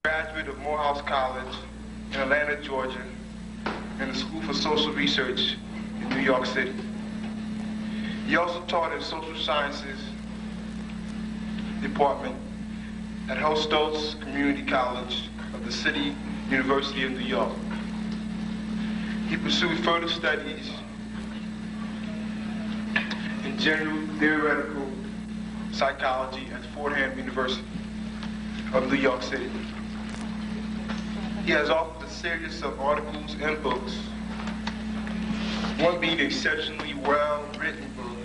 Graduate of Morehouse College in Atlanta, Georgia, and the School for Social Research in New York City. He also taught in Social Sciences Department at Hostoltz Community College of the City University of New York. He pursued further studies in general theoretical psychology at Fordham University of New York City. He has authored a series of articles and books, one being an exceptionally well-written book,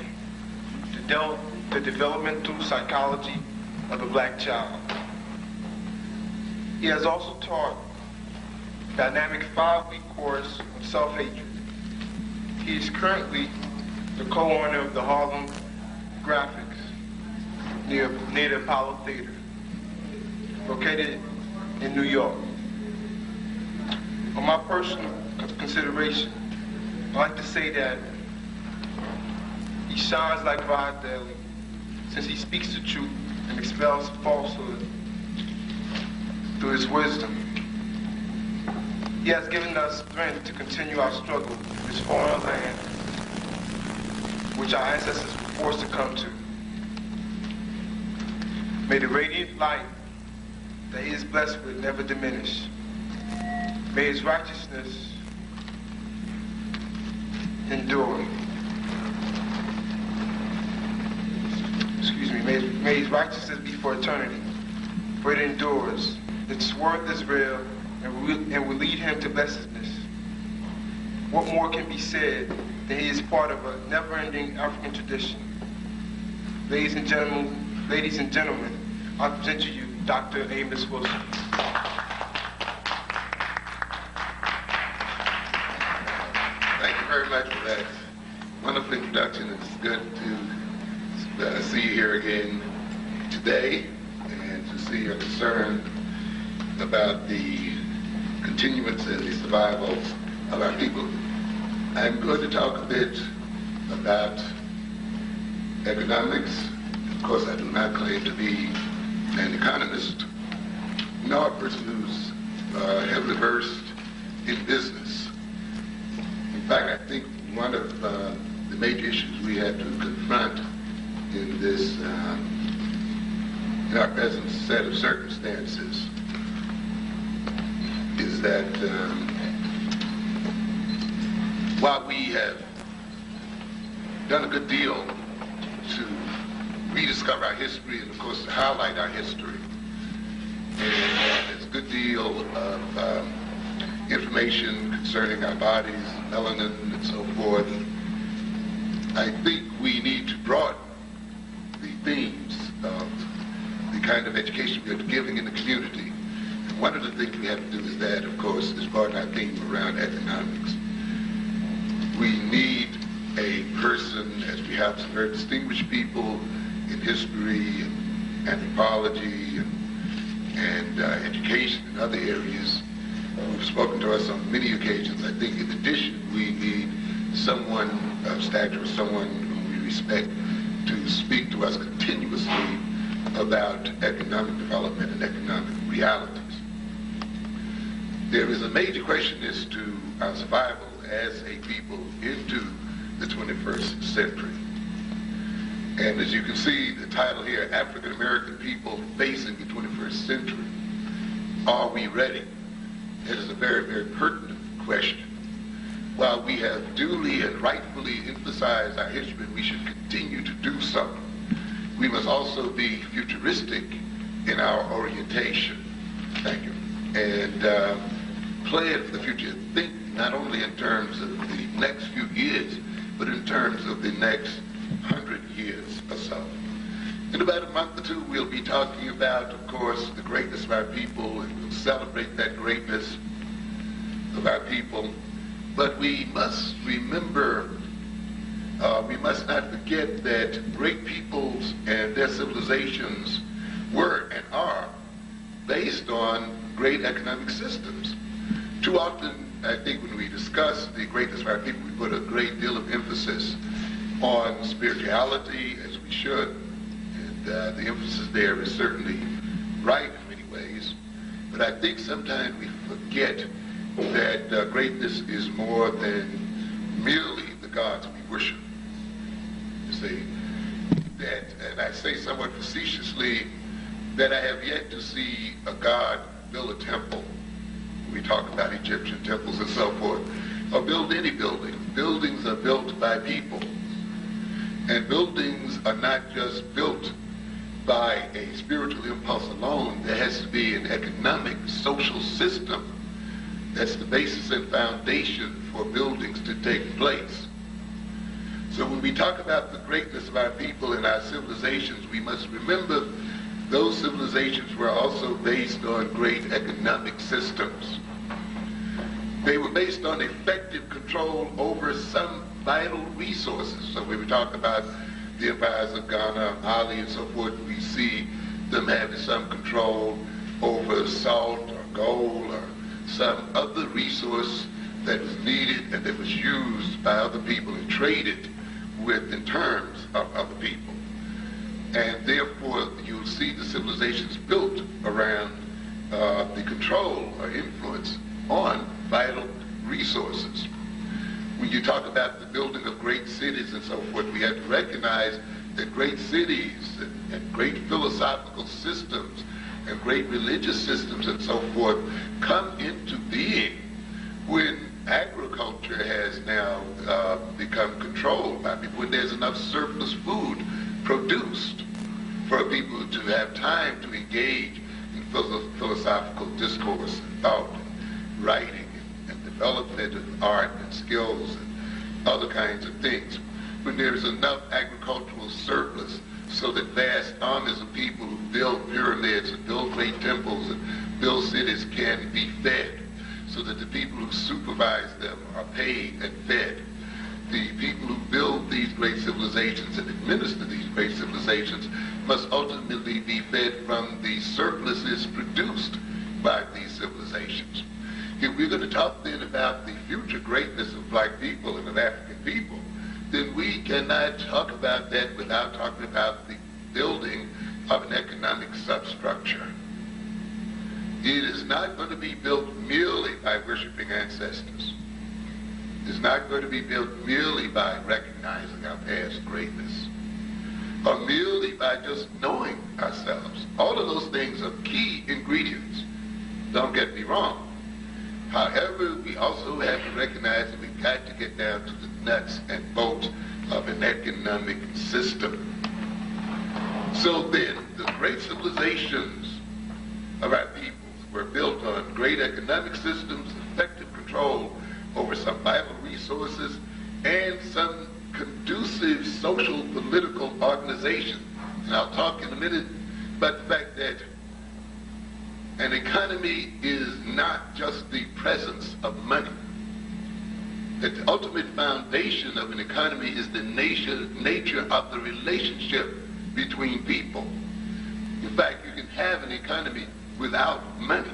The Developmental Psychology of the Black Child. He has also taught a dynamic 5-week course of self-hatred. He is currently the co-owner of the Harlem Graphics near the Apollo Theater, located in New York. On my personal consideration, I like to say that he shines like Rod Daly, since he speaks the truth and expels falsehood through his wisdom. He has given us strength to continue our struggle in this foreign land, which our ancestors were forced to come to. May the radiant light that he is blessed with never diminish. May his righteousness endure. May his righteousness be for eternity, for it endures. Its worth is real and will lead him to blessedness. What more can be said that he is part of a never-ending African tradition? Ladies and gentlemen, I present to you Dr. Amos Wilson. Thank you very much for that wonderful introduction. It's good to see you here again today and to see your concern about the continuance and the survival of our people. I'm going to talk a bit about economics. Of course, I do not claim to be an economist, nor a person who's heavily versed in business. In fact, I think one of the major issues we have to confront in this, in our present set of circumstances, is that while we have done a good deal to rediscover our history and, of course, to highlight our history, and there's a good deal of information concerning our bodies, melanin, and so forth, I think we need to broaden the themes of the kind of education we are giving in the community. And one of the things we have to do is that, of course, is broaden our theme around economics. We need a person, as we have some very distinguished people in history and anthropology and education and other areas who've spoken to us on many occasions. I think in addition, we need someone of stature, someone whom we respect, to speak to us continuously about economic development and economic realities. There is a major question as to our survival as a people into the 21st century. And as you can see, the title here, African American People Facing the 21st Century. Are we ready? It is a very, very pertinent question. While we have duly and rightfully emphasized our history, and we should continue to do so, we must also be futuristic in our orientation. Thank you. And plan for the future. Think not only in terms of the next few years, but in terms of the next 100 years or so. In about a month or two, we'll be talking about, of course, the greatness of our people, and we'll celebrate that greatness of our people. But we must remember, we must not forget that great peoples and their civilizations were and are based on great economic systems. Too often, I think when we discuss the greatness of our people, we put a great deal of emphasis on spirituality, as we should. And the emphasis there is certainly right in many ways. But I think sometimes we forget that greatness is more than merely the gods we worship. You see, that, and I say somewhat facetiously, that I have yet to see a god build a temple. We talk about Egyptian temples and so forth, or build any building. Buildings are built by people. And buildings are not just built by a spiritual impulse alone. There has to be an economic, social system that's the basis and foundation for buildings to take place. So when we talk about the greatness of our people and our civilizations, we must remember those civilizations were also based on great economic systems. They were based on effective control over some vital resources. So when we talk about the empires of Ghana, Mali, and so forth, we see them having some control over salt or gold or some other resource that was needed and that was used by other people and traded with in terms of other people. And therefore, you'll see the civilizations built around the control or influence on vital resources. When you talk about the building of great cities and so forth, we have to recognize that great cities and great philosophical systems and great religious systems and so forth come into being when agriculture has now become controlled by people, when there's enough surplus food produced for people to have time to engage in philosophical discourse and thought and writing and development of art and skills and other kinds of things. When there's enough agricultural surplus so that vast armies of people who build pyramids and build great temples and build cities can be fed, so that the people who supervise them are paid and fed. The people who build these great civilizations and administer these great civilizations must ultimately be fed from the surpluses produced by these civilizations. If we're going to talk then about the future greatness of black people and of African people, then we cannot talk about that without talking about the building of an economic substructure. It is not going to be built merely by worshiping ancestors. It's not going to be built merely by recognizing our past greatness, or merely by just knowing ourselves. All of those things are key ingredients. Don't get me wrong. However, we also have to recognize that we've got to get down to the nuts and bolts of an economic system. So then, the great civilizations of our peoples were built on great economic systems, effective control over some vital resources, and some conducive social political organization. And I'll talk in a minute about the fact that an economy is not just the presence of money. That the ultimate foundation of an economy is the nature of the relationship between people. In fact, you can have an economy without money.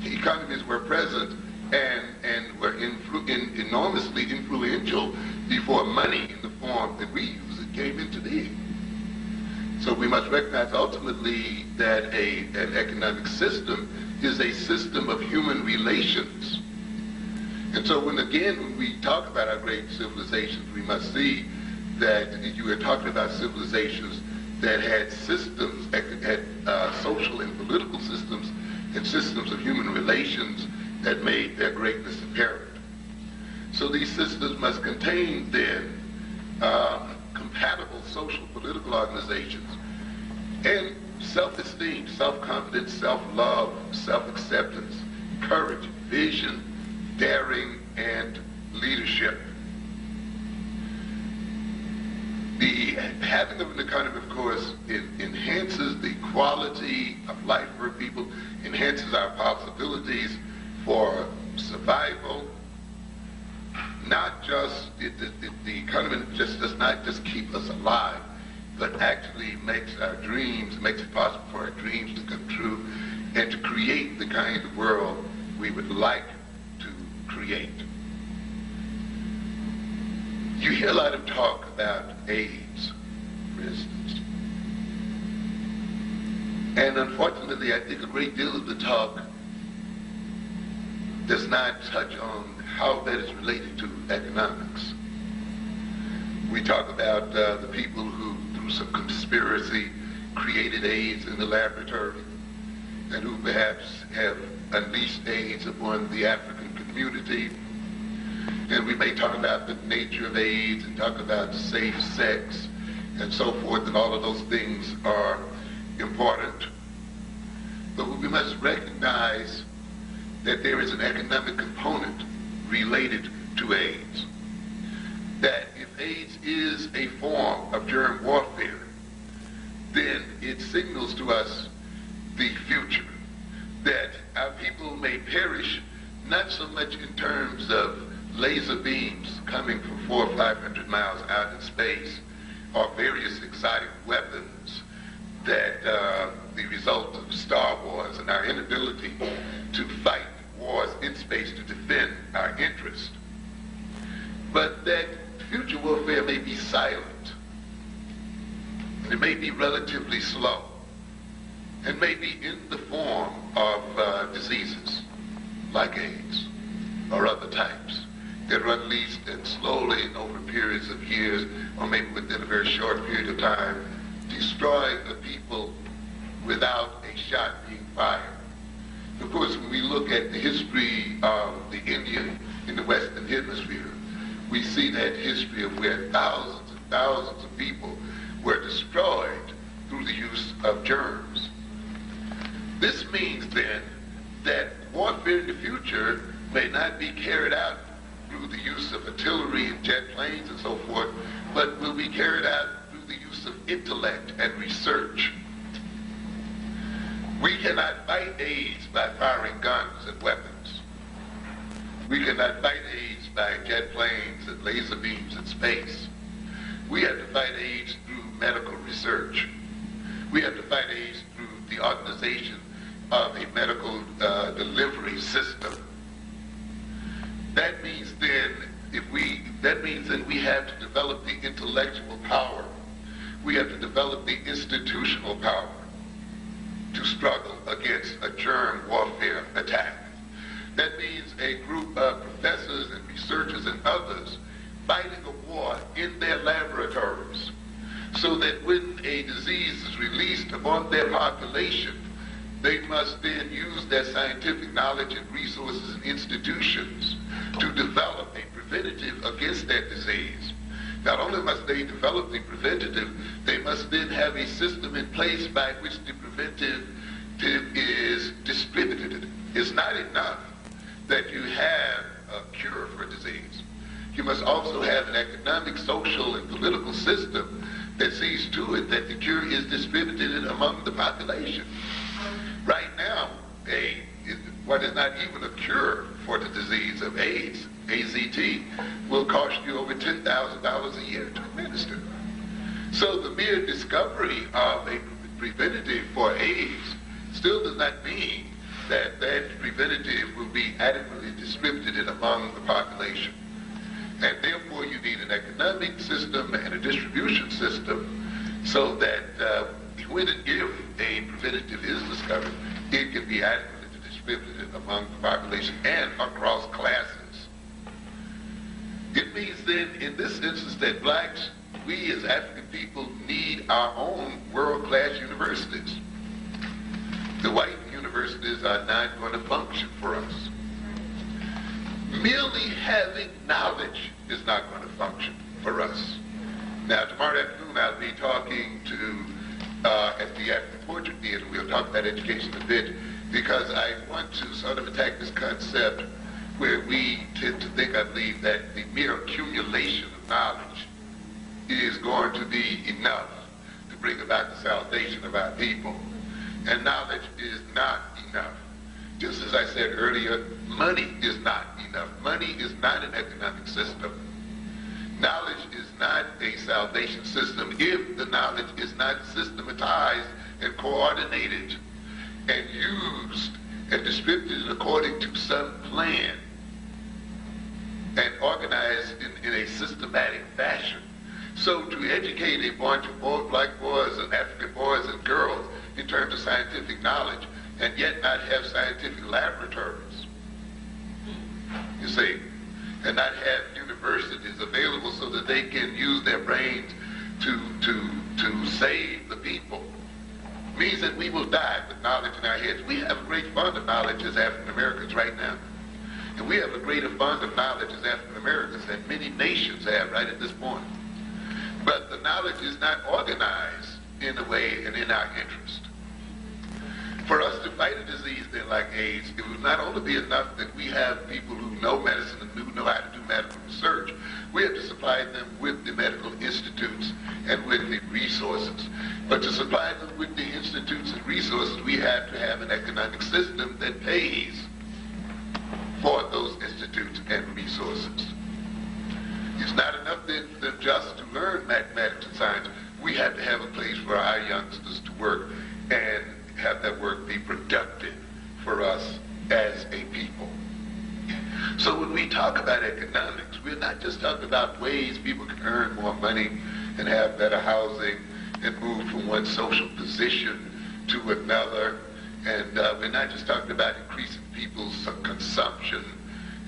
Economies were present and were enormously influential before money in the form that we use it came into being. So we must recognize ultimately that an economic system is a system of human relations. And so when we talk about our great civilizations, we must see that you are talking about civilizations that had systems, had social and political systems, and systems of human relations that made their greatness apparent. So these systems must contain then compatible social political organizations and self-esteem, self-confidence, self-love, self-acceptance, courage, vision, daring, and leadership. The having of an economy, of course, enhances the quality of life for people, enhances our possibilities for survival. Not just, the economy just does not just keep us alive, but actually makes it possible for our dreams to come true and to create the kind of world we would like to create. You hear a lot of talk about AIDS, for instance. And unfortunately, I think a great deal of the talk does not touch on how that is related to economics. We talk about the people who, through some conspiracy, created AIDS in the laboratory, and who perhaps have unleashed AIDS upon the African community. And we may talk about the nature of AIDS and talk about safe sex and so forth, and all of those things are important. But we must recognize that there is an economic component related to AIDS. That if AIDS is a form of germ warfare, then it signals to us the future. That our people may perish not so much in terms of laser beams coming from 400 or 500 miles out in space, or various exotic weapons that the result of Star Wars and our inability to fight wars in space to defend our interest. But that future warfare may be silent, and it may be relatively slow, and may be in the form of diseases like AIDS or other types that are unleashed and slowly over periods of years, or maybe within a very short period of time, destroy the people without a shot being fired. Of course, when we look at the history of the Indian in the Western Hemisphere, we see that history of where thousands and thousands of people were destroyed through the use of germs. This means then that warfare in the future may not be carried out through the use of artillery and jet planes and so forth, but will be carried out through the use of intellect and research. We cannot fight AIDS by firing guns and weapons. We cannot fight AIDS by jet planes and laser beams in space. We have to fight AIDS through medical research. We have to fight AIDS through the organization of a medical delivery system. That means then we have to develop the intellectual power. We have to develop the institutional power to struggle against a germ warfare attack. That means a group of professors and researchers and others fighting a war in their laboratories, so that when a disease is released upon their population, they must then use their scientific knowledge and resources and institutions to develop a preventative against that disease. Not only must they develop the preventative, they must then have a system in place by which the preventative is distributed. It's not enough that you have a cure for a disease. You must also have an economic, social, and political system that sees to it that the cure is distributed among the population. Right now, what is not even a cure for the disease of AIDS, AZT, will cost you over $10,000 a year to administer. So the mere discovery of a preventative for AIDS still does not mean that that preventative will be adequately distributed among the population. And therefore you need an economic system and a distribution system so that when and if a preventative is discovered, it can be adequately distributed among the population and across classes. It means then, in this instance, that blacks, we as African people, need our own world-class universities. The white universities are not going to function for us. Merely having knowledge is not going to function for us. Now, tomorrow afternoon, I'll be talking to at the African Portrait Theater. We'll talk about education a bit, because I want to sort of attack this concept where we tend to think, I believe, that the mere accumulation of knowledge is going to be enough to bring about the salvation of our people. And knowledge is not enough. Just as I said earlier, money is not enough. Money is not an economic system. Knowledge is not a salvation system if the knowledge is not systematized and coordinated and used and distributed according to some plan and organized in a systematic fashion. So to educate a bunch of black boys and African boys and girls in terms of scientific knowledge, and yet not have scientific laboratories, you see, and not have universities available so that they can use their brains to save the people, means that we will die with knowledge in our heads. We have a great fund of knowledge as African Americans right now. And we have a greater fund of knowledge as African Americans than many nations have right at this point. But the knowledge is not organized in a way and in our interest. For us to fight a disease then like AIDS, it would not only be enough that we have people who know medicine and who know how to do medical research, we have to supply them with the medical institutes and with the resources. But to supply them with the institutes and resources, we have to have an economic system that pays for those institutes and resources. It's not enough then for them just to learn mathematics and science. We have to have a place for our youngsters to work and have that work be productive for us as a people. So when we talk about economics, we're not just talking about ways people can earn more money and have better housing and move from one social position to another. And we're not just talking about increasing people's consumption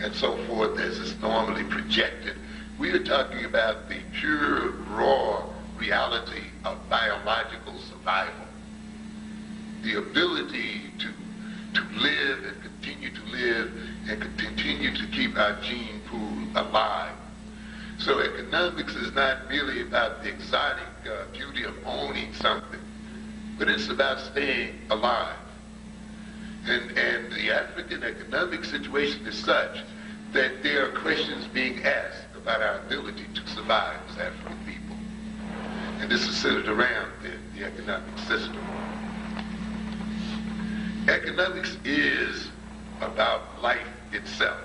and so forth as is normally projected. We are talking about the pure, raw reality of biological survival. The ability to live and continue to live and continue to keep our gene pool alive. So economics is not merely about the exotic beauty of owning something, but it's about staying alive. And the African economic situation is such that there are questions being asked about our ability to survive as African people. And this is centered around the economic system. Economics is about life itself.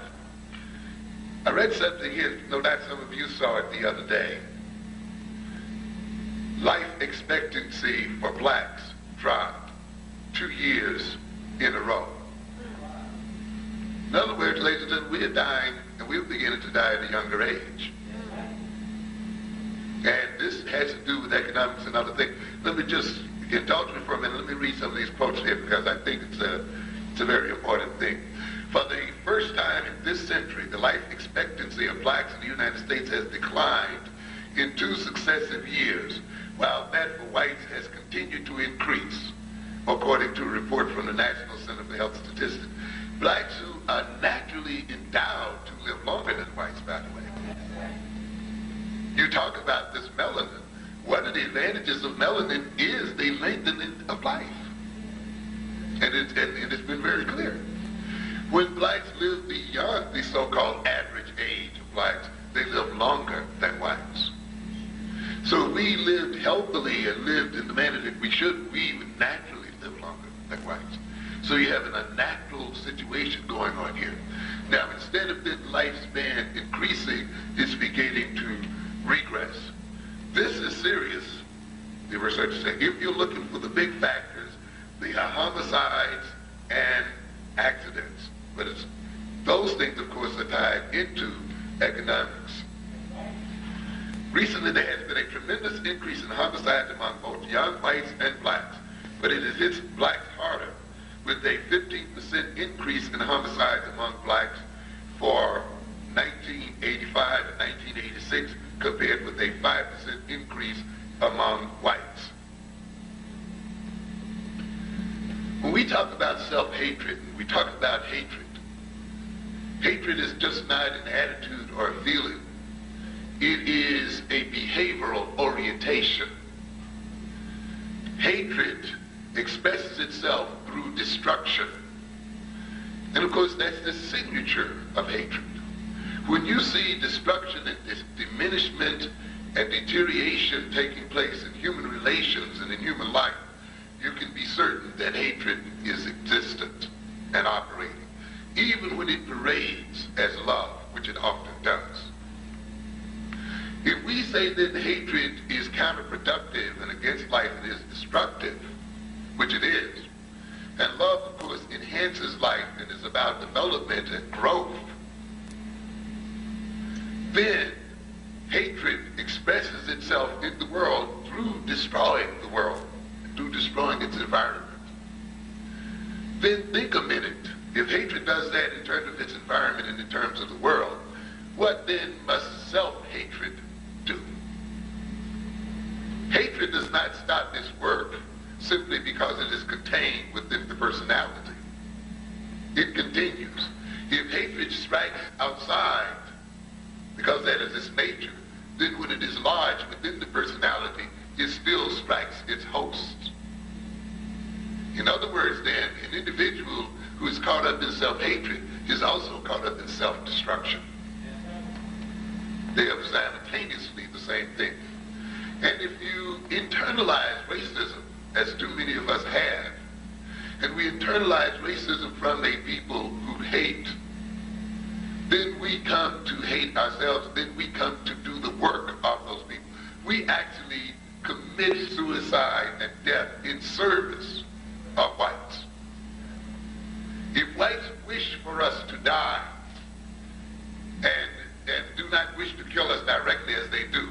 I read something here, no doubt some of you saw it the other day. Life expectancy for blacks dropped 2 years in a row. In other words, ladies and gentlemen, we are dying, and we're beginning to die at a younger age. And this has to do with economics and other things. Let me just indulge me for a minute. Let me read some of these quotes here because I think it's a very important thing. For the first time in this century, the life expectancy of blacks in the United States has declined in 2 successive years, while that for whites has continued to increase, according to a report from the National Center for Health Statistics. Blacks who are naturally endowed to live longer than whites, by the way. You talk about this melanin. One of the advantages of melanin is the lengthening of life. And it's been very clear. When blacks live beyond the so-called average age of blacks, they live longer than whites. So if we lived healthily and lived in the manner that we should, we would naturally live longer than whites. So you have an unnatural situation going on here. Now, instead of the lifespan increasing, it's beginning to regress. This is serious, the researchers say. If you're looking for the big factors, they are homicides and accidents. But those things, of course, are tied into economics. Recently, there has been a tremendous increase in homicides among both young whites and blacks, but it hits blacks harder, with a 15% increase in homicides among blacks for 1985 and 1986, compared with a 5% increase among whites. When we talk about self-hatred, we talk about hatred. Hatred is just not an attitude or a feeling. It is a behavioral orientation. Hatred expresses itself through destruction. And of course, that's the signature of hatred. When you see destruction and diminishment and deterioration taking place in human relations and in human life, you can be certain that hatred is existent and operating, even when it parades as love, which it often does. If we say that hatred is counterproductive and against life it is destructive, which it is, and love, of course, enhances life and is about development and growth, then hatred expresses itself in the world through destroying the world, through destroying its environment. think a minute. If hatred does that in terms of its environment and in terms of the world, what then must self-hatred do? Hatred does not stop its work simply because it is contained within the personality. It continues. If hatred strikes outside, because that is its nature, then when it is lodged within the personality, it still strikes its host. In other words, then, an individual who is caught up in self-hatred is also caught up in self-destruction. They are simultaneously the same thing. And if you internalize racism, as too many of us have, and we internalize racism from a people who hate, then we come to hate ourselves, then we come to do the work of those people. We actually commit suicide and death in service of whites. If whites wish for us to die and do not wish to kill us directly as they do,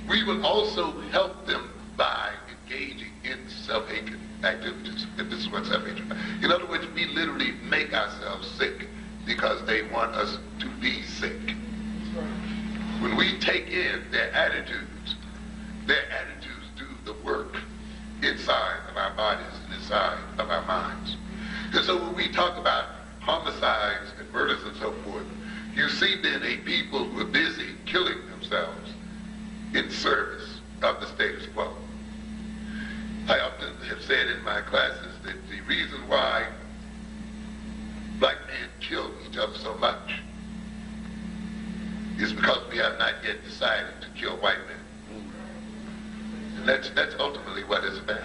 we will also help them by engaging in self-hatred activities. And this is what self-hatred is. In other words, we literally make ourselves sick because they want us to be sick. When we take in their attitudes do the work inside of our bodies and inside of our minds. And so when we talk about homicides and murders and so forth, you see then a people who are busy killing themselves in service of the status quo. I often have said in my classes that the reason why black men kill each other so much is because we have not yet decided to kill white men. And that's ultimately what it's about.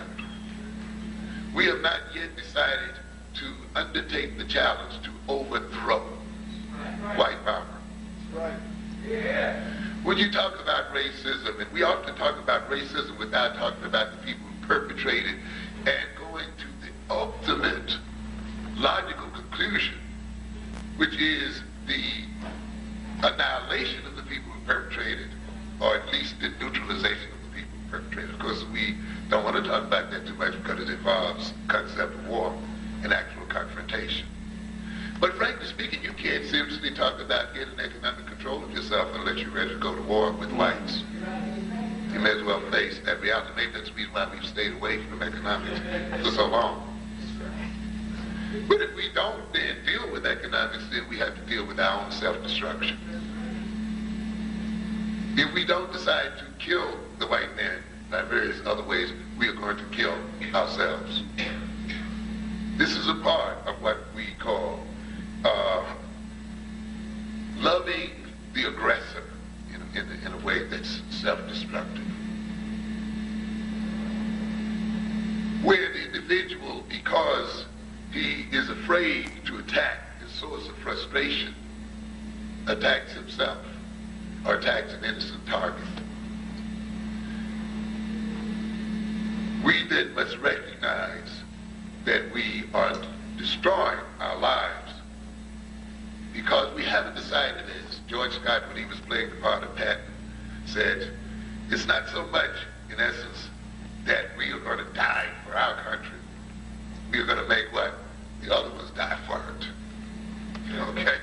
We have not yet decided to undertake the challenge to overthrow white power. Right. Yeah. When you talk about racism, and we often talk about racism without talking about the people who perpetrate it, and going to the ultimate logical conclusion, which is the annihilation of the people who perpetrated, or at least the neutralization of the people who perpetrated. Of course, we don't want to talk about that too much because it involves the concept of war and actual confrontation. But frankly speaking, you can't seriously talk about getting economic control of yourself unless you're ready to go to war with whites. You may as well face that reality. Maybe that's the reason why we've stayed away from economics for so long. But if we don't then deal with economics, then we have to deal with our own self-destruction. If we don't decide to kill the white man by various other ways, we are going to kill ourselves. This is a part of what we call loving the aggressor in a way that's self-destructive. Where the individual, because he is afraid to attack his source of frustration, attacks himself or attacks an innocent target. We then must recognize that we are destroying our lives because we haven't decided, as George Scott, when he was playing the part of Patton, said, it's not so much, in essence, that we are going to die for our country. We are going to make what? The other ones die for it. Okay?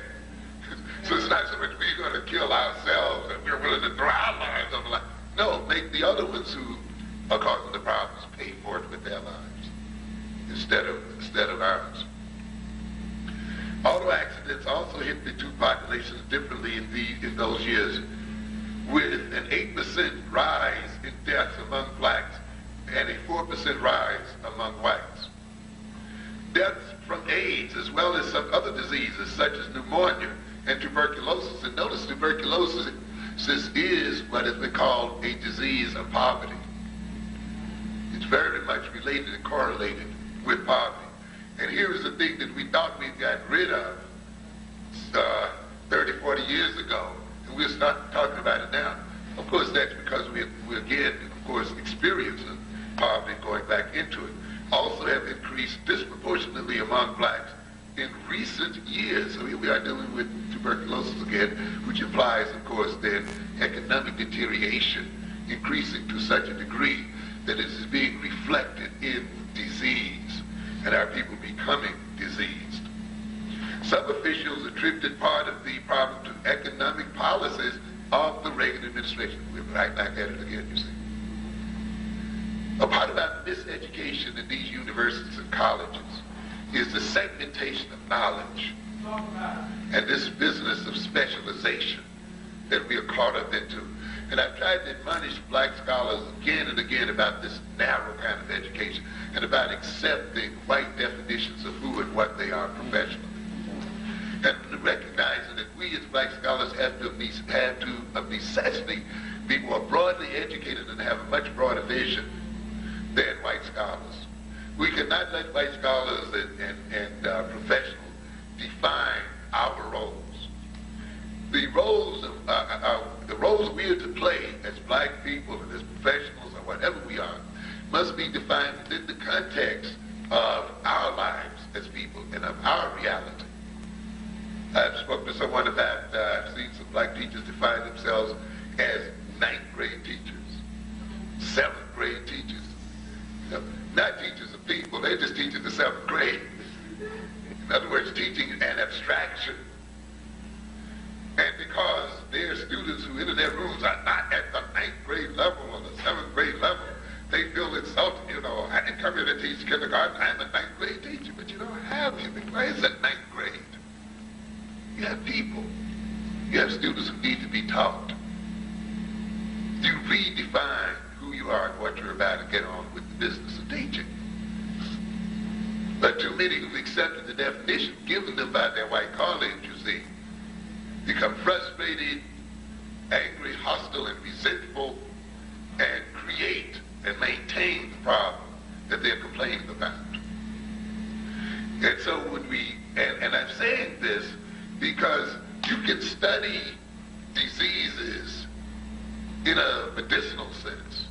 So it's not so much we're going to kill ourselves and we're willing to throw our lives on the line. No, make the other ones who are causing the problems pay for it with their lives instead of ours. Auto accidents also hit the two populations differently in those years, with an 8% rise in deaths among blacks and a 4% rise among whites. Deaths from AIDS, as well as some other diseases such as pneumonia and tuberculosis. And notice tuberculosis is what has been called a disease of poverty. It's very much related and correlated with poverty. And here is the thing that we thought we got rid of 30, 40 years ago, and we're starting talking about it now. Of course, that's because we're again, of course, experiencing poverty going back into it. Also have increased disproportionately among blacks in recent years. So here we are dealing with tuberculosis again, which implies, of course, then economic deterioration increasing to such a degree that it is being reflected in disease. and our people becoming diseased. Some officials attributed part of the problem to economic policies of the Reagan administration. We're right back at it again, you see. A part of our miseducation in these universities and colleges is the segmentation of knowledge and this business of specialization that we are caught up into. And I've tried to admonish black scholars again and again about this narrow kind of education and about accepting white definitions of who and what they are professionally. And recognizing that we as black scholars have to of necessity, be more broadly educated and have a much broader vision than white scholars. We cannot let white scholars and professionals define our roles. The roles we are to play as black people and as professionals or whatever we are must be defined within the context of our lives as people and of our reality. I've spoken to someone about, I've seen some black teachers define themselves as 9th grade teachers, 7th grade teachers. You know, not teachers of people, they're just teaching the 7th grade. In other words, teaching an abstraction. And because their students who enter their rooms are not at the 9th grade level or the 7th grade level, they feel insulted. You know, I didn't come here to teach kindergarten, I'm a 9th grade teacher, but you don't have anything. Why is that 9th grade? You have people. You have students who need to be taught. You redefine who you are and what you're about and get on with the business of teaching. But too many who've accepted the definition given them by their white colleagues, you see, become frustrated, angry, hostile, and resentful, and create and maintain the problem that they're complaining about. And so when and I'm saying this because you can study diseases in a medicinal sense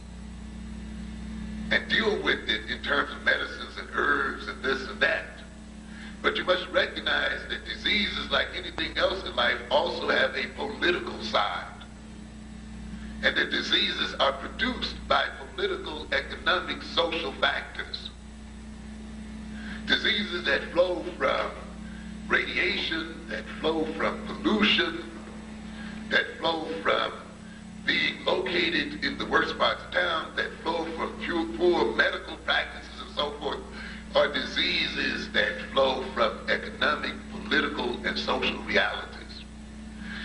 and deal with it in terms of medicines and herbs and this and that. But you must recognize that diseases, like anything else in life, also have a political side. And that diseases are produced by political, economic, social factors. Diseases that flow from radiation, that flow from pollution, that flow from being located in the worst parts of town, that flow from poor medical practices and so forth, are diseases that flow from economic, political, and social realities.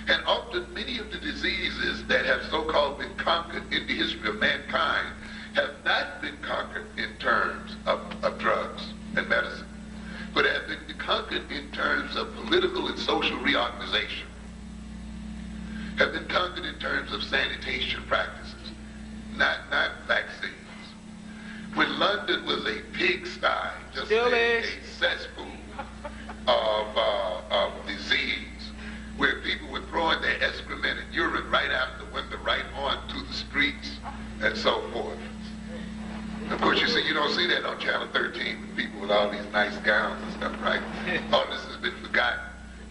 And often many of the diseases that have so-called been conquered in the history of mankind have not been conquered in terms of drugs and medicine, but have been conquered in terms of political and social reorganization, have been conquered in terms of sanitation practices, not vaccines. When London was a pigsty, just a cesspool of disease, where people were throwing their excrement and urine right out the window, right onto the streets, and so forth. Of course, you see, you don't see that on Channel 13 with people with all these nice gowns and stuff, right? All this has been forgotten.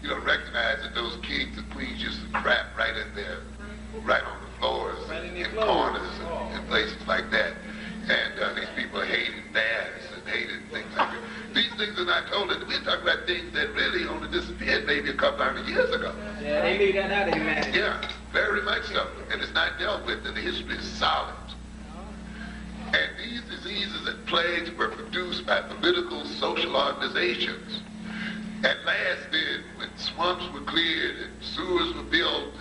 You don't recognize that those kings and queens used to crap right in there, right on the floors, right in corners, and places like that. And these people hated baths and hated things like that. These things are not told. We're talking about things that really only disappeared maybe a couple hundred years ago. Yeah, they leave that out of humanity. Yeah, very much so. And it's not dealt with, and the history is solid. And these diseases and plagues were produced by political, social organizations. At last then, when swamps were cleared and sewers were built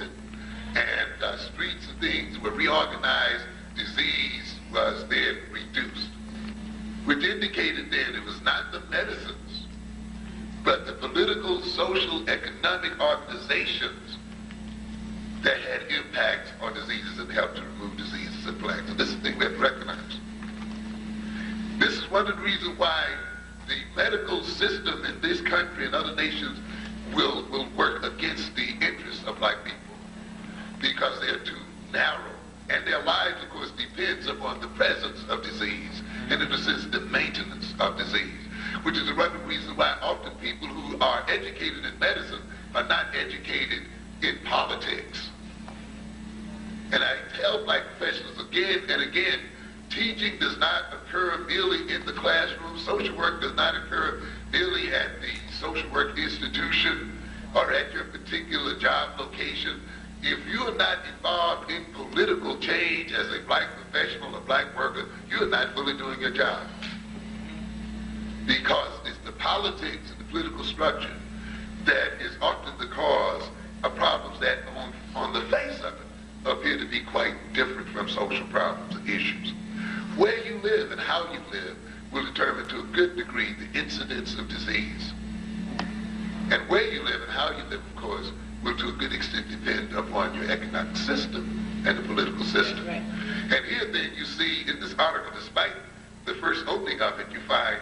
and streets and things were reorganized, disease was then reduced, which indicated then it was not the medicines, but the political, social, economic organizations that had impacts on diseases and helped to remove diseases and plagues. And this is the thing we have to recognize. This is one of the reasons why the medical system in this country and other nations will work against the interests of black people because they're too narrow. And their lives, of course, depends upon the presence of disease and, in a sense, the maintenance of disease, which is one of the reasons why often people who are educated in medicine are not educated in politics. And I tell black professionals again and again, Teaching does not occur merely in the classroom. Social work does not occur merely at the social work institution or at your particular job location. If you are not involved in political change as a black professional or black worker, you are not fully doing your job. Because it's the politics and the political structure that is often the cause of problems that on the face of it appear to be quite different from social problems and issues. Where you live and how you live will determine to a good degree the incidence of disease. And where you live and how you live, of course, will to a good extent depend upon your economic system and the political system. Right. And here then you see in this article, despite the first opening of it, you find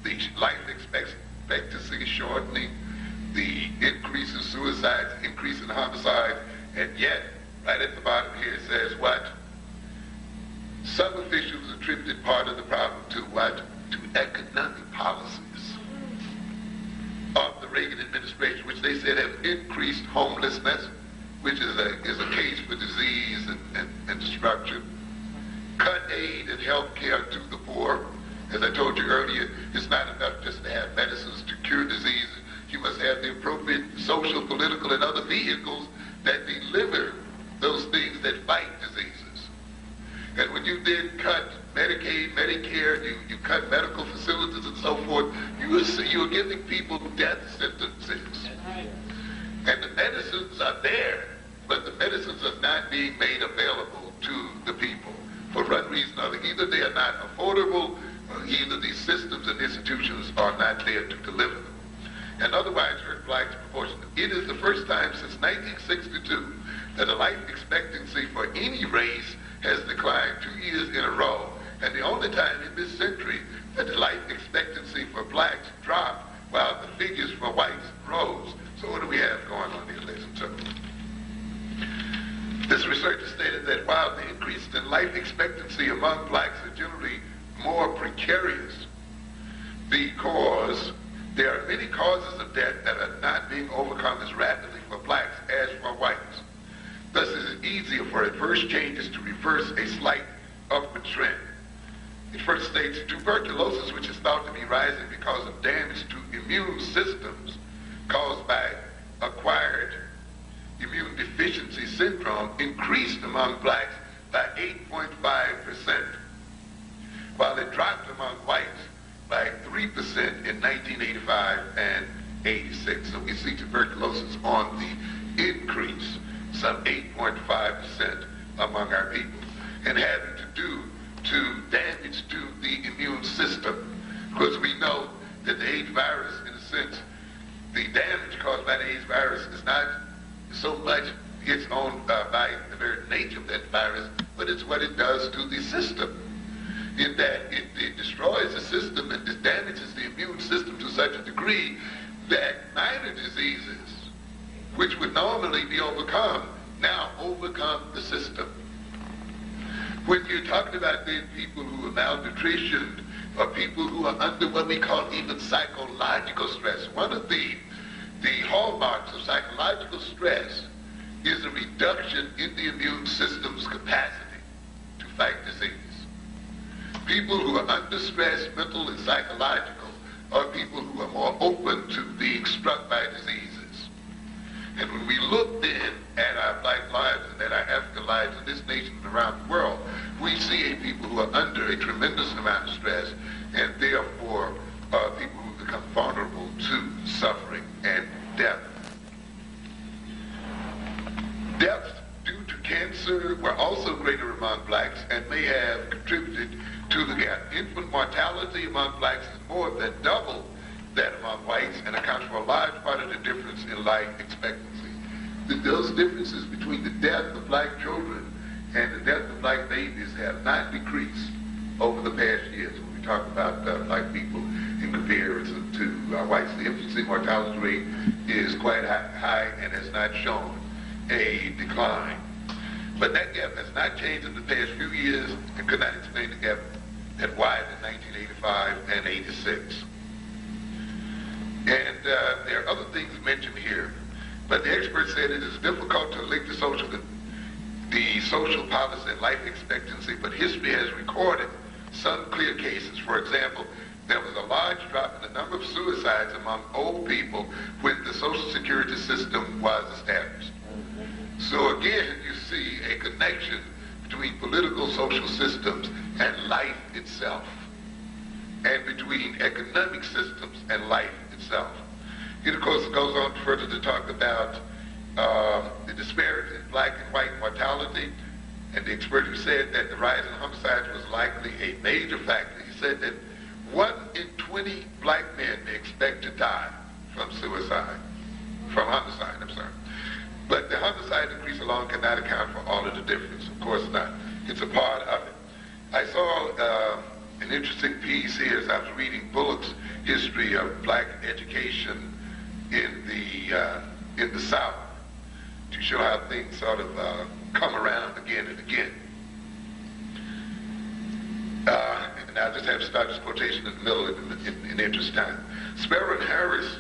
the life expectancy shortening, the increase in suicides, increase in homicides, and yet, right at the bottom here it says what? Some officials attributed part of the problem to what? To economic policies of the Reagan administration, which they said have increased homelessness, which is a case for disease and destruction, cut aid and health care to the poor. As I told you earlier, it's not enough just to have medicines to cure diseases. You must have the appropriate social, political, and other vehicles that deliver those things that fight diseases. And when you then cut Medicaid, Medicare, you cut medical facilities and so forth, you are giving people death sentences. And the medicines are there, but the medicines are not being made available to the people for one reason or other. Either they are not affordable, or either these systems and institutions are not there to deliver them. And otherwise hurt blacks proportionately. It is the first time since 1962 that the life expectancy for any race has declined 2 years in a row, and the only time in this century that the life expectancy for blacks dropped while the figures for whites rose. So what do we have going on here, ladies and gentlemen? This research has stated that while the increase in life expectancy among blacks are generally more precarious, because there are many causes of death that are not being overcome as rapidly for blacks as for whites. Thus, it is easier for adverse changes to reverse a slight upward trend. It first states tuberculosis, which is thought to be rising because of damage to immune systems caused by acquired immune deficiency syndrome, increased among blacks by 8.5%, while it dropped among whites by 3% in 1985 and 86. So we see tuberculosis on the increase, some 8.5% among our people, and having to do to damage to the immune system. Because we know that the AIDS virus, in a sense, the damage caused by the AIDS virus is not so much its own by the very nature of that virus, but it's what it does to the system. In that it destroys the system and it damages the immune system to such a degree that minor diseases, which would normally be overcome, now overcome the system. When you're talking about then people who are malnutritioned or people who are under what we call even psychological stress, one of the hallmarks of psychological stress is a reduction in the immune system's capacity to fight disease. People who are under stress, mental and psychological, are people who are more open to being struck by diseases. And when we look then at our black lives and at our African lives in this nation and around the world, we see a people who are under a tremendous amount of stress, and therefore people who become vulnerable to suffering and death. Deaths due to cancer were also greater among blacks and may have contributed to the gap. Infant mortality among blacks is more than double that among whites and accounts for a large part of the difference in life expectancy. Those differences between the death of black children and the death of black babies have not decreased over the past years when we talk about black people in comparison to whites. The infancy mortality rate is quite high and has not shown a decline. But that gap has not changed in the past few years and could not explain the gap that widened in 1985 and 86. And there are other things mentioned here, but the experts said it is difficult to link the social the social policy and life expectancy, but history has recorded some clear cases. For example, there was a large drop in the number of suicides among old people when the Social Security system was established. So again, you see a connection between political social systems and life itself, and between economic systems and life itself. It, of course, goes on further to talk about the disparity in black and white mortality, and the expert who said that the rise in homicide was likely a major factor. He said that 1 in 20 black men may expect to die from homicide, I'm sorry. But the homicide increase alone cannot account for all of the difference. Of course not. It's a part of it. I saw an interesting piece here as I was reading Bullock's history of black education in the South, to show how things sort of come around again and again. And I'll just have to start this quotation in the middle in interest time. Sparrow and Harris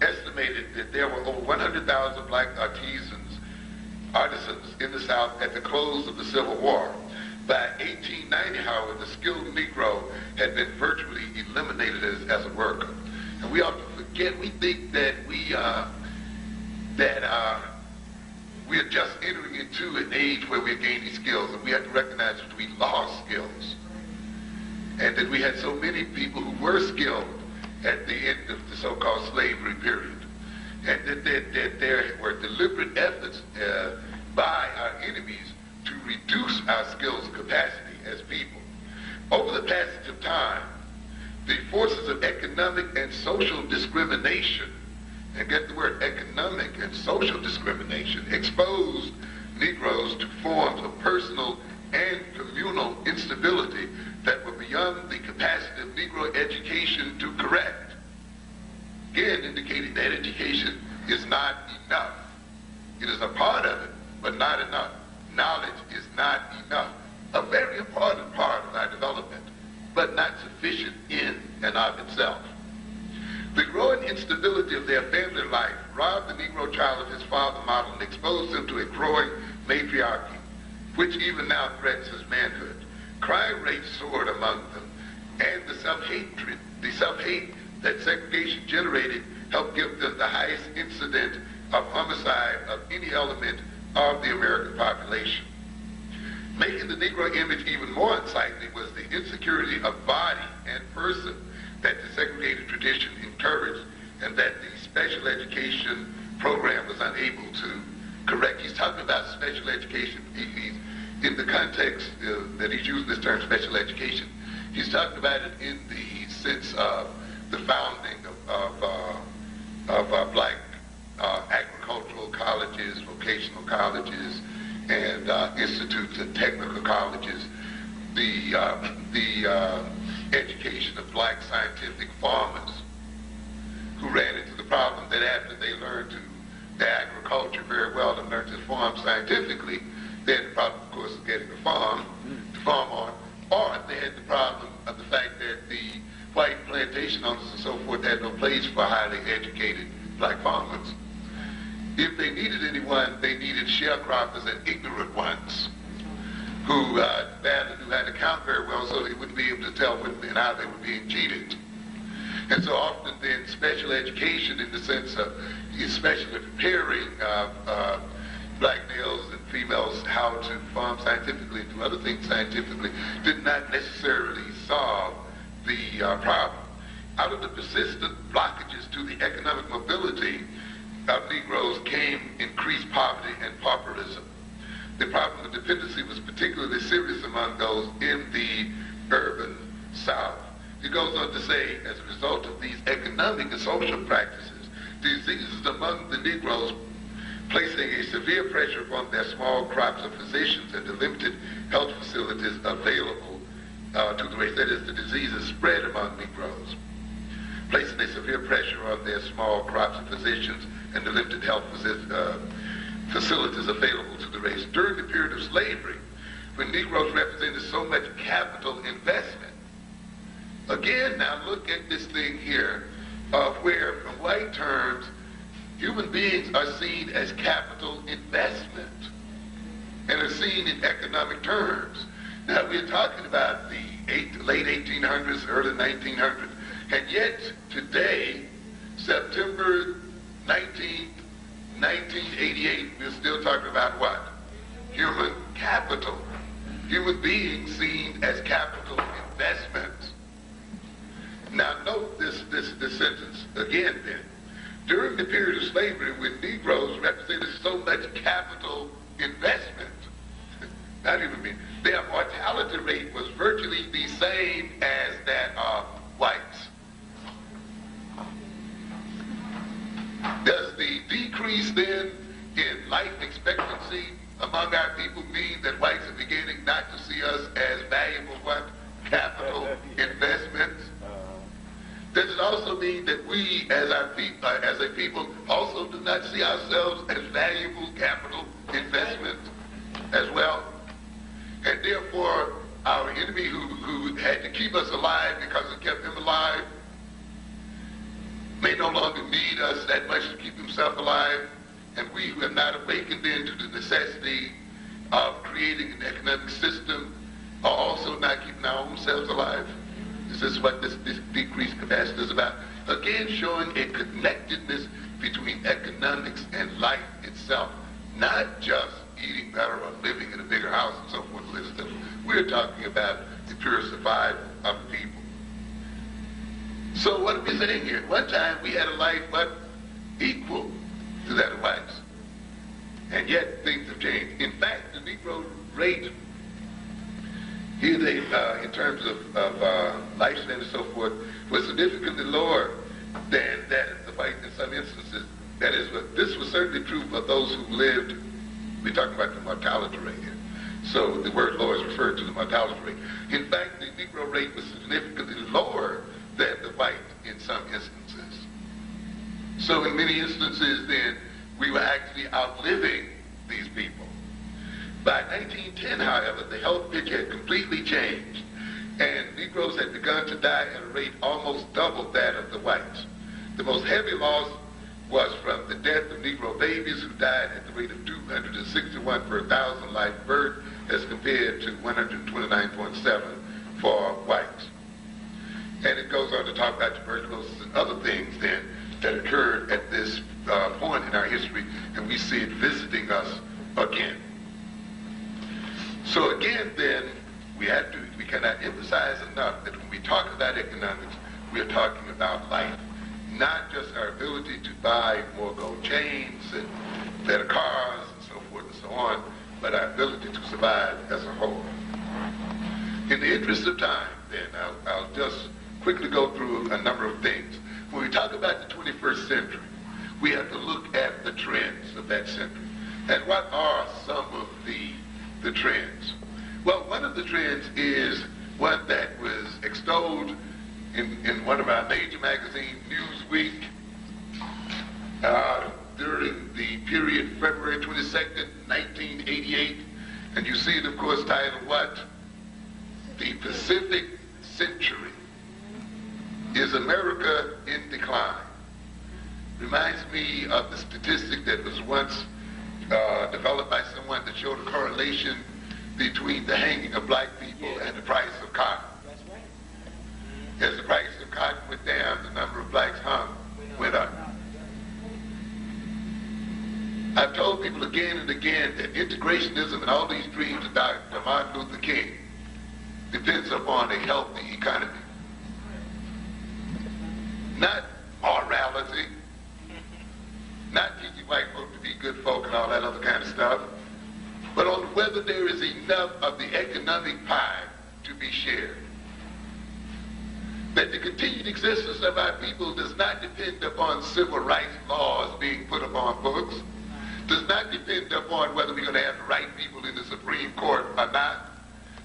estimated that there were over 100,000 black artisans in the South at the close of the Civil War. By 1890, however, the skilled Negro had been virtually eliminated as a worker. And we often forget, we think that we are just entering into an age where we're gaining skills, and we have to recognize that we lost skills. And that we had so many people who were skilled at the end of the so-called slavery period. And that there were deliberate efforts by our enemies to reduce our skills capacity as people. Over the passage of time, the forces of economic and social discrimination, and get the word economic and social discrimination, exposed Negroes to forms of personal and communal instability that were beyond the capacity of Negro education to correct. Again, indicating that education is not enough. It is a part of it, but not enough. Knowledge is not enough. A very important part of our development, but not sufficient in and of itself. The growing instability of their family life robbed the Negro child of his father model and exposed him to a growing matriarchy, which even now threatens his manhood. Crime rates soared among them, and the self-hate that segregation generated helped give them the highest incident of homicide of any element of the American population. Making the Negro image even more unsightly was the insecurity of body and person that the segregated tradition encouraged, and that the special education program was unable to correct. He's talking about special education. In the context that he's using this term special education, he's talking about it in the sense of the founding of black agricultural colleges, vocational colleges, and institutes and technical colleges, the education of black scientific farmers who ran into the problem that after they learned their agriculture very well and learned to farm scientifically, they had the problem, of course, of getting a farm to farm on, or they had the problem of the fact that the white plantation owners and so forth had no place for highly educated black farmers. If they needed anyone, they needed sharecroppers and ignorant ones who badly knew how to count very well, so they wouldn't be able to tell when and how they were being cheated. And so often then special education, in the sense of especially preparing black males and females how to farm scientifically and do other things scientifically, did not necessarily solve the problem. Out of the persistent blockages to the economic mobility of Negroes came increased poverty and pauperism. The problem of dependency was particularly serious among those in the urban South. He goes on to say, as a result of these economic and social practices, diseases among the Negroes placing a severe pressure upon their small crops of physicians and the limited health facilities available to the race. That is, the diseases spread among Negroes, placing a severe pressure on their small crops of physicians and the limited health facilities available to the race. During the period of slavery, when Negroes represented so much capital investment. Again, now look at this thing here, where from white terms, human beings are seen as capital investment. and are seen in economic terms. Now, we're talking about the late 1800s, early 1900s, and yet today, September 19th, 1988, we're still talking about what? Human capital. Human beings seen as capital investments. Now note this sentence again then. During the period of slavery, when Negroes represented so much capital investment, not even me, their mortality rate was virtually the same as that of whites. Does the decrease then in life expectancy among our people mean that whites are beginning not to see us as valuable what? Capital investments? Does it also mean that we as a people also do not see ourselves as valuable capital investments as well? And therefore our enemy who had to keep us alive because it kept him alive may no longer need us that much to keep himself alive, and we who have not awakened into the necessity of creating an economic system are also not keeping our own selves alive. This is what this decreased capacity is about. Again, showing a connectedness between economics and life itself, not just eating better or living in a bigger house and so forth. We're talking about the pure survival of the people. So what are we saying here? At one time we had a life but equal to that of whites. And yet things have changed. In fact, the Negro rate, here they, in terms of lifespan and so forth, was significantly lower than that of the white in some instances. That is, this was certainly true for those who lived. We're talking about the mortality rate here. So the word lower is referred to the mortality rate. In fact, the Negro rate was significantly lower than the white in some instances. So in many instances then, we were actually outliving these people. By 1910, however, the health picture had completely changed, and Negroes had begun to die at a rate almost double that of the whites. The most heavy loss was from the death of Negro babies, who died at the rate of 261 per 1,000 live birth, as compared to 129.7 for whites. And it goes on to talk about tuberculosis and other things then that occurred at this point in our history, and we see it visiting us again. So again then, we cannot emphasize enough that when we talk about economics, we are talking about life. Not just our ability to buy more gold chains and better cars and so forth and so on, but our ability to survive as a whole. In the interest of time, then, I'll just quickly go through a number of things. When we talk about the 21st century, we have to look at the trends of that century. And what are some of the trends? Well, one of the trends is one that was extolled in one of our major magazines, Newsweek, during the period February 22nd, 1988. And you see it, of course, titled what? The Pacific Century. Is America in decline? Reminds me of the statistic that was once developed by someone that showed a correlation between the hanging of black people and the price of cotton. That's right. As the price of cotton went down, the number of blacks hung went up. I've told people again and again that integrationism and all these dreams of Dr. Martin Luther King depends upon a healthy economy. Not morality, not teaching white folk to be good folk and all that other kind of stuff, but on whether there is enough of the economic pie to be shared. That the continued existence of our people does not depend upon civil rights laws being put upon books, does not depend upon whether we're going to have the right people in the Supreme Court or not,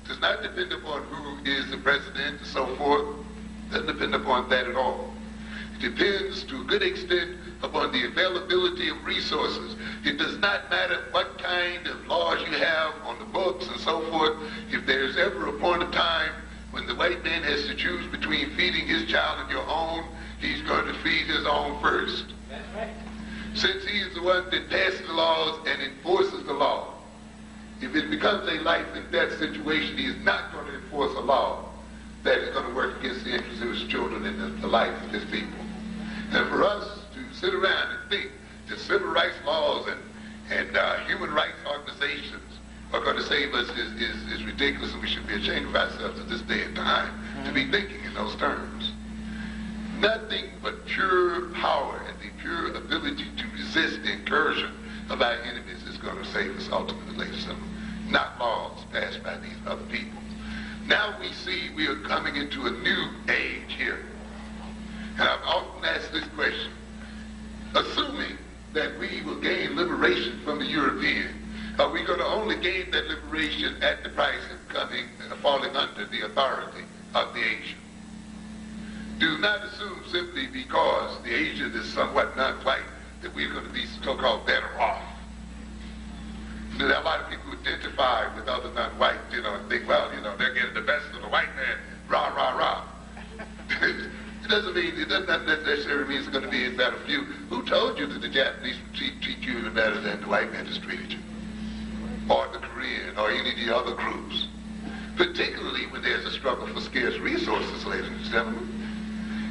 does not depend upon who is the president and so forth, doesn't depend upon that at all. It depends to a good extent upon the availability of resources. It does not matter what kind of laws you have on the books and so forth. If there's ever a point of time when the white man has to choose between feeding his child and your own, he's going to feed his own first. That's right. Since he is the one that passes the laws and enforces the law. If it becomes a life and death situation, he is not going to enforce a law that is going to work against the interests of his children and the life of his people. And for us to sit around and think that civil rights laws and human rights organizations are going to save us is ridiculous, and we should be ashamed of ourselves at this day and time to be thinking in those terms. Nothing but pure power and the pure ability to resist the incursion of our enemies is going to save us ultimately, ladies and gentlemen, not laws passed by these other people. Now we see we are coming into a new age here. And I've often asked this question. Assuming that we will gain liberation from the European, are we going to only gain that liberation at the price of falling under the authority of the Asian? Do not assume simply because the Asian is somewhat non-white that we're going to be so-called better off. There are a lot of people who identify with other non-white, and think, well, they're getting the best of the white man, rah, rah, rah. It doesn't necessarily mean it's going to be a better for you. Who told you that the Japanese would treat you any better than the white man has treated you? Or the Korean, or any of the other groups? Particularly when there's a struggle for scarce resources, ladies and gentlemen.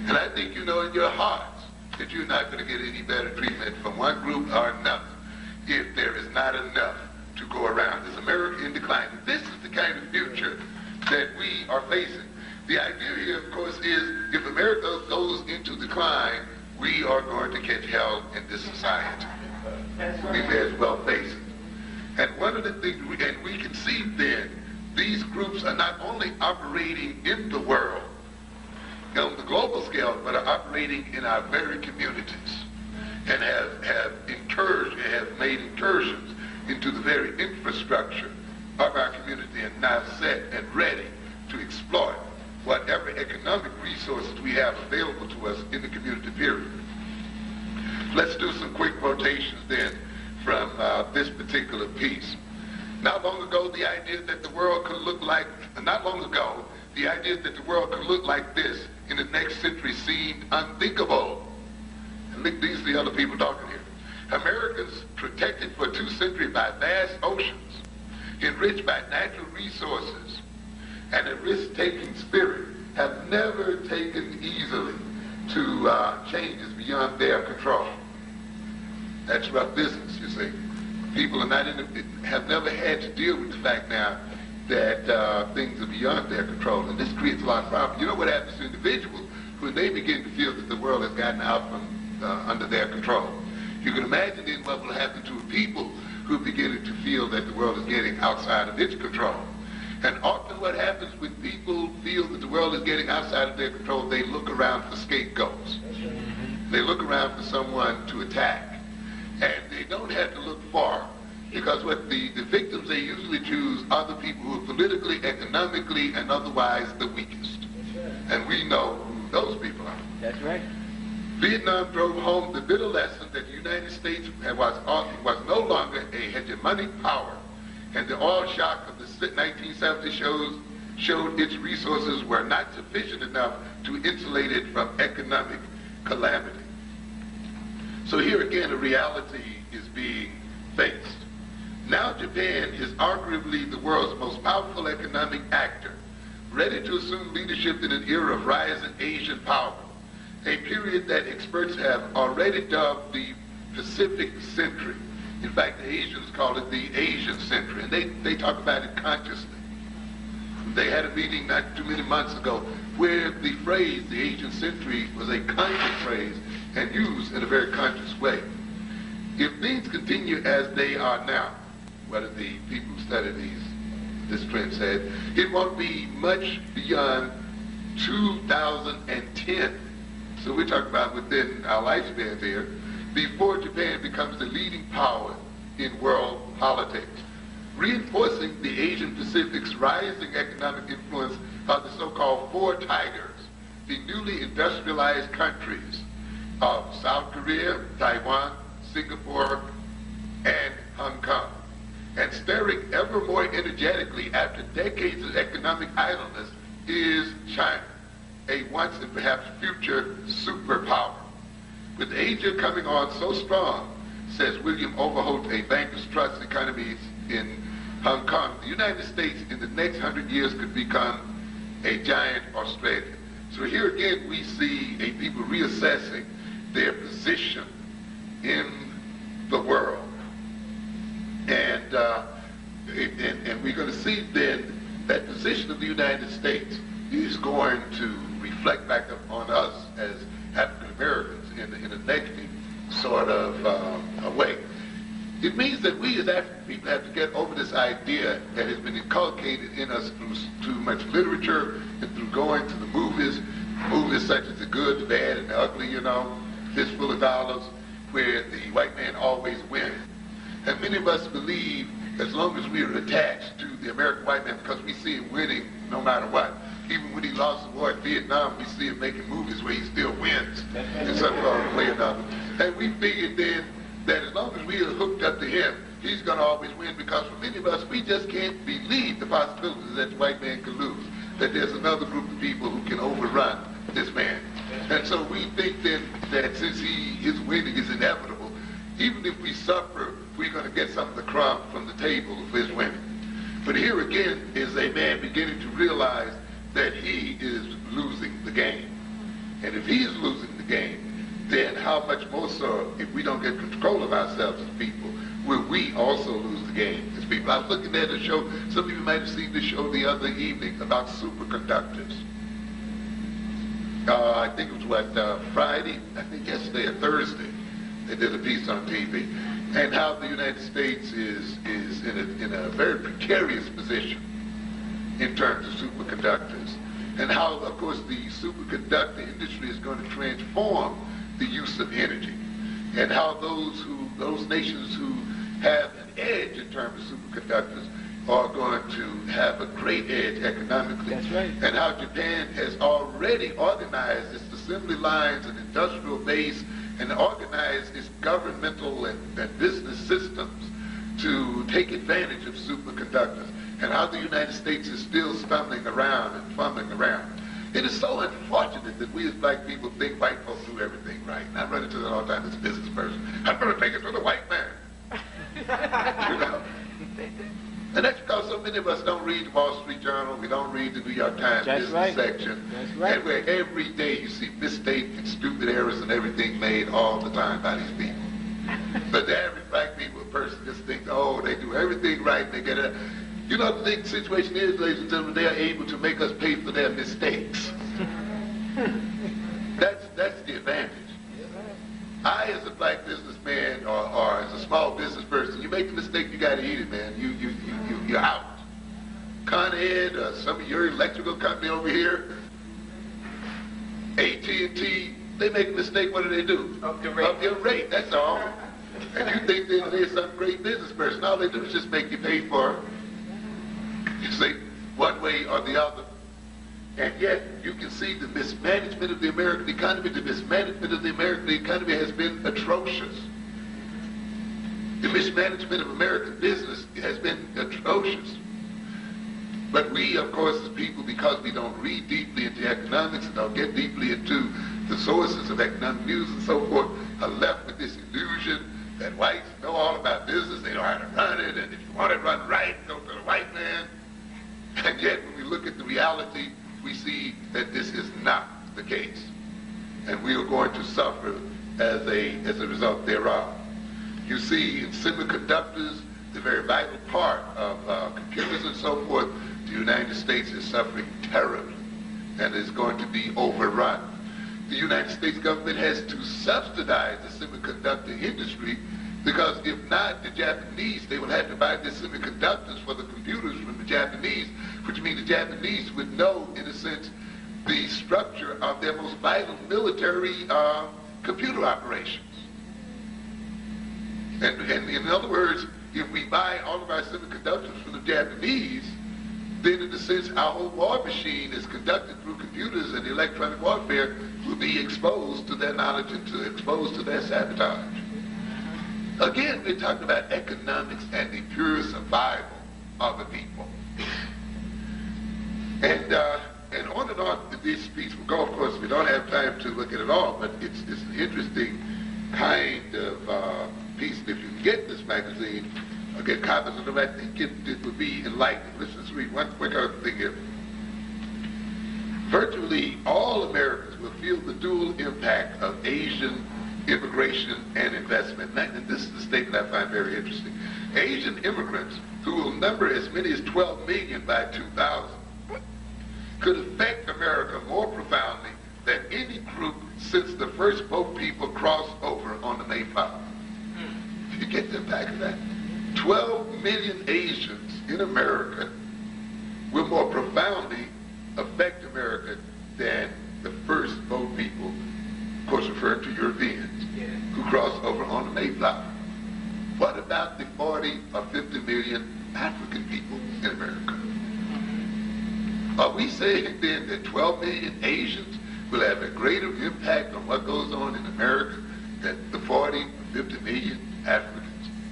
And I think you know in your hearts that you're not going to get any better treatment from one group or another if there is not enough to go around. Is America in decline? This is the kind of future that we are facing. The idea here, of course, is if America goes into decline, we are going to catch hell in this society. We may as well face it. And one of the things, we can see then, these groups are not only operating in the world, on the global scale, but are operating in our very communities and have made incursions into the very infrastructure of our community and now set and ready to exploit whatever economic resources we have available to us in the community period. Let's do some quick quotations then from this particular piece. Not long ago, the idea that the world could look like this in the next century seemed unthinkable. And look, these are the other people talking here. Americans protected for 2 centuries by vast oceans, enriched by natural resources, and a risk-taking spirit have never taken easily to changes beyond their control. That's rough business, you see. People are have never had to deal with the fact now that things are beyond their control, and this creates a lot of problems. You know what happens to individuals when they begin to feel that the world has gotten out from under their control? You can imagine then what will happen to people who are beginning to feel that the world is getting outside of its control. And often what happens when people feel that the world is getting outside of their control, they look around for scapegoats. They look around for someone to attack. And they don't have to look far, because what the victims they usually choose are the people who are politically, economically, and otherwise the weakest. And we know who those people are. That's right. Vietnam drove home the bitter lesson that the United States was no longer a hegemonic power, and the oil shock of the 1970s showed its resources were not sufficient enough to insulate it from economic calamity. So here again, a reality is being faced. Now Japan is arguably the world's most powerful economic actor, ready to assume leadership in an era of rising Asian power, a period that experts have already dubbed the Pacific Century. In fact, the Asians call it the Asian Century, and they talk about it consciously. They had a meeting not too many months ago where the phrase, the Asian Century, was a conscious phrase and used in a very conscious way. If things continue as they are now, what did the people who study this trend said, it won't be much beyond 2010. So we're talking about within our lifespans here, before Japan becomes the leading power in world politics. Reinforcing the Asian Pacific's rising economic influence are the so-called Four Tigers, the newly industrialized countries of South Korea, Taiwan, Singapore, and Hong Kong. And staring ever more energetically after decades of economic idleness is China, a once and perhaps future superpower. With Asia coming on so strong, says William Overholt, a Bankers Trust economist in Hong Kong. The United States in the next 100 years could become a giant Australia. So here again we see a people reassessing their position in the world. And we're going to see then that position of the United States is going to reflect back on us as African Americans in a negative sort of a way. It means that we as African people have to get over this idea that has been inculcated in us through too much literature and through going to the movies such as the good, the bad, and the ugly, you know, fistful of dollars, where the white man always wins. And many of us believe as long as we are attached to the American white man because we see him winning no matter what. Even when he lost the war in Vietnam, we see him making movies where he still wins in some way or another. And we figured then that as long as we are hooked up to him, he's going to always win, because for many of us, we just can't believe the possibilities that the white man can lose, that there's another group of people who can overrun this man. And so we think then that since his winning is inevitable, even if we suffer, we're going to get some of the crumb from the table of his winning. But here again is a man beginning to realize that he is losing the game. And if he is losing the game, then how much more so if we don't get control of ourselves as people, will we also lose the game as people? I was looking at a show, some of you might have seen the show the other evening about superconductors. I think it was Friday, I think yesterday or Thursday, they did a piece on TV, and how the United States is in a very precarious position in terms of superconductors, and how, of course, the superconductor industry is going to transform the use of energy, and how those nations who have an edge in terms of superconductors are going to have a great edge economically. That's right. And how Japan has already organized its assembly lines and industrial base and organized its governmental and business systems to take advantage of superconductors, and how the United States is still stumbling around and fumbling around. It is so unfortunate that we as black people think white folks do everything right. And I run into that all the time as a business person. I'm going to take it to the white man. You know? And that's because so many of us don't read the Wall Street Journal, we don't read the New York Times business section. That's right. And where every day you see mistakes and stupid errors and everything made all the time by these people. But the average black people person just thinks, oh, they do everything right and they get it. You know what the situation is, ladies and gentlemen, they are able to make us pay for their mistakes. That's the advantage. I, as a black businessman or as a small business person, you make a mistake, you got to eat it, man. You're out. Con Ed, some of your electrical company over here, AT&T, they make a mistake, what do? Up the rate. Up your rate, that's all. And you think they're some great business person. All they do is just make you pay for it. You see, one way or the other. And yet, you can see the mismanagement of the American economy. The mismanagement of the American economy has been atrocious. The mismanagement of American business has been atrocious. But we, of course, as people, because we don't read deeply into economics and don't get deeply into the sources of economic news and so forth, are left with this illusion that whites know all about business, they know how to run it, and if you want it run right, go to the white man. And yet, when we look at the reality, we see that this is not the case. And we are going to suffer as a result thereof. You see, in semiconductors, the very vital part of computers and so forth, the United States is suffering terribly and is going to be overrun. The United States government has to subsidize the semiconductor industry, because if not, the Japanese, they will have to buy the semiconductors for the computers from the Japanese, which means the Japanese would know, in a sense, the structure of their most vital military computer operations. And in other words, if we buy all of our semiconductors from the Japanese, then in a sense our whole war machine is conducted through computers, and electronic warfare will be exposed to their knowledge and exposed to their sabotage. Again, we're talking about economics and the pure survival of a people. And on this piece will go. Of course, we don't have time to look at it all, but it's an interesting kind of piece. If you get this magazine, Okay, communism, I think it would be enlightening. Let's just read one quick other thing here. Virtually all Americans will feel the dual impact of Asian immigration and investment. And this is a statement I find very interesting. Asian immigrants, who will number as many as 12 million by 2000, could affect America more profoundly than any group since the first boat people crossed over on the Mayflower. You get the impact of that? 12 million Asians in America will more profoundly affect America than the first boat people, of course referring to Europeans, who crossed over on the Mayflower. What about the 40 or 50 million African people in America? Are we saying then that 12 million Asians will have a greater impact on what goes on in America than the 40 or 50 million Africans?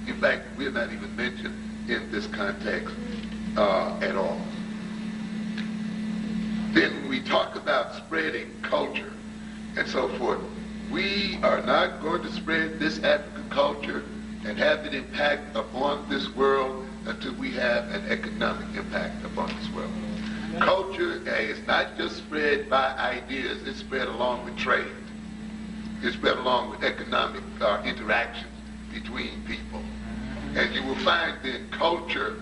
In fact, we're not even mentioned in this context at all. Then when we talk about spreading culture and so forth, we are not going to spread this African culture and have it impact upon this world until we have an economic impact upon this world. Culture is not just spread by ideas, it's spread along with trade. It's spread along with economic interactions between people. And you will find then culture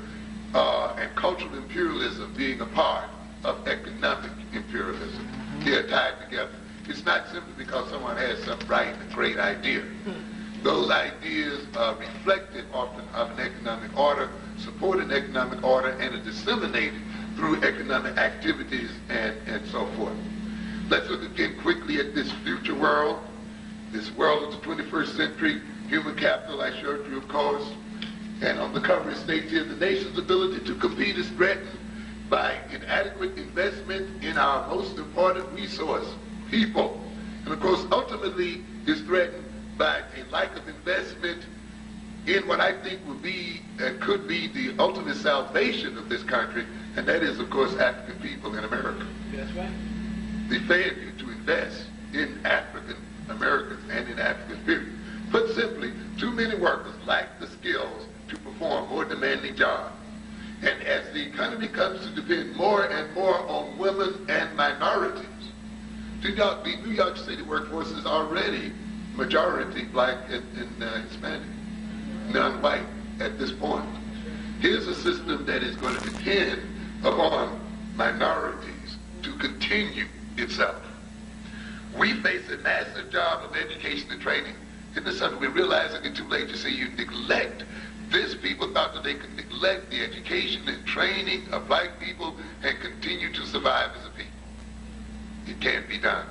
and cultural imperialism being a part of economic imperialism. They're tied together. It's not simply because someone has some bright and great idea. Those ideas are reflected often of an economic order, support an economic order, and are disseminated through economic activities and so forth. Let's look again quickly at this future world, this world of the 21st century, human capital I showed you, of course. And on the cover it states here, the nation's ability to compete is threatened by inadequate investment in our most important resource, people. And of course, ultimately, is threatened by a lack of investment in what I think would be and could be the ultimate salvation of this country, and that is, of course, African people in America. That's right. The failure to invest in African Americans and in Africans, period. Put simply, too many workers lack the skills to perform more demanding jobs. And as the economy comes to depend more and more on women and minorities, the New York City workforce is already majority black and Hispanic, non-white at this point. Here's a system that is going to depend upon minorities to continue itself. We face a massive job of education and training. Isn't this something we realize it too late to see you neglect? This people thought that they could neglect the education and training of black people and continue to survive as a people. It can't be done.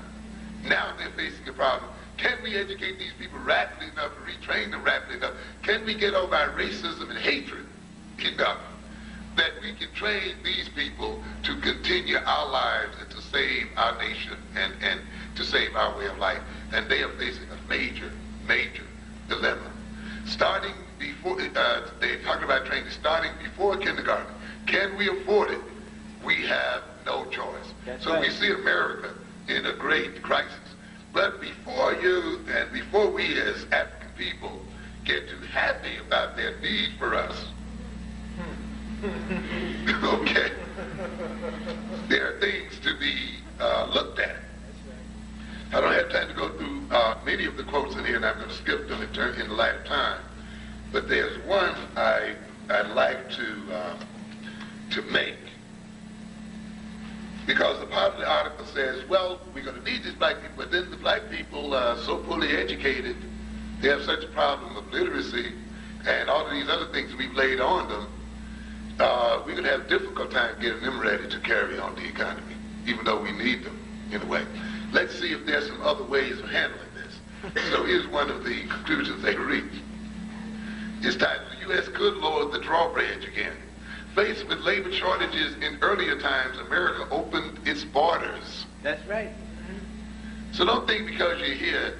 Now they're facing a problem. Can we educate these people rapidly enough and retrain them rapidly enough? Can we get over our racism and hatred enough that we can train these people to continue our lives and to save our nation and to save our way of life? And they are facing a major, major dilemma. Starting before, they're talking about training, starting before kindergarten. Can we afford it? We have no choice. That's right. We see America in a great crisis. But before you and before we as African people get too happy about their need for us, okay, there are things to be looked at. I don't have time to go through many of the quotes in here, and I'm going to skip them in the light of time. But there's one I'd like to make, because the part of the article says, well, we're going to need these black people, but then the black people are so poorly educated, they have such a problem of literacy, and all of these other things we've laid on them, we're going to have a difficult time getting them ready to carry on the economy, even though we need them in a way. Let's see if there's some other ways of handling this. So here's one of the conclusions they reached. It's titled, the U.S. could lower the drawbridge again. Faced with labor shortages in earlier times, America opened its borders. That's right. So don't think because you're here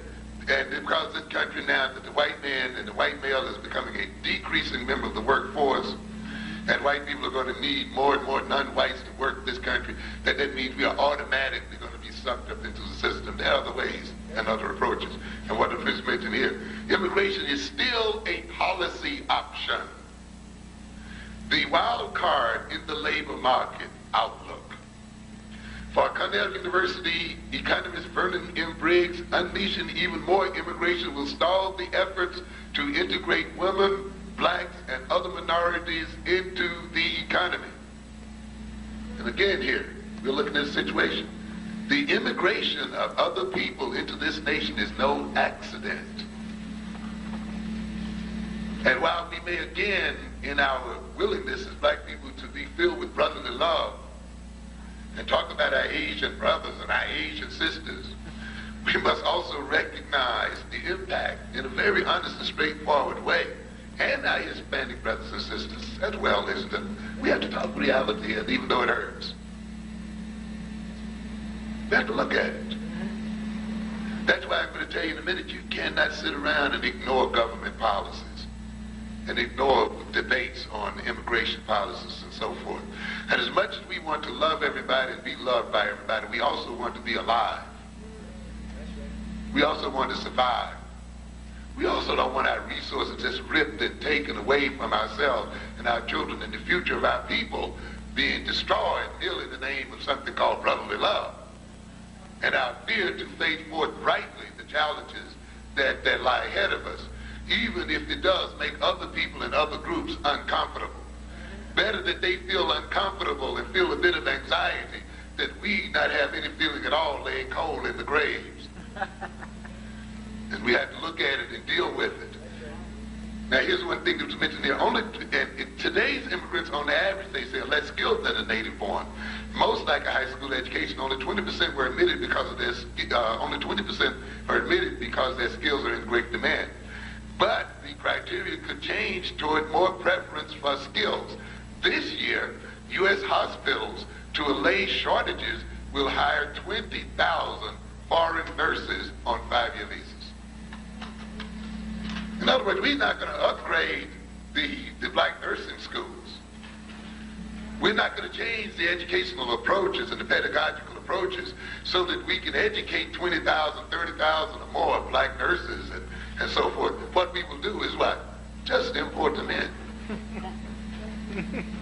and because this country now that the white man and the white male is becoming a decreasing member of the workforce, and white people are going to need more and more non-whites to work this country, that means we are automatically going to be sucked up into the system. There are other ways and other approaches. And what is mentioned here, immigration is still a policy option. the wild card in the labor market outlook. For Cornell University economist Vernon M. Briggs, unleashing even more immigration will stall the efforts to integrate women, blacks, and other minorities into the economy. And again here, we're looking at a situation. The immigration of other people into this nation is no accident. And while we may again, in our willingness as black people to be filled with brotherly love and talk about our Asian brothers and our Asian sisters, we must also recognize the impact in a very honest and straightforward way, and our Hispanic brothers and sisters as well, isn't it? We have to talk reality, and even though it hurts, we have to look at it. That's why I'm going to tell you in a minute, you cannot sit around and ignore government policies and ignore debates on immigration policies and so forth. And as much as we want to love everybody and be loved by everybody, we also want to be alive. We also want to survive. We also don't want our resources just ripped and taken away from ourselves and our children and the future of our people being destroyed merely in the name of something called brotherly love. And our fear to face forth brightly the challenges that lie ahead of us, even if it does make other people and other groups uncomfortable. Better that they feel uncomfortable and feel a bit of anxiety than we not have any feeling at all laying cold in the graves. And we have to look at it and deal with it. Now here's one thing that was mentioned here. Today's immigrants on average, they say, are less skilled than a native born. Most like a high school education, only 20% were admitted because of this. Only 20% are admitted because their skills are in great demand. But the criteria could change toward more preference for skills. This year, U.S. hospitals, to allay shortages, will hire 20,000 foreign nurses on 5-year visas. In other words, we're not going to upgrade the black nursing schools. We're not going to change the educational approaches and the pedagogical approaches so that we can educate 20,000, 30,000 or more black nurses and so forth. What we will do is what? Just import them in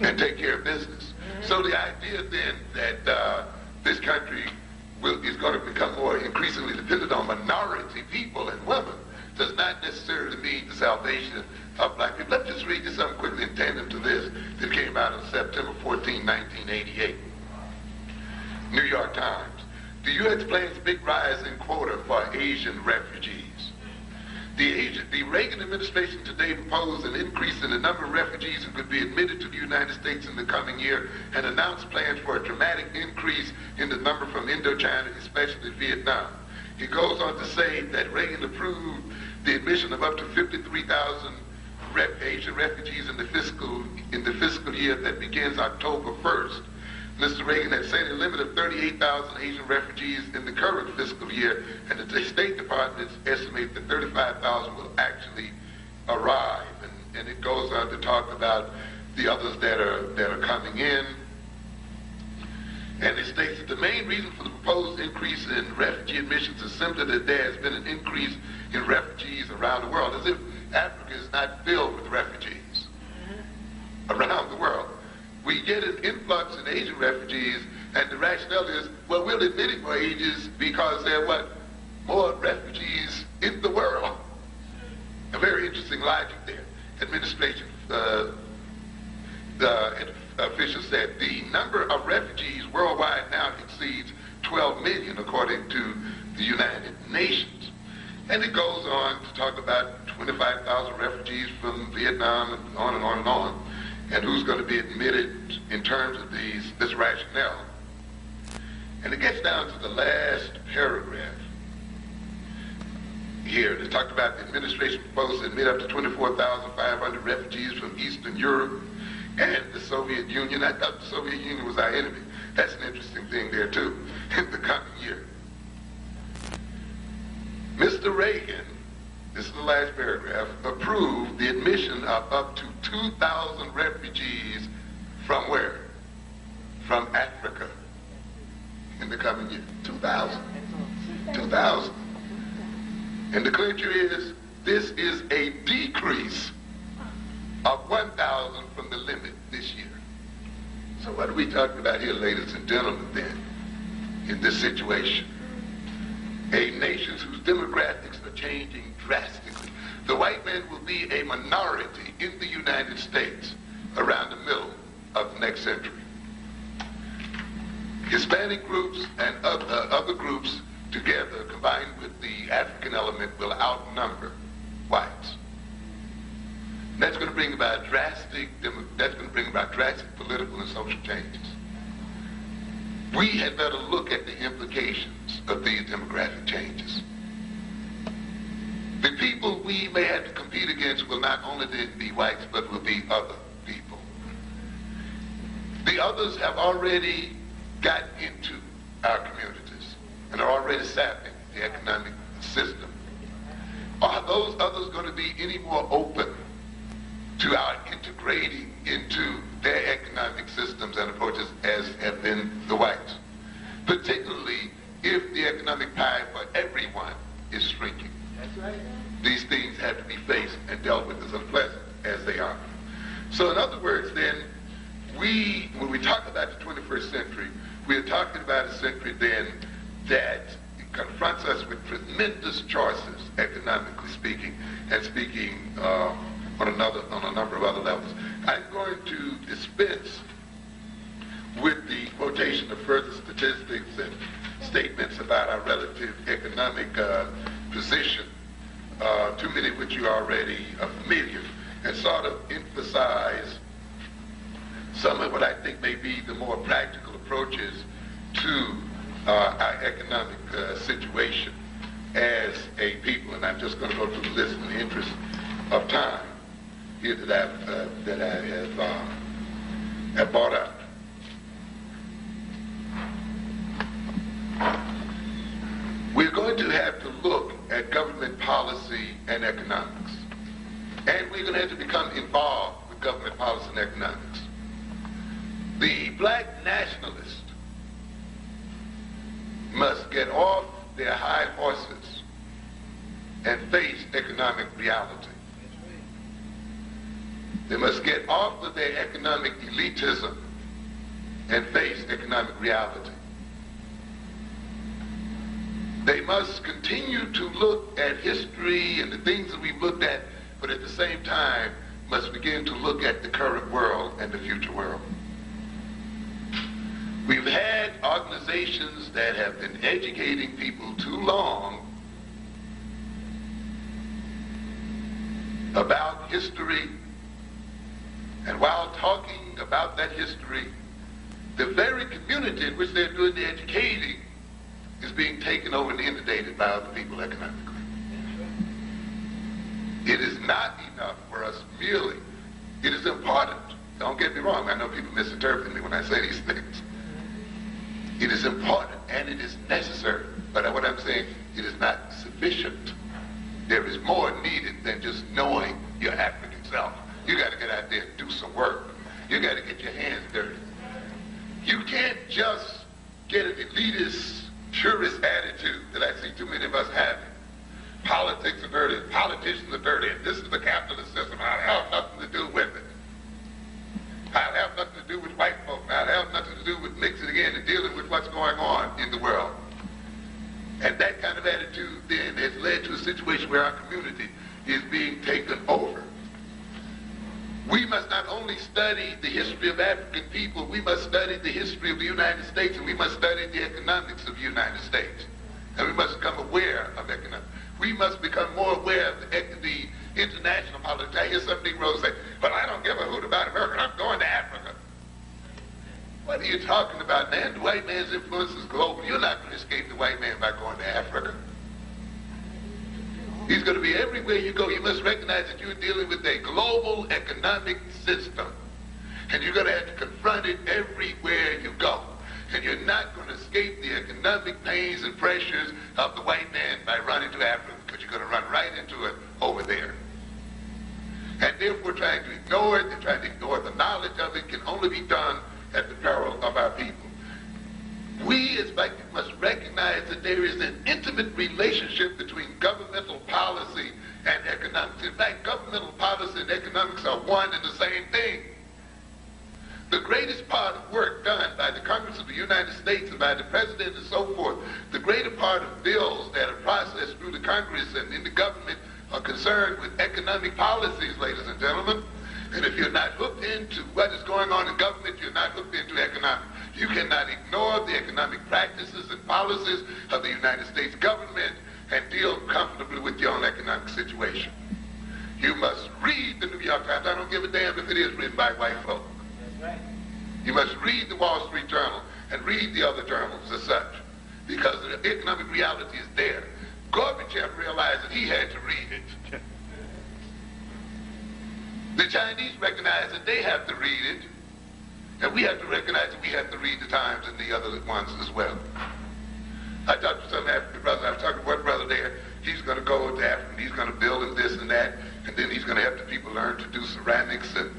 and take care of business. So the idea then that this country is going to become more increasingly dependent on minority people and women does not necessarily mean the salvation of black people. Let's just read you something quickly in tandem to this that came out on September 14, 1988. New York Times. The U.S. plans big rise in quota for Asian refugees. The Reagan administration today proposed an increase in the number of refugees who could be admitted to the United States in the coming year and announced plans for a dramatic increase in the number from Indochina, especially Vietnam. He goes on to say that Reagan approved the admission of up to 53,000 Asian refugees in the fiscal year that begins October 1st. Mr. Reagan had set a limit of 38,000 Asian refugees in the current fiscal year, and the State Department estimates that 35,000 will actually arrive. And it goes on to talk about the others that are coming in. And it states that the main reason for the proposed increase in refugee admissions is simply that there has been an increase in refugees around the world, as if Africa is not filled with refugees around the world. We get an influx in Asian refugees, and the rationale is, well, we're admitting more Asians because there are what? More refugees in the world. A very interesting logic there. Administration, the official said the number of refugees worldwide now exceeds 12 million, according to the United Nations. And it goes on to talk about 25,000 refugees from Vietnam and on and on and on, and who's going to be admitted in terms of this rationale. And it gets down to the last paragraph here. They talked about the administration proposed to admit up to 24,500 refugees from Eastern Europe and the Soviet Union. I thought the Soviet Union was our enemy. That's an interesting thing there too, in the coming year. Mr. Reagan, this is the last paragraph, approved the admission of up to 2,000 refugees from where? From Africa in the coming year. 2,000. 2,000. And the clincher is, this is a decrease of 1,000 from the limit this talking about here, ladies and gentlemen, then, in this situation? A nation whose demographics are changing drastically. The white man will be a minority in the United States around the middle of the next century. Hispanic groups and other groups together, combined with the African element, will outnumber whites. And that's going to bring about drastic political and social changes. We had better look at the implications of these demographic changes. The people we may have to compete against will not only then be whites, but will be other people. The others have already gotten into our communities and are already sapping the economic system. Are those others going to be any more open to our integrating into their economic systems and approaches as have been the whites? Particularly if the economic pie for everyone is shrinking. That's right. These things have to be faced and dealt with as unpleasant as they are. So in other words, then, when we talk about the 21st century, we are talking about a century then that confronts us with tremendous choices, economically speaking, and speaking on a number of other levels. I'm going to dispense with the quotation of further statistics and statements about our relative economic position, too many of which you already are familiar, and sort of emphasize some of what I think may be the more practical approaches to our economic situation as a people. And I'm just going to go through the list in the interest of time here that I have brought up. We're going to have to look at government policy and economics. And we're going to have to become involved with government policy and economics. The black nationalist must get off their high horses and face economic reality. They must get off of their economic elitism and face economic reality. They must continue to look at history and the things that we've looked at, but at the same time must begin to look at the current world and the future world. We've had organizations that have been educating people too long about history, and while talking about that history, the very community in which they're doing the educating is being taken over and inundated by other people economically. It is not enough for us merely. It is important. Don't get me wrong. I know people misinterpret me when I say these things. It is important and it is necessary. But what I'm saying, it is not sufficient. There is more needed than just knowing your African self. You got to get out there and do some work. You got to get your hands dirty. You can't just get an elitist, purist attitude that I see too many of us having. Politics are dirty, politicians are dirty, and this is the capitalist system. I'll have nothing to do with it. I'll have nothing to do with white folk. I'll have nothing to do with mixing again and dealing with what's going on in the world. And that kind of attitude then has led to a situation where our community is being taken over. We must not only study the history of African people, we must study the history of the United States, and we must study the economics of the United States. And we must become aware of economics. We must become more aware of the international politics. I hear some Negroes say, well, I don't give a hoot about America, I'm going to Africa. What are you talking about, man? The white man's influence is global. You're not going to escape the white man by going to Africa. He's going to be everywhere you go. You must recognize that you're dealing with a global economic system. And you're going to have to confront it everywhere you go. And you're not going to escape the economic pains and pressures of the white man by running to Africa, because you're going to run right into it over there. And therefore trying to ignore it and trying to ignore the knowledge of it can only be done at the peril of our people. We as black people must recognize that there is an intimate relationship between governmental policy and economics. In fact, governmental policy and economics are one and the same thing. The greatest part of work done United States and by the president and so forth, the greater part of bills that are processed through the Congress and in the government are concerned with economic policies, ladies and gentlemen. And if you're not hooked into what is going on in government, you're not hooked into economics. You cannot ignore the economic practices and policies of the United States government and deal comfortably with your own economic situation. You must read the New York Times. I don't give a damn if it is written by white folk. That's right. You must read the Wall Street Journal and read the other journals as such, because the economic reality is there. Gorbachev realized that he had to read it. The Chinese recognize that they have to read it, and we have to recognize that we have to read the Times and the other ones as well. I talked to some African brothers. I was talking to one brother there. He's going to go to Africa, and he's going to build and this and that, and then he's going to help the people learn to do ceramics, and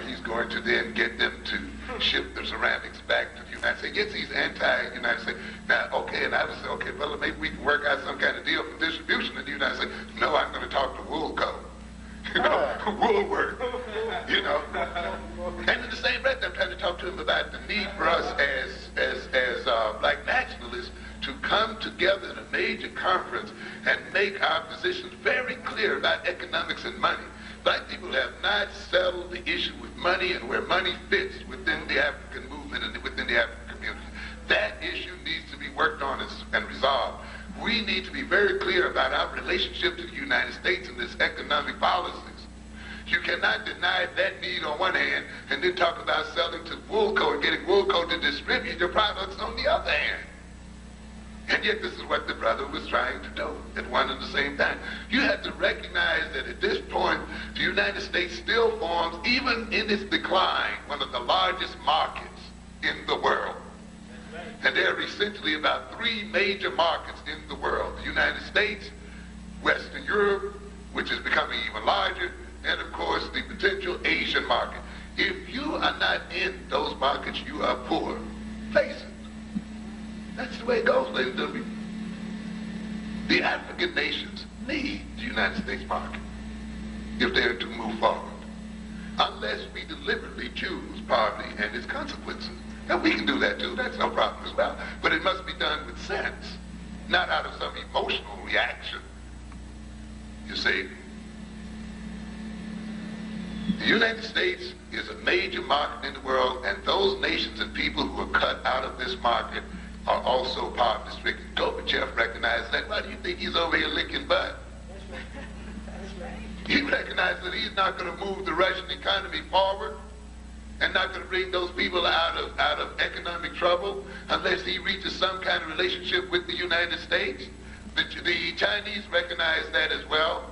he's going to then get them to ship the ceramics back to the United States. Yes, he's anti-United States. Now, okay, and I would say, okay, well, maybe we can work out some kind of deal for distribution in the United States. No, I'm going to talk to Woolco. You know, Woolworth, you know. And in the same breath, I'm trying to talk to him about the need for us as black nationalists to come together in a major conference and make our positions very clear about economics and money. Black people have not settled the issue with money and where money fits within the African movement and within the African community. That issue needs to be worked on and resolved. We need to be very clear about our relationship to the United States and its economic policies. You cannot deny that need on one hand and then talk about selling to Woolco and getting Woolco to distribute your products on the other hand. And yet this is what the brother was trying to do at one and the same time. You have to recognize that at this point, the United States still forms, even in its decline, one of the largest markets in the world. And there are essentially about 3 major markets in the world: the United States, Western Europe, which is becoming even larger, and of course the potential Asian market. If you are not in those markets, you are poor. Face it. That's the way it goes, ladies and gentlemen. The African nations need the United States market if they're to move forward, unless we deliberately choose poverty and its consequences. Now, we can do that too, that's no problem as well, but it must be done with sense, not out of some emotional reaction. You see, the United States is a major market in the world, and those nations and people who are cut out of this market are also poverty-stricken. Gorbachev recognized that. Why do you think he's over here licking butt? That's right. He recognized that he's not going to move the Russian economy forward and not going to bring those people out of economic trouble unless he reaches some kind of relationship with the United States. The Chinese recognize that as well,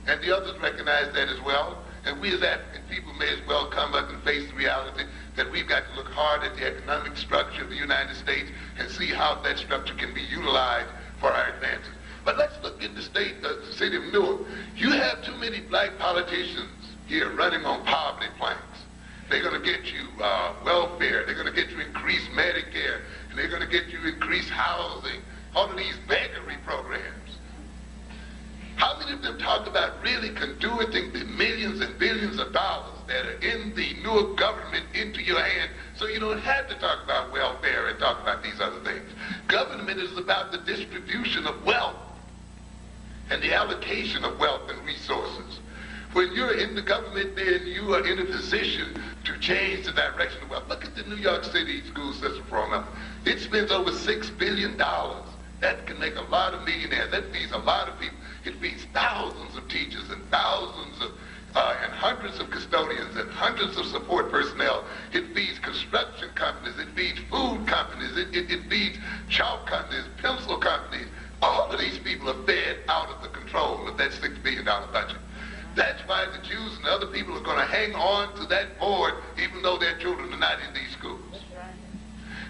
and the others recognize that as well. And we as African people may as well come up and face the reality that we've got to look hard at the economic structure of the United States and see how that structure can be utilized for our advantage. But let's look at the city of Newark. You have too many black politicians here running on poverty plans. They're going to get you welfare, they're going to get you increased Medicare, and they're going to get you increased housing, all of these beggary programs. How many of them talk about really conduiting the millions and billions of dollars that are in the Newark government into your hand so you don't have to talk about welfare and talk about these other things? Government is about the distribution of wealth and the allocation of wealth and resources. When you're in the government, then you are in a position to change the direction of wealth. Look at the New York City school system for a moment. It spends over $6 billion. That can make a lot of millionaires. That feeds a lot of people. It feeds thousands of teachers and thousands of, and hundreds of custodians and hundreds of support personnel. It feeds construction companies. It feeds food companies. It feeds chalk companies, pencil companies. All of these people are fed out of the control of that $6 billion budget. That's why the Jews and other people are going to hang on to that board even though their children are not in these schools.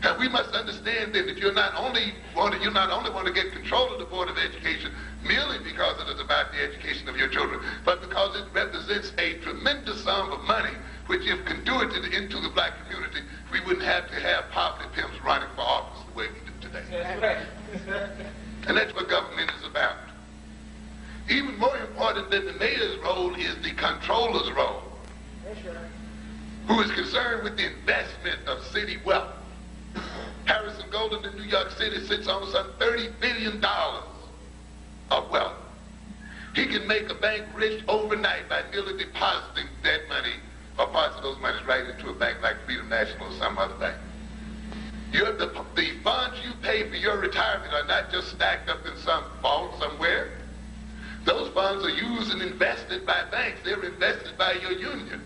And we must understand then that you not only want to get control of the Board of Education merely because it is about the education of your children, but because it represents a tremendous sum of money, which if conduited into the black community, we wouldn't have to have poverty pimps running for office the way we do today. And that's what government is about. Even more important than the mayor's role is the controller's role, who is concerned with the investment of city wealth. Golden in New York City sits on some $30 billion of wealth. He can make a bank rich overnight by merely depositing that money or parts of those monies right into a bank like Freedom National or some other bank. The funds you pay for your retirement are not just stacked up in some vault somewhere. Those funds are used and invested by banks. They're invested by your union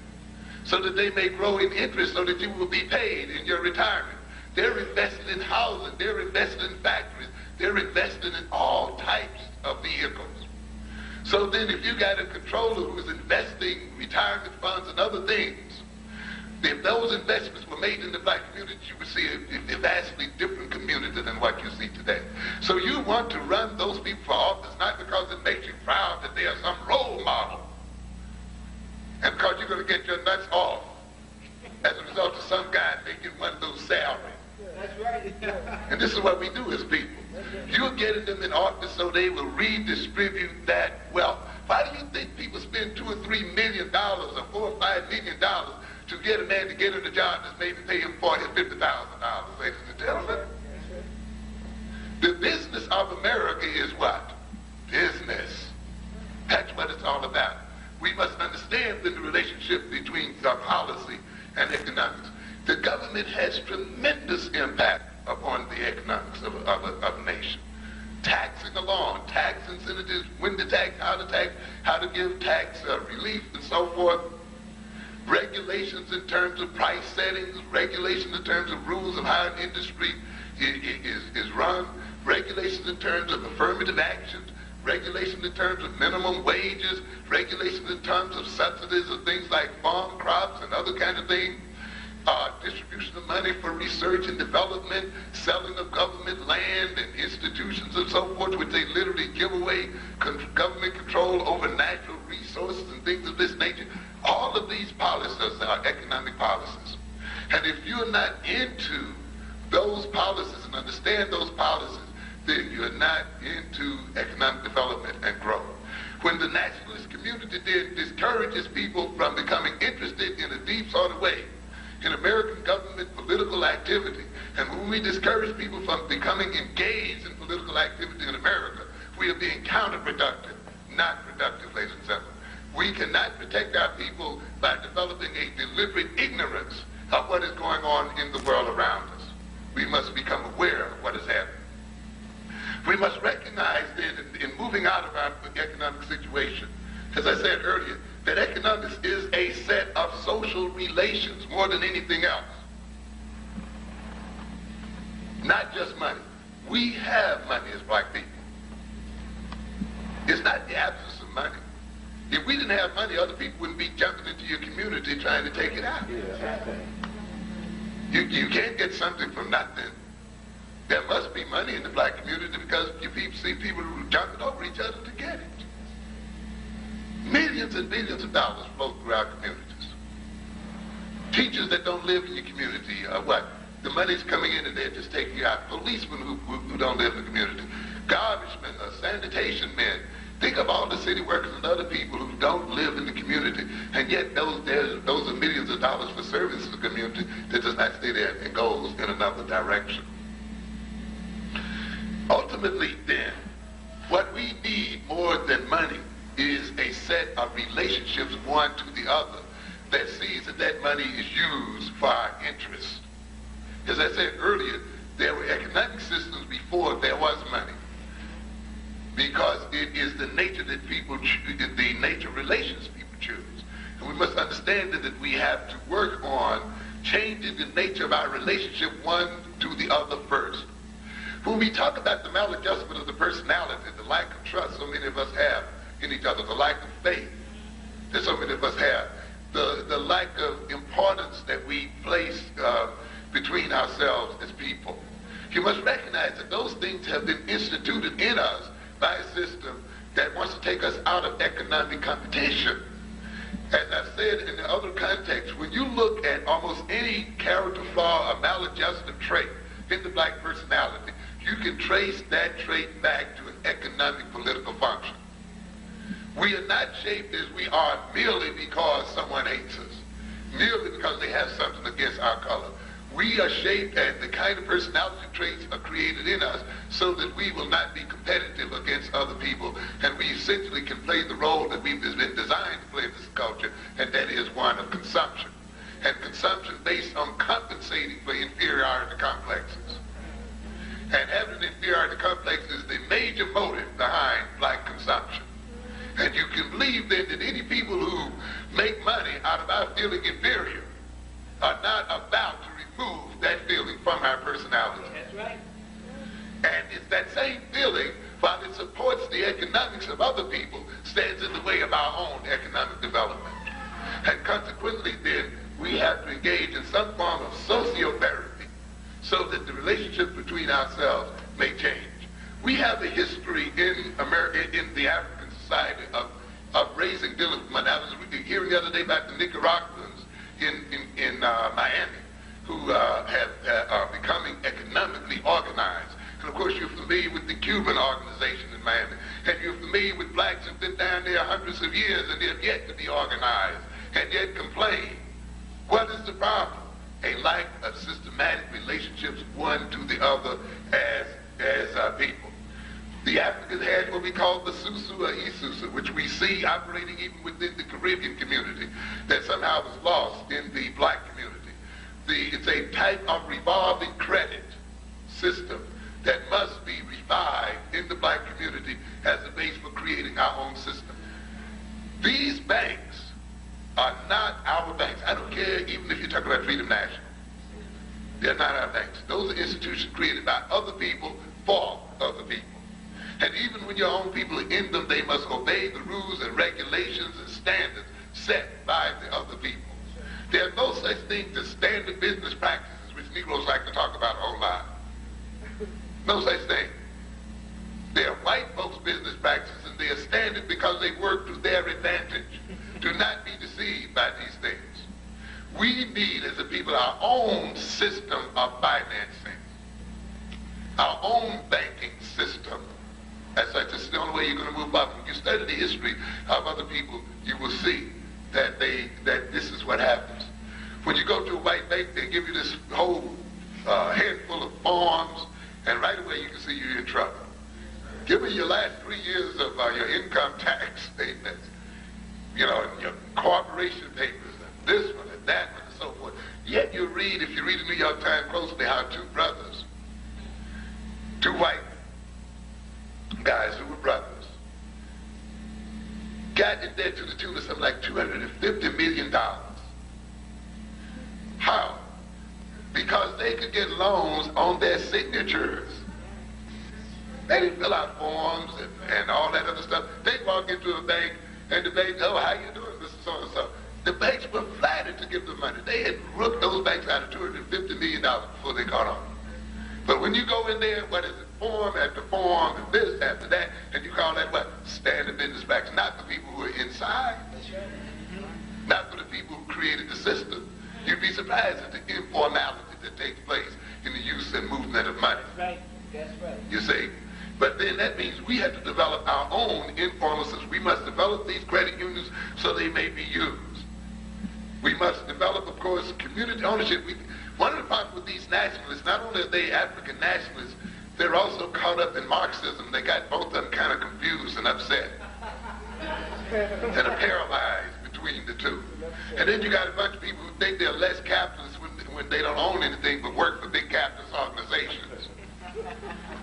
so that they may grow in interest so that you will be paid in your retirement. They're invested in housing. They're invested in factories. They're invested in all types of vehicles. So then if you got a controller who is investing retirement funds and other things, if those investments were made in the black community, you would see a vastly different community than what you see today. So you want to run those people for office not because it makes you proud that they are some role model, and because you're going to get your nuts off as a result of some guy making one of those salaries. That's right. And this is what we do as people. You're getting them in office so they will redistribute that wealth. Why do you think people spend $2 or $3 million or $4 or $5 million to get a man to get in a job that's maybe pay him $40,000 or $50,000, ladies and gentlemen? The business of America is what? Business. That's what it's all about. We must understand the relationship between policy and economics. The government has tremendous impact upon the economics of a nation. Taxing along, tax incentives, when to tax, how to give tax relief and so forth. Regulations in terms of price settings, regulations in terms of rules of how an industry is run, regulations in terms of affirmative actions, regulations in terms of minimum wages, regulations in terms of subsidies of things like farm crops and other kind of things, distribution of money for research and development, selling of government land and institutions and so forth, which they literally give away government control over natural resources and things of this nature. All of these policies are economic policies. And if you're not into those policies and understand those policies, then you're not into economic development and growth. When the nationalist community discourages people from becoming interested in a deep sort of way in American government political activity, and when we discourage people from becoming engaged in political activity in America, we are being counterproductive, not productive, ladies and gentlemen. We cannot protect our people by developing a deliberate ignorance of what is going on in the world around us. We must become aware of what is happening. We must recognize then, in moving out of our economic situation, as I said earlier, that economics is a set of social relations more than anything else. Not just money. We have money as black people. It's not the absence of money. If we didn't have money, other people wouldn't be jumping into your community trying to take it out. You can't get something from nothing. There must be money in the black community because you see people who jumping over each other to get it. Millions and billions of dollars flow through our communities. Teachers that don't live in your community are what? The money's coming in and they're just taking you out. Policemen who don't live in the community. Garbage men, sanitation men. Think of all the city workers and other people who don't live in the community, and yet those are millions of dollars for service to the community that does not stay there and goes in another direction. Ultimately, then, what we need more than money is a set of relationships one to the other that sees that money is used for our interest. As I said earlier, there were economic systems before there was money, because it is the nature that people choose, the nature of relations people choose. And we must understand that we have to work on changing the nature of our relationship one to the other first. When we talk about the maladjustment of the personality, the lack of trust so many of us have in each other, the lack of faith that so many of us have, the lack of importance that we place between ourselves as people, you must recognize that those things have been instituted in us by a system that wants to take us out of economic competition. As I've said in the other context, when you look at almost any character flaw or maladjusted trait in the black personality, you can trace that trait back to an economic political function. We are not shaped as we are merely because someone hates us, merely because they have something against our color. We are shaped, and the kind of personality traits are created in us so that we will not be competitive against other people, and we essentially can play the role that we've been designed to play in this culture, and that is one of consumption. And consumption based on compensating for inferiority complexes. And having an inferiority complex is the major motive behind black consumption. And you can believe then that any people who make money out of our feeling inferior are not about to remove that feeling from our personality. That's right. And it's that same feeling, while it supports the economics of other people, stands in the way of our own economic development. And consequently then, we have to engage in some form of sociotherapy so that the relationships between ourselves may change. We have a history in America, in the African society, of raising diligent money. I was hearing the other day about the Nicaraguans in Miami who are becoming economically organized. And of course you're familiar with the Cuban organization in Miami. And you're familiar with blacks who've been down there hundreds of years and they've yet to be organized and yet complain. What is the problem? A lack of systematic relationships one to the other as people. The Africans had what we call the Susu or Isusu, which we see operating even within the Caribbean community that somehow was lost in the black community. It's a type of revolving credit system that must be revived in the black community as a base for creating our own system. These banks are not our banks. I don't care even if you talk about Freedom National. They're not our banks. Those are institutions created by other people for other people. And even when your own people are in them, they must obey the rules and regulations and standards set by the other people. There are no such things as standard business practices, which Negroes like to talk about a whole lot. No such thing. They are white folks' business practices, and they are standard because they work to their advantage. Do not be deceived by these things. We need, as a people, our own system of financing, our own banking system. As such, this is the only way you're going to move up. When you study the history of other people, you will see that this is what happens. When you go to a white bank, they give you this whole handful of forms, and right away you can see you're in trouble. Give me your last 3 years of your income tax statements, you know, and your corporation papers, and this one and that one and so forth. Yet you read, if you read the New York Times closely, how two brothers, two white guys who were brothers, got in debt to the tune of something like $250 million. How? Because they could get loans on their signatures. They didn't fill out forms and all that other stuff. They walk into a bank and the bank, oh, how you doing, Mr. So-and-so? The banks were flattered to give them money. They had rooked those banks out of $250 million before they caught on. But when you go in there, what is it? Form after form, and this after that, and you call that what? Standard business practice. Not for people who are inside. That's right. Not for the people who created the system. You'd be surprised at the informality that takes place in the use and movement of money. That's right. That's right. You see? But then that means we have to develop our own informal systems. We must develop these credit unions so they may be used. We must develop, of course, community ownership. One of the problems with these nationalists, not only are they African nationalists, they're also caught up in Marxism. They got both of them kind of confused and upset and are paralyzed between the two. And then you got a bunch of people who think they're less capitalist when they don't own anything but work for big capitalist organizations.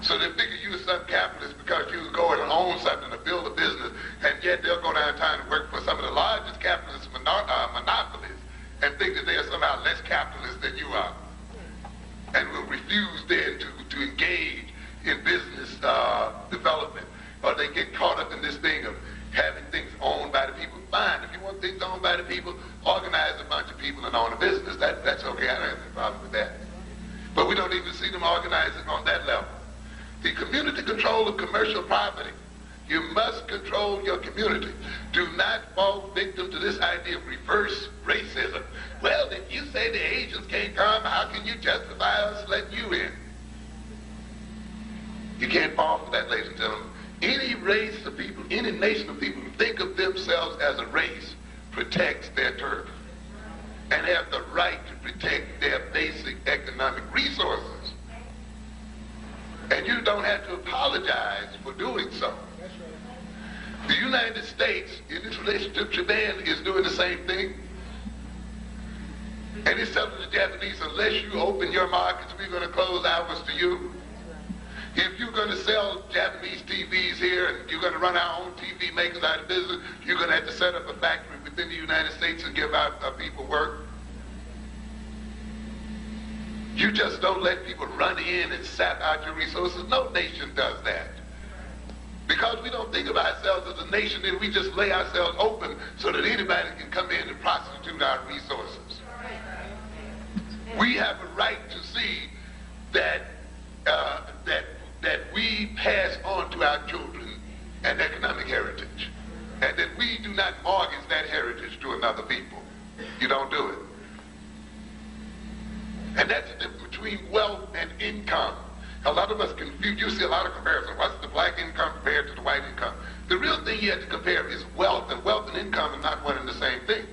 So they figure you're some capitalist because you go and own something or build a business, and yet they'll go downtown and work for some of the largest capitalist monopolies and think that they're somehow less capitalist than you are, and will refuse then to engage in business development, or they get caught up in this thing of having things owned by the people. Fine, if you want things owned by the people, organize a bunch of people and own a business. That's okay, I don't have any problem with that. But we don't even see them organizing on that level. The community control of commercial property. You must control your community. Do not fall victim to this idea of reverse racism. Well, if you say the Asians can't come, how can you justify us letting you in? You can't fall for that, ladies and gentlemen. Any race of people, any nation of people who think of themselves as a race protects their turf and have the right to protect their basic economic resources. And you don't have to apologize for doing so. The United States, in its relationship to Japan, is doing the same thing. And it's telling the Japanese, unless you open your markets, we're going to close ours to you. If you're going to sell Japanese TVs here and you're going to run our own TV makers out of business, you're going to have to set up a factory within the United States and give our people work. You just don't let people run in and sap out your resources. No nation does that. Because we don't think of ourselves as a nation, then we just lay ourselves open so that anybody can come in and prostitute our resources. We have a right to see that that we pass on to our children an economic heritage, and that we do not mortgage that heritage to another people. You don't do it. And that's the difference between wealth and income. A lot of us confuse. You see a lot of comparisons. What's the black income compared to the white income? The real thing you have to compare is wealth, and wealth and income are not one and the same thing.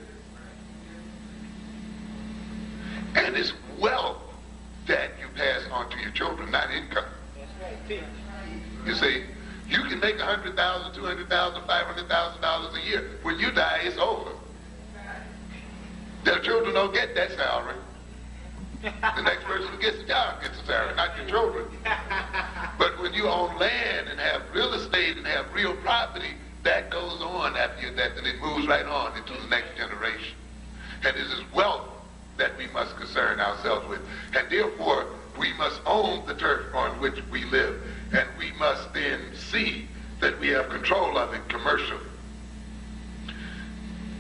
And it's wealth that you pass on to your children, not income. You see, you can make $100,000, $200,000, $500,000 a year. When you die, it's over. Their children don't get that salary. The next person who gets a job gets a salary, not your children. But when you own land and have real estate and have real property, that goes on after your death, and it moves right on into the next generation. And it is wealth that we must concern ourselves with. And therefore, we must own the turf on which we live. And we must then see that we have control of it commercially.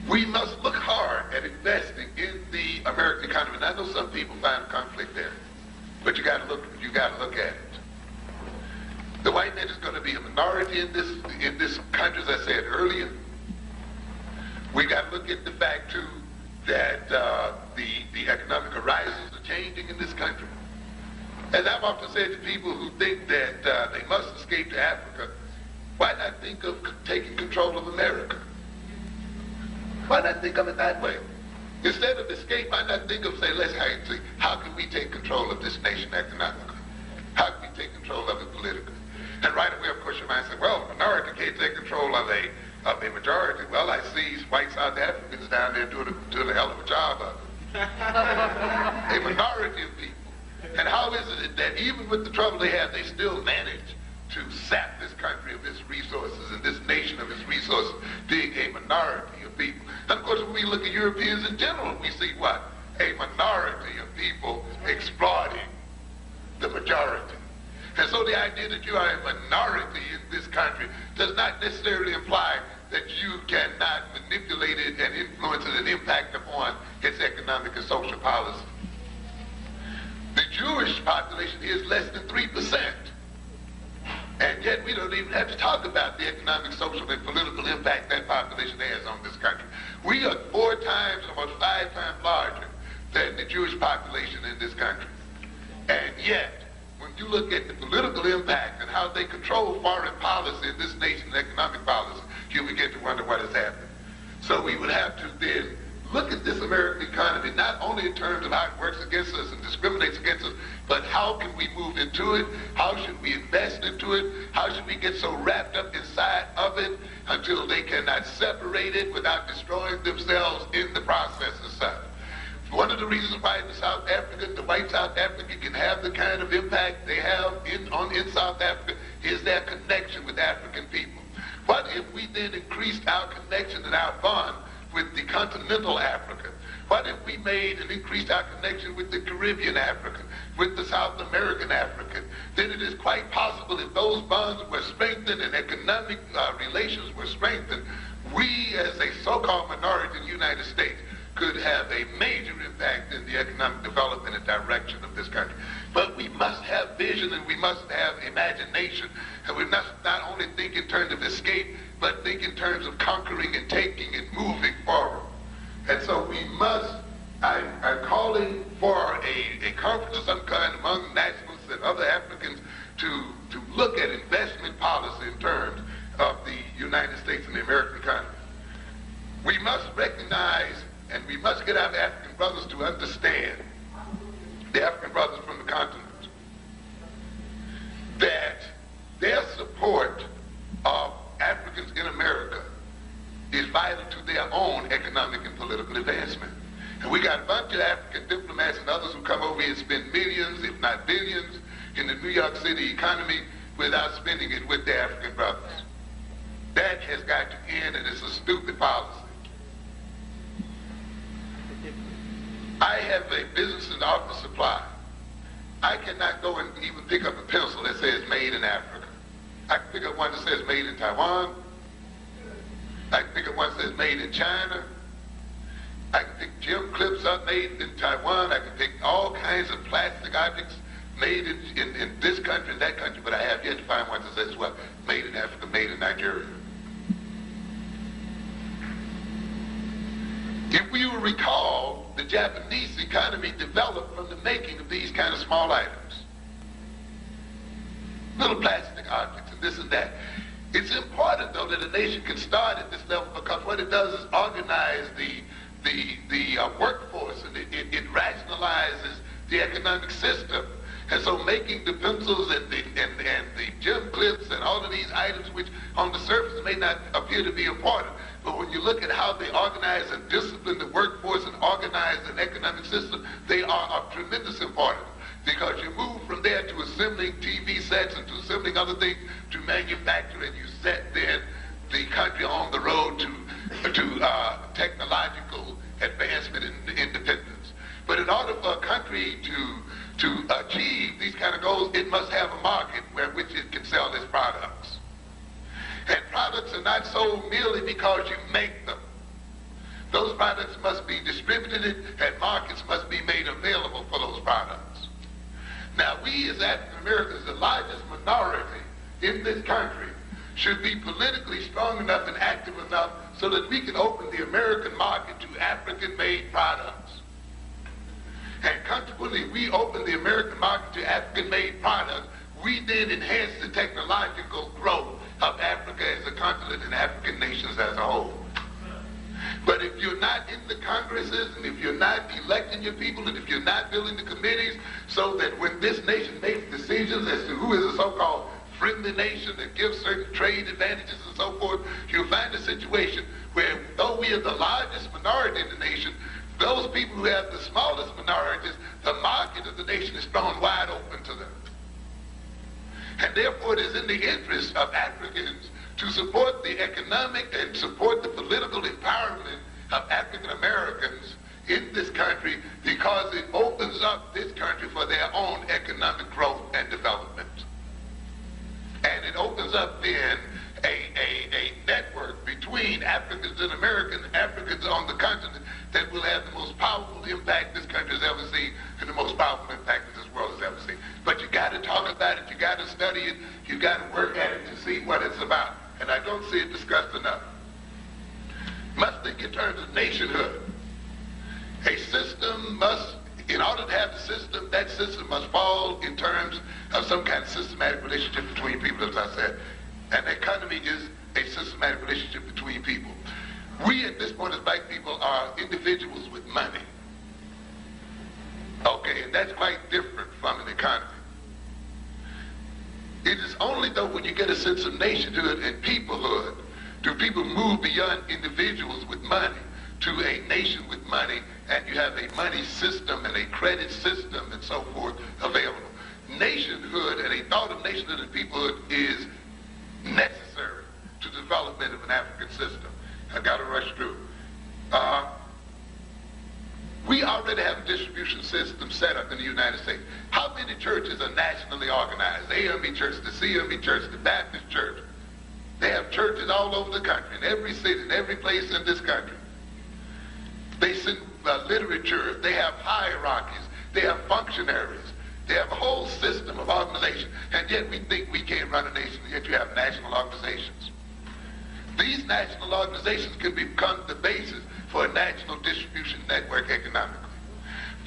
We must look hard at investing in the American economy. And I know some people find conflict there, but you got to look at it. The white man is going to be a minority in this country, as I said earlier. We got to look at the fact too that the economic horizons are changing in this country. As I've often said to people who think that they must escape to Africa, why not think of taking control of America? Why not think of it that way? Instead of escape, why not think of, say, how can we take control of this nation economically? How can we take control of it politically? And right away, of course, your mind says, well, a minority can't take control of a majority. Well, I see white South Africans down there doing a hell of a job of it. A minority of people. And how is it that even with the trouble they have, they still manage to sap this country of its resources and this nation of its resources, being a minority of people? And of course, when we look at Europeans in general, we see what? A minority of people exploiting the majority. And so the idea that you are a minority in this country does not necessarily imply that you cannot manipulate it and influence it and impact upon its economic and social policy. The Jewish population is less than 3%. And yet we don't even have to talk about the economic, social, and political impact that population has on this country. We are 4 times, almost 5 times larger than the Jewish population in this country. And yet, when you look at the political impact and how they control foreign policy in this nation's economic policy, you begin to wonder what has happened. So we would have to then look at this American economy, not only in terms of how it works against us and discriminates against us, but how can we move into it? How should we invest into it? How should we get so wrapped up inside of it until they cannot separate it without destroying themselves in the process as such? One of the reasons why in South Africa, the white South Africa can have the kind of impact they have in South Africa is their connection with African people. What if we then increased our connection and our bond with the continental African? What if we made and increased our connection with the Caribbean African, with the South American African? Then it is quite possible if those bonds were strengthened and economic relations were strengthened, we as a so-called minority in the United States could have a major impact in the economic development and direction of this country. But we must have vision and we must have imagination. And we must not only think in terms of escape, but think in terms of conquering and taking and moving forward. And so we must, I'm calling for a conference of some kind among nationalists and other Africans to look at investment policy in terms of the United States and the American economy. We must recognize and we must get our African brothers to understand, the African brothers from the continent, that their support of Africans in America is vital to their own economic and political advancement. And we got a bunch of African diplomats and others who come over here and spend millions, if not billions, in the New York City economy without spending it with their African brothers. That has got to end, and it's a stupid policy. I have a business in office supply. I cannot go and even pick up a pencil that says made in Africa. I can pick up one that says made in Taiwan. I can pick up one that says made in China. I can pick gem clips up made in Taiwan. I can pick all kinds of plastic objects made in this country and that country, but I have yet to find one that says, well, made in Africa, made in Nigeria. If we will recall, the Japanese economy developed from the making of these kind of small items. Little plastic objects and this and that. It's important, though, that a nation can start at this level, because what it does is organize the workforce, and it rationalizes the economic system. And so making the pencils and the gem clips and all of these items, which on the surface may not appear to be important, but when you look at how they organize and discipline the workforce and organize an economic system, they are of tremendous importance. Because you move from there to assembling TV sets and to assembling other things to manufacture, and you set then the country on the road to technological advancement and independence. But in order for a country to achieve these kind of goals, it must have a market where which it can sell its products. And products are not sold merely because you make them. Those products must be distributed, and markets must be made available for those products. Now, we as African Americans, the largest minority in this country, should be politically strong enough and active enough so that we can open the American market to African-made products. And consequently, we open the American market to African-made products. We then enhance the technological growth of Africa as a continent and African nations as a whole. But if you're not in the Congresses, and if you're not electing your people, and if you're not building the committees so that when this nation makes decisions as to who is a so-called friendly nation that gives certain trade advantages and so forth, you'll find a situation where, though we are the largest minority in the nation, those people who have the smallest minorities, the market of the nation is thrown wide open to them. And therefore it is in the interest of Africans to support the economic and support the political empowerment of African Americans in this country, because it opens up this country for their own economic growth and development. And it opens up then a network between Africans and Africans on the continent that will have the most powerful impact this country has ever seen, and the most powerful impact that this world has ever seen. But you got to talk about it, you got to study it, you got to work at it to see what it's about. And I don't see it discussed enough. Must think in terms of nationhood. A system must, in order to have a system, that system must fall in terms of some kind of systematic relationship between people, as I said. And the economy is a systematic relationship between people. We at this point as black people are individuals with money. Okay, and that's quite different from an economy. It is only though when you get a sense of nationhood and peoplehood do people move beyond individuals with money to a nation with money, and you have a money system and a credit system and so forth available. Nationhood and a thought of nationhood and peoplehood is necessary to the development of an African system. I've got to rush through. We already have a distribution system set up in the United States. How many churches are nationally organized? The AME Church, the CME Church, the Baptist Church. They have churches all over the country, in every city, in every place in this country. They send literature, they have hierarchies, they have functionaries, they have a whole system of organization, and yet we think we can't run a nation, yet you have national organizations. These national organizations can become the basis for a national distribution network economically.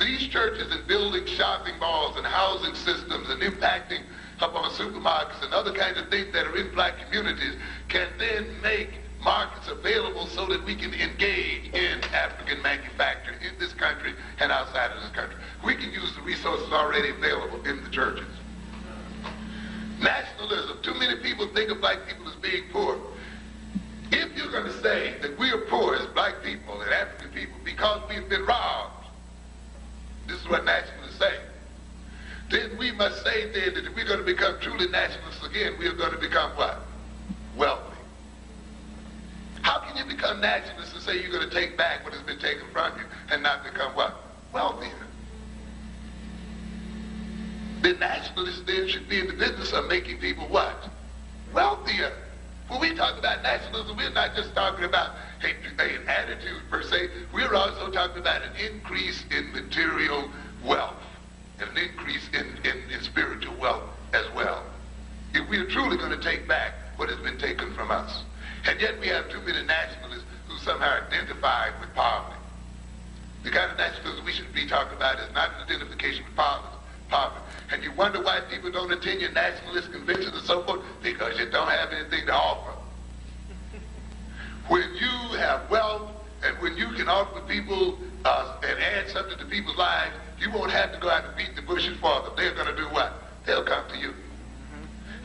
These churches and building shopping malls and housing systems and impacting upon supermarkets and other kinds of things that are in black communities can then make markets available so that we can engage in African manufacturing. already available in the churches. Nationalism. Too many people think of black people as being poor. If you're going to say that we are poor as black people and African people because we've been robbed, this is what nationalists say, then we must say then that if we're going to become truly nationalists again, we are going to become what? Wealthy. How can you become nationalist and say you're going to take back what has been taken from you and not become what? Wealthier. The nationalists then should be in the business of making people what? Wealthier. When we talk about nationalism, we're not just talking about an attitude per se. We're also talking about an increase in material wealth and an increase in spiritual wealth as well. If we are truly going to take back what has been taken from us. And yet we have too many nationalists who somehow identify with poverty. The kind of nationalism we should be talking about is not an identification with poverty. And you wonder why people don't attend your nationalist conventions and so forth, because you don't have anything to offer. When you have wealth and when you can offer people and add something to people's lives, you won't have to go out and beat the bushes for them. They're going to do what? They'll come to you.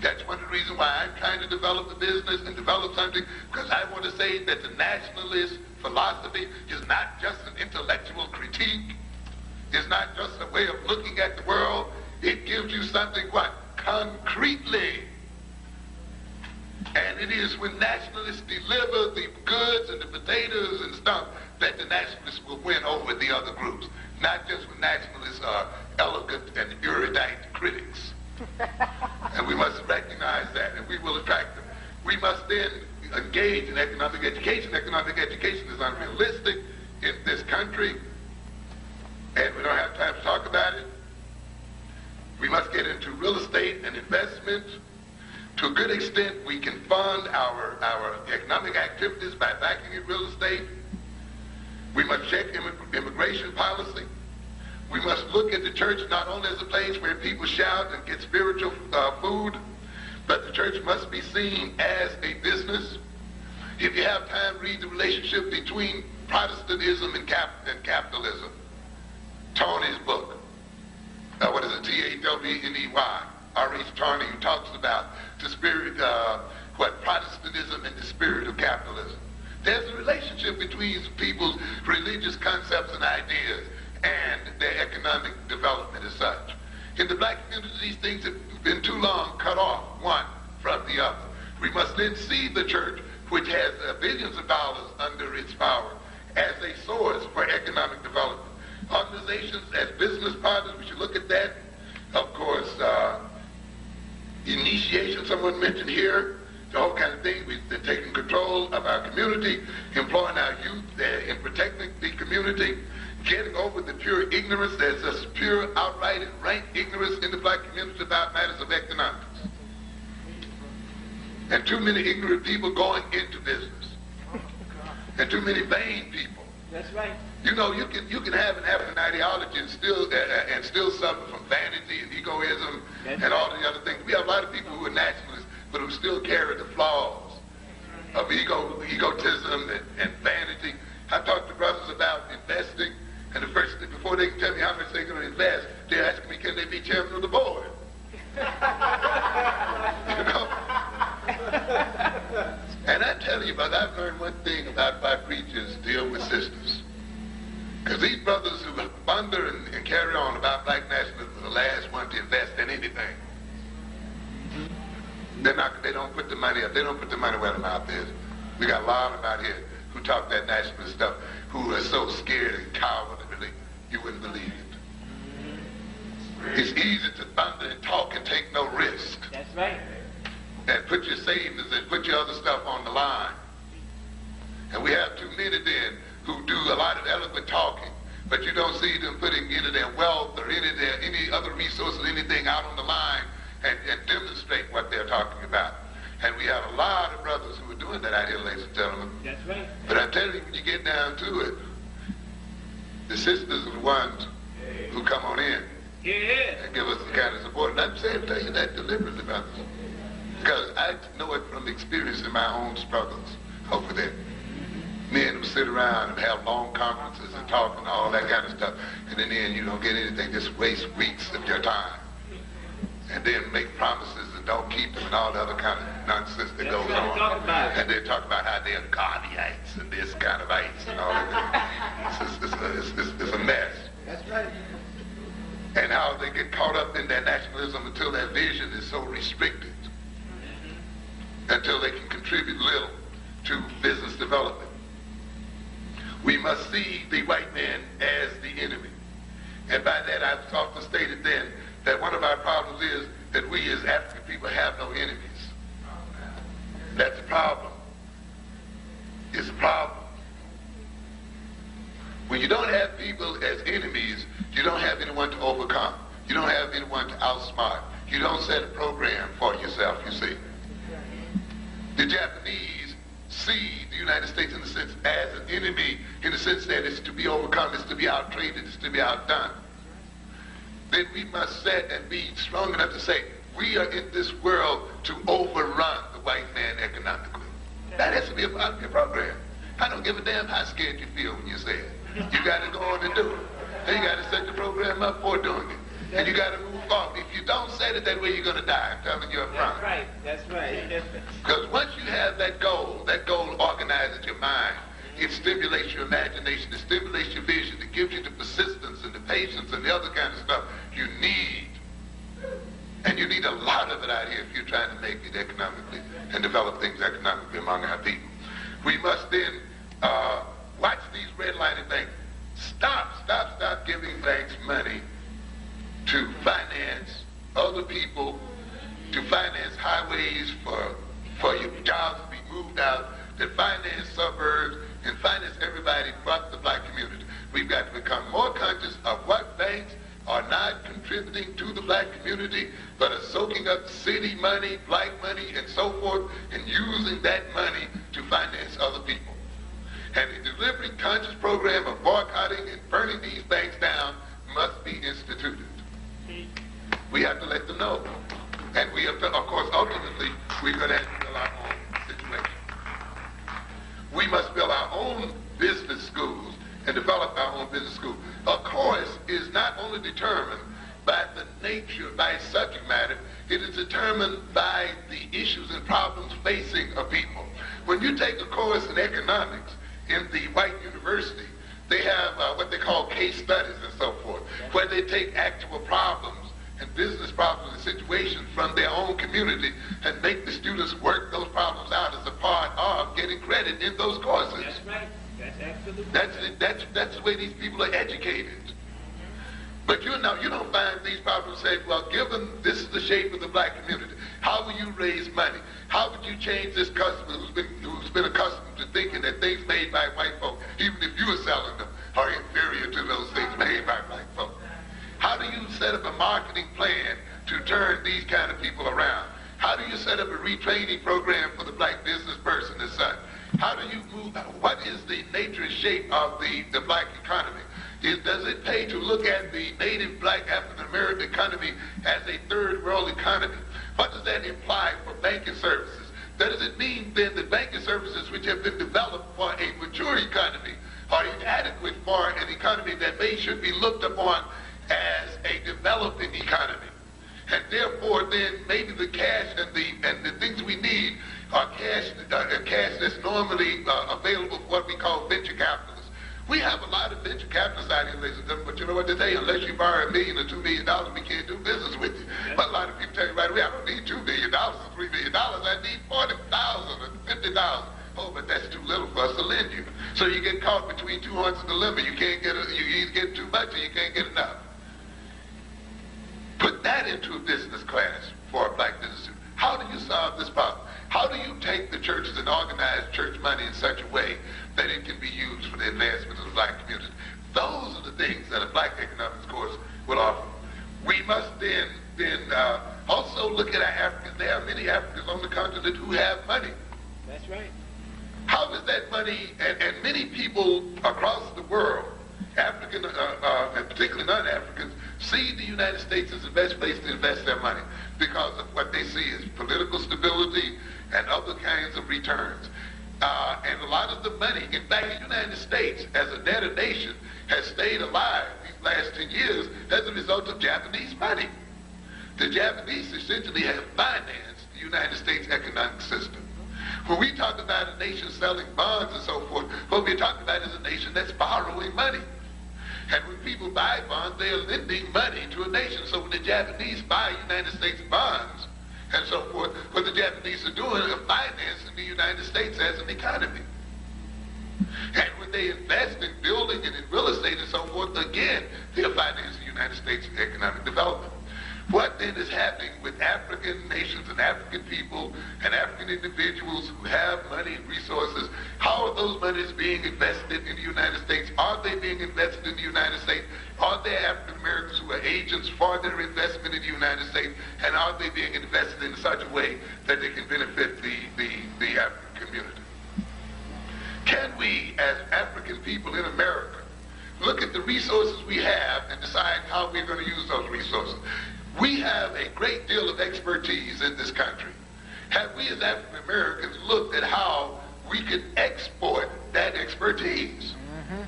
That's one of the reasons why I'm trying to develop the business and develop something, because I want to say that the nationalist philosophy is not just an intellectual critique. It's not just a way of looking at the world. It gives you something, what? Concretely. And it is when nationalists deliver the goods and the potatoes and stuff that the nationalists will win over the other groups. Not just when nationalists are elegant and erudite critics. And we must recognize that, and we will attract them. We must then engage in economic education. Economic education is unrealistic in this country, and we don't have time to talk about it. We must get into real estate and investment. To a good extent, we can fund our economic activities by backing in real estate. We must check immigration policy. We must look at the church not only as a place where people shout and get spiritual food, but the church must be seen as a business. If you have time, read the relationship between Protestantism and capitalism. Tony's book. What is it? T-A-W-N-E-Y. R.H. Tarney, who talks about the spirit, Protestantism and the spirit of capitalism. There's a relationship between people's religious concepts and ideas and their economic development as such. In the black community, these things have been too long cut off one from the other. We must then see the church, which has billions of dollars under its power, as a source for economic development. Organizations as business partners, we should look at that. Of course, initiation, someone mentioned here, the whole kind of thing. We've been taking control of our community, employing our youth in protecting the community, getting over the pure ignorance. There's just pure, outright, and rank ignorance in the black community about matters of economics. And too many ignorant people going into business. And too many vain people. That's right. You know, you can have an African ideology and still suffer from vanity and egoism and all the other things. We have a lot of people who are nationalists, but who still carry the flaws of egotism and vanity. I talk to brothers about investing, and the first thing, before they can tell me how much they're going to invest, they're asking me, can they be chairman of the board? You know? And I tell you, brother, I've learned one thing about why preachers deal with sisters. Because these brothers who thunder and carry on about black nationalism are the last one to invest in anything. They don't put the money up. They don't put the money where the mouth is. We got a lot of them out here who talk that nationalist stuff, who are so scared and cowardly, you wouldn't believe it. It's easy to thunder and talk and take no risk. That's right. And put your savings and put your other stuff on the line. And we have too many then who do a lot of eloquent talking, but you don't see them putting any of their wealth or any other resources, anything out on the line and demonstrate what they're talking about. And we have a lot of brothers who are doing that out here, ladies and gentlemen. That's right. But I tell you, when you get down to it, the sisters are the ones who come on in and give us the kind of support. And I'm saying to tell you that deliberately, brothers, because I know it from experience in my own struggles over there. men who sit around and have long conferences and talk and all that kind of stuff, and in the end you don't get anything, just waste weeks of your time. And then make promises and don't keep them and all the other kind of nonsense that goes on. And they talk about how they're Gandhiites and this kind of ites and all that. It's a mess. That's right. And how they get caught up in their nationalism until their vision is so restricted, until they can contribute little to business development. We must see the white man as the enemy. And by that I've often stated then that one of our problems is that we as African people have no enemies. That's a problem. It's a problem. When you don't have people as enemies, you don't have anyone to overcome. You don't have anyone to outsmart. You don't set a program for yourself, you see. The Japanese see the United States in a sense as an enemy, in the sense that it's to be overcome, it's to be outtraded, it's to be outdone. Then we must set and be strong enough to say, we are in this world to overrun the white man economically. That has to be a part of your program. I don't give a damn how scared you feel when you say it. You got to go on and do it. And you got to set the program up for doing it. And you got to move forward. If you don't set it that way, you're going to die. I'm telling you up front. That's right. Because once you have that goal organizes your mind. It stimulates your imagination. It stimulates your vision. It gives you the persistence and the patience and the other kind of stuff you need. And you need a lot of it out here if you're trying to make it economically and develop things economically among our people. We must then watch these redlining banks. Stop giving banks money to finance other people, to finance highways for your jobs to be moved out, to finance suburbs, and finance everybody but the black community. We've got to become more conscious of what banks are not contributing to the black community, but are soaking up city money, black money, and so forth, and using that money to finance other people. And a deliberate conscious program of boycotting and burning these banks down must be instituted. We have to let them know. And we have to, of course, ultimately, we're going to have to build our own situation. We must build our own business schools and develop our own business school. A course is not only determined by the nature, by its subject matter, it is determined by the issues and problems facing a people. When you take a course in economics in the white university, they have what they call case studies and so forth, where they take actual problems and business problems and situations from their own community and make the students work those problems out as a part of getting credit in those courses. That's right. That's absolutely That's the way these people are educated. But you don't find these problems say, well, given this is the shape of the black community, how will you raise money? How would you change this customer who's been accustomed to thinking that things made by white folk, even if you are selling them, are inferior to those things made by black folk? How do you set up a marketing plan to turn these kind of people around? How do you set up a retraining program for the black business person as such? How do you move? What is the nature and shape of the black economy? Does it pay to look at the native black African American economy as a third world economy? What does that imply for banking services? Does it mean then that banking services which have been developed for a mature economy are inadequate for an economy that should be looked upon as a developing economy? And therefore then maybe the cash and the things we need are cash that's normally available for what we call venture capitalists. We have a lot of venture capitalists out here, ladies and gentlemen, but you know what they say, unless you borrow $1 million or $2 million, we can't do business with you. But a lot of people tell you right away, I don't need $2 million or $3 million, I need $40,000 or $50,000. Oh, but that's too little for us to lend you. So you get caught between two horns of the dilemma. You either get too much or you can't get enough. Put that into a business class for a black business student. How do you solve this problem? How do you take the churches and organize church money in such a way that it can be used for the advancement of the black community? Those are the things that a black economics course will offer. We must then also look at our Africans. There are many Africans on the continent who have money. That's right. How is that money, and many people across the world, African and particularly non-Africans, see the United States as the best place to invest their money because of what they see as political stability and other kinds of returns. And a lot of the money, in fact, the United States, as a debtor nation, has stayed alive these last 10 years as a result of Japanese money. The Japanese essentially have financed the United States economic system. When we talk about a nation selling bonds and so forth, what we're talking about is a nation that's borrowing money. And when people buy bonds, they are lending money to a nation. So when the Japanese buy United States bonds and so forth, what the Japanese are doing is financing the United States as an economy. And when they invest in building and in real estate and so forth, again, they're financing the United States economic development. What then is happening with African nations and African people and African individuals who have money and resources? How are those monies being invested in the United States? Are they being invested in the United States? Are there African Americans who are agents for their investment in the United States? And are they being invested in such a way that they can benefit the African community? Can we, as African people in America, look at the resources we have and decide how we're going to use those resources? We have a great deal of expertise in this country. Have we as African Americans looked at how we can export that expertise? Mm-hmm.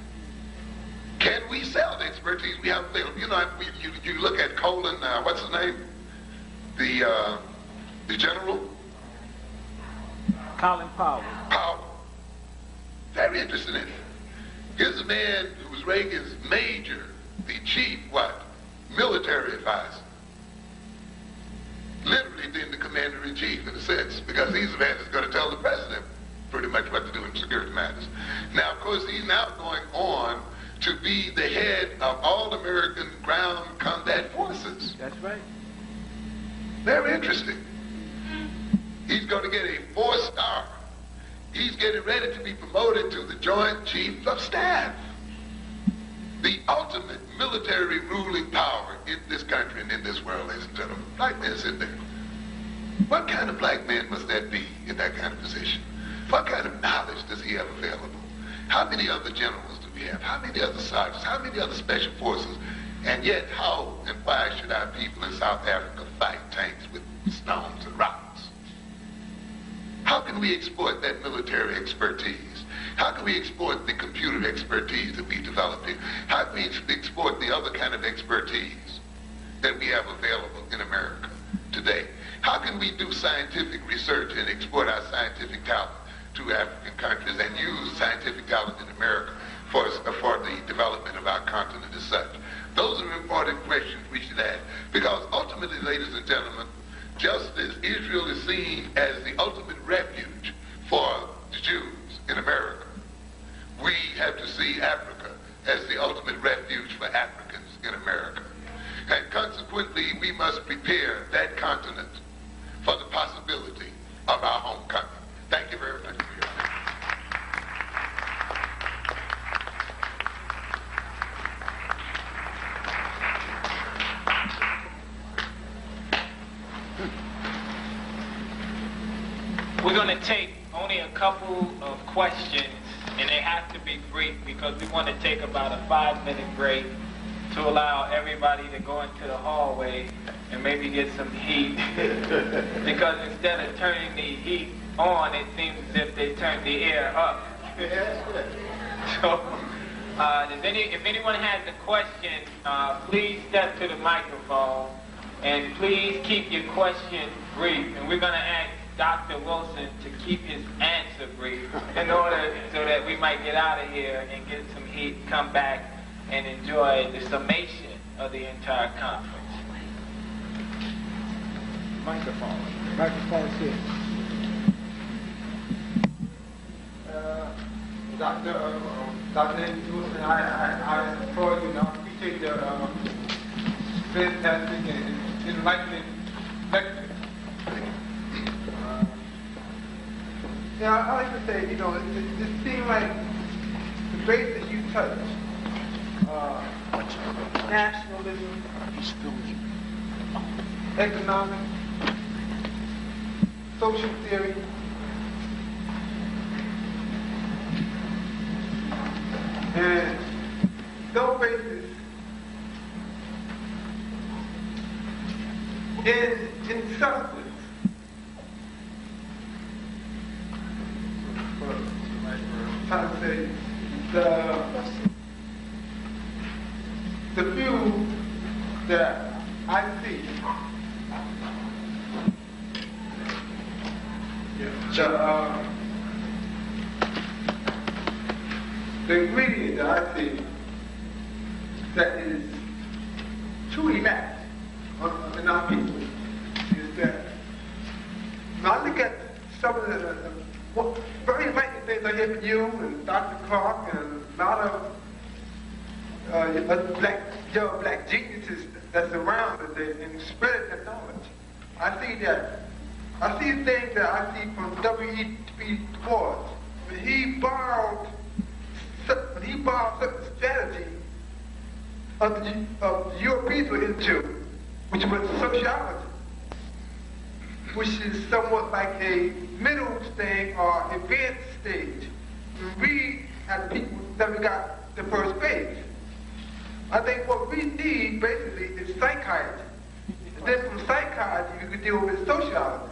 Can we sell the expertise we have available? You know, you look at Colin, what's his name? The general? Colin Powell. Powell. Very interested in it. Here's a man who was Reagan's major, the chief, military advisor. Literally being the commander-in-chief in a sense, because he's the man that's going to tell the president pretty much what to do in security matters. Now, of course, he's now going on to be the head of all American ground combat forces. That's right. Very interesting. He's going to get a 4-star. He's getting ready to be promoted to the Joint Chief of Staff. The ultimate military ruling power in this country and in this world, ladies and gentlemen. Black men sit there. What kind of black man must that be in that kind of position? What kind of knowledge does he have available? How many other generals do we have? How many other sergeants? How many other special forces? And yet, how and why should our people in South Africa fight tanks with stones and rocks? How can we export that military expertise? How can we export the computer expertise that we developed here? How can we export the other kind of expertise that we have available in America today? How can we do scientific research and export our scientific talent to African countries and use scientific talent in America for the development of our continent as such? Those are important questions we should ask, because ultimately, ladies and gentlemen, just as Israel is seen as the ultimate refuge for the Jews in America, we have to see Africa as the ultimate refuge for Africans in America. And consequently, we must prepare that continent for the possibility of our homecoming. Thank you very much for your attention. We're going to take only a couple of questions, and they have to be brief because we want to take about a 5-minute break to allow everybody to go into the hallway and maybe get some heat. Because instead of turning the heat on, it seems as if they turned the air up. So, if anyone has a question, please step to the microphone, and please keep your question brief. And we're going to ask Dr. Wilson to keep his answer brief in order so that we might get out of here and get some heat, come back and enjoy the summation of the entire conference. Microphone. Microphone's here. Dr. Henrik Wilson, I applaud you and I appreciate the fantastic and enlightening lecture. I like to say, it seems like the base that you touch, nationalism, economic, social theory, and those bases in substance. that I see the ingredient that I see that is truly matched in our people is that when I look at some of the very enlightening things I hear from you and Dr. Clarke and a lot of black geniuses that's around and spread that knowledge, I see things that I see from W.E.B. Du Bois when he borrowed certain strategy of the Europeans were into, which was sociology, which is somewhat like a middle stage or advanced stage. We, as people, never got the first phase. I think what we need basically is psychiatry. And then from psychiatry, you can deal with sociology.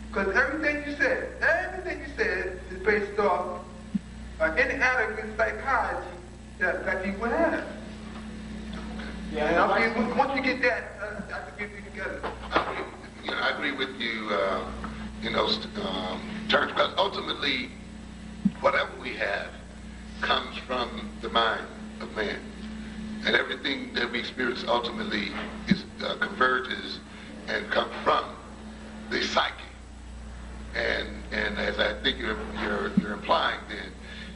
Because everything you said is based off inadequate psychiatry that black people have. Yeah, and I mean, once you get that, I can get you together. I agree with you, terms, because ultimately, whatever we have comes from the mind of man. And everything that we experience ultimately is converges and comes from the psyche. And as I think you're implying, then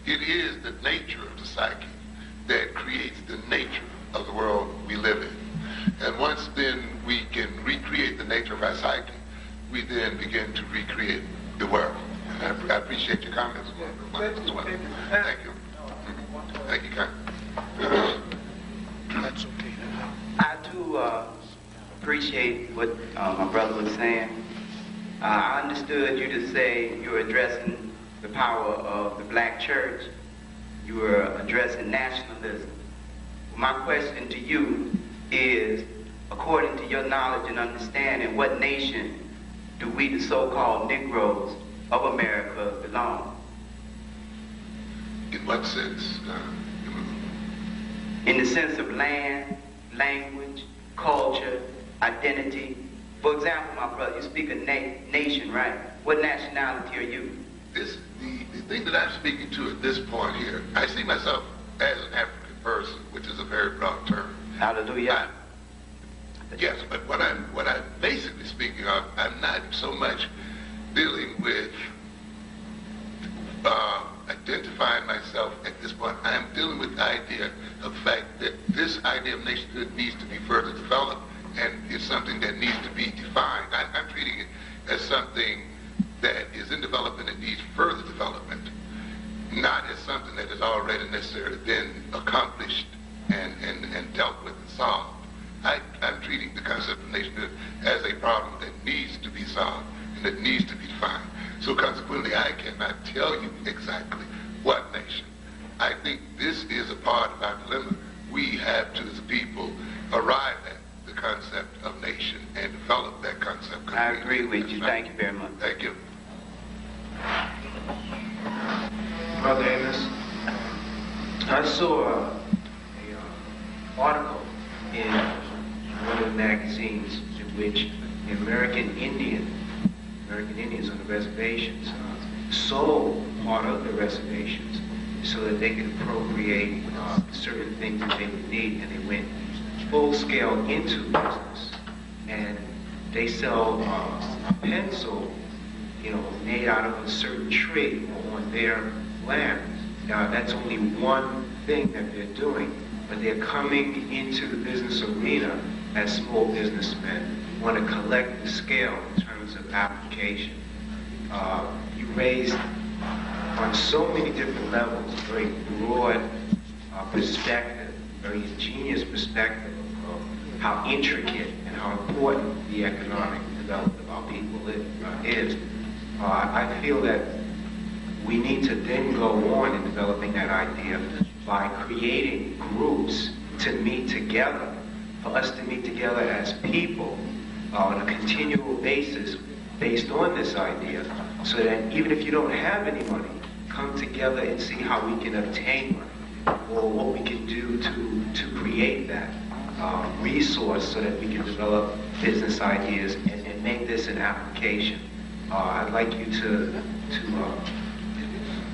it is the nature of the psyche that creates the nature of the world we live in. And once then we can recreate the nature of our psyche, we then begin to recreate the world. And I appreciate your comments. Thank you. Thank you, Ken. That's okay. I do appreciate what my brother was saying. I understood you to say you were addressing the power of the black church. You were addressing nationalism. My question to you is, according to your knowledge and understanding, what nation do we, the so-called Negroes of America, belong? In what sense? In the sense of land, language, culture, identity. For example, my brother, you speak of nation, right? What nationality are you? The thing that I'm speaking to at this point here, I see myself as an African person, which is a very broad term. Hallelujah. Yes, but what I'm basically speaking of, I'm not so much dealing with identifying myself at this point. I'm dealing with the idea of the fact that this idea of nationhood needs to be further developed, and it's something that needs to be defined. I'm treating it as something that is in development and needs further development, not as something that has already necessarily been accomplished and dealt with and solved. I'm treating the concept of nationhood as a problem that needs to be solved and that needs to be defined. So consequently, I cannot tell you exactly what nation. I think this is a part of our dilemma. We have to, as a people, arrive at the concept of nation and develop that concept. I agree with you. Thank you very much. Thank you. Brother Amos, I saw an article in one of the magazines in which the American Indians on the reservations sold part of the reservations so that they could appropriate certain things that they would need, and they went full scale into business. And they sell a pencil, made out of a certain tree on their land. Now that's only one thing that they're doing, but they're coming into the business arena as small businessmen, want to collect the scale in terms of application. You raised on so many different levels, very broad perspective, very ingenious perspective of how intricate and how important the economic development of our people is. I feel that we need to then go on in developing that idea by creating groups to meet together, for us to meet together as people on a continual basis based on this idea, so that even if you don't have any money, come together and see how we can obtain money or what we can do to create that. resource so that we can develop business ideas and make this an application. I'd like you to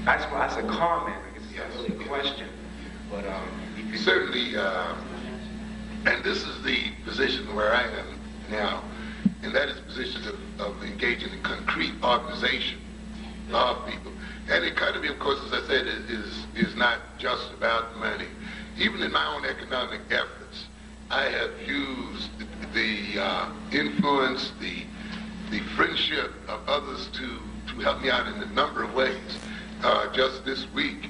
that's a comment. I guess it's not really a question, but you could certainly, and this is the position where I am now, and that is the position of engaging in concrete organization of people. And economy, of course, as I said, is not just about money. Even in my own economic efforts, I have used the influence, the friendship of others to help me out in a number of ways. Just this week,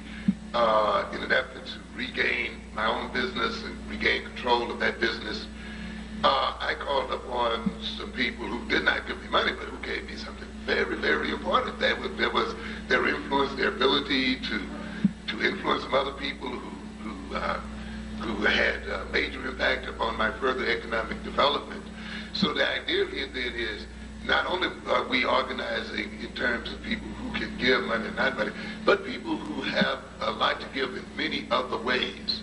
in an effort to regain my own business and regain control of that business, I called upon some people who did not give me money, but who gave me something very, very important. There was their influence, their ability to influence some other people who had a major impact upon my further economic development. So the idea here then is not only are we organizing in terms of people who can give money and not money, but people who have a lot to give in many other ways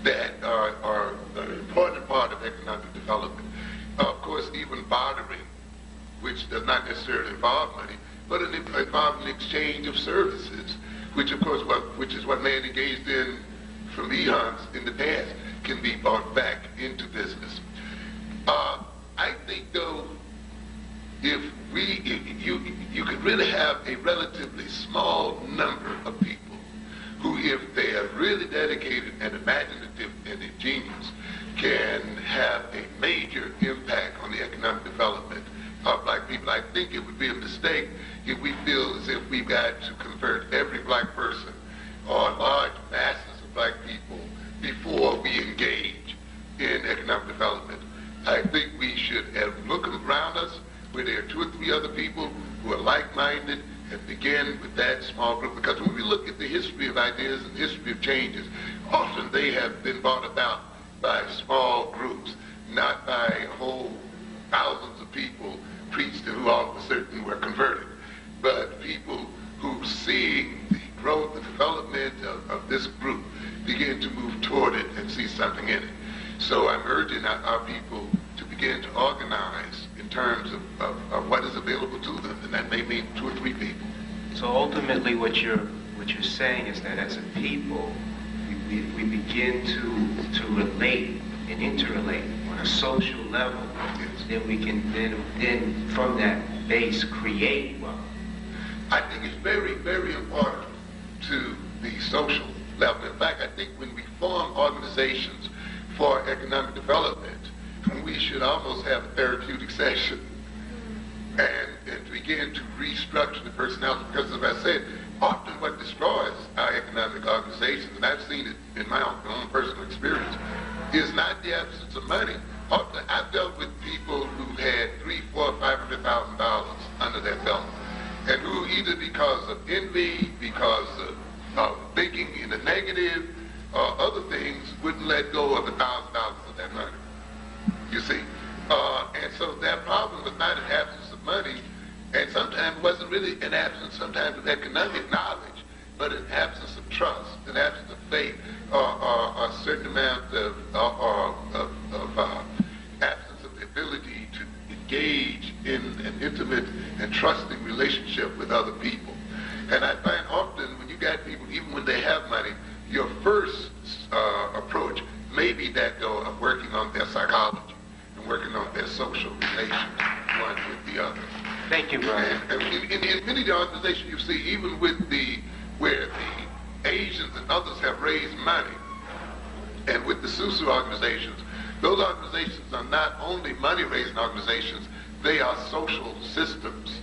that are an important part of economic development. Of course, even bartering, which does not necessarily involve money, but it involves an exchange of services, which of course, which is what man engaged in from eons in the past, can be brought back into business. I think though, if you could really have a relatively small number of people who, if they are really dedicated and imaginative and ingenious, can have a major impact on the economic development of black people. I think it would be a mistake if we feel as if we've got to convert every black person or large masses of black people before we engage in economic development. I think we should look around us where there are 2 or 3 other people who are like-minded and begin with that small group. Because when we look at the history of ideas and the history of changes, often they have been brought about by small groups, not by whole thousands of people preached and who all of a sudden were converted, but people who, seeing the growth and development of this group, begin to move toward it and see something in it. So I'm urging our people to begin to organize in terms of what is available to them, and that may mean 2 or 3 people. So ultimately, what you're saying is that as a people, we begin to relate and interrelate on a social level. Yes. Then we can then from that base create wealth. I think it's very, very important to the social level. In fact, I think when we form organizations for economic development, we should almost have a therapeutic session and begin to restructure the personality. Because as I said, often what destroys our economic organizations, and I've seen it in my own personal experience, is not the absence of money. Often I've dealt with people who had $300,000, $400,000, $500,000 under their belt, and who either because of envy, because of thinking in the negative, or other things, wouldn't let go of $1,000 of that money. You see, and so that problem was not an absence of money, and sometimes it wasn't really an absence sometimes of economic knowledge, but an absence of trust, an absence of faith, or a certain amount of absence of the ability to engage in an intimate and trusting relationship with other people. And I find often when you got people, even when they have money, your first approach may be that though of working on their psychology and working on their social relations, one with the other. Thank you, Brian. And in many of the organizations you see, even with where the Asians and others have raised money, and with the Susu organizations, those organizations are not only money-raising organizations, they are social systems.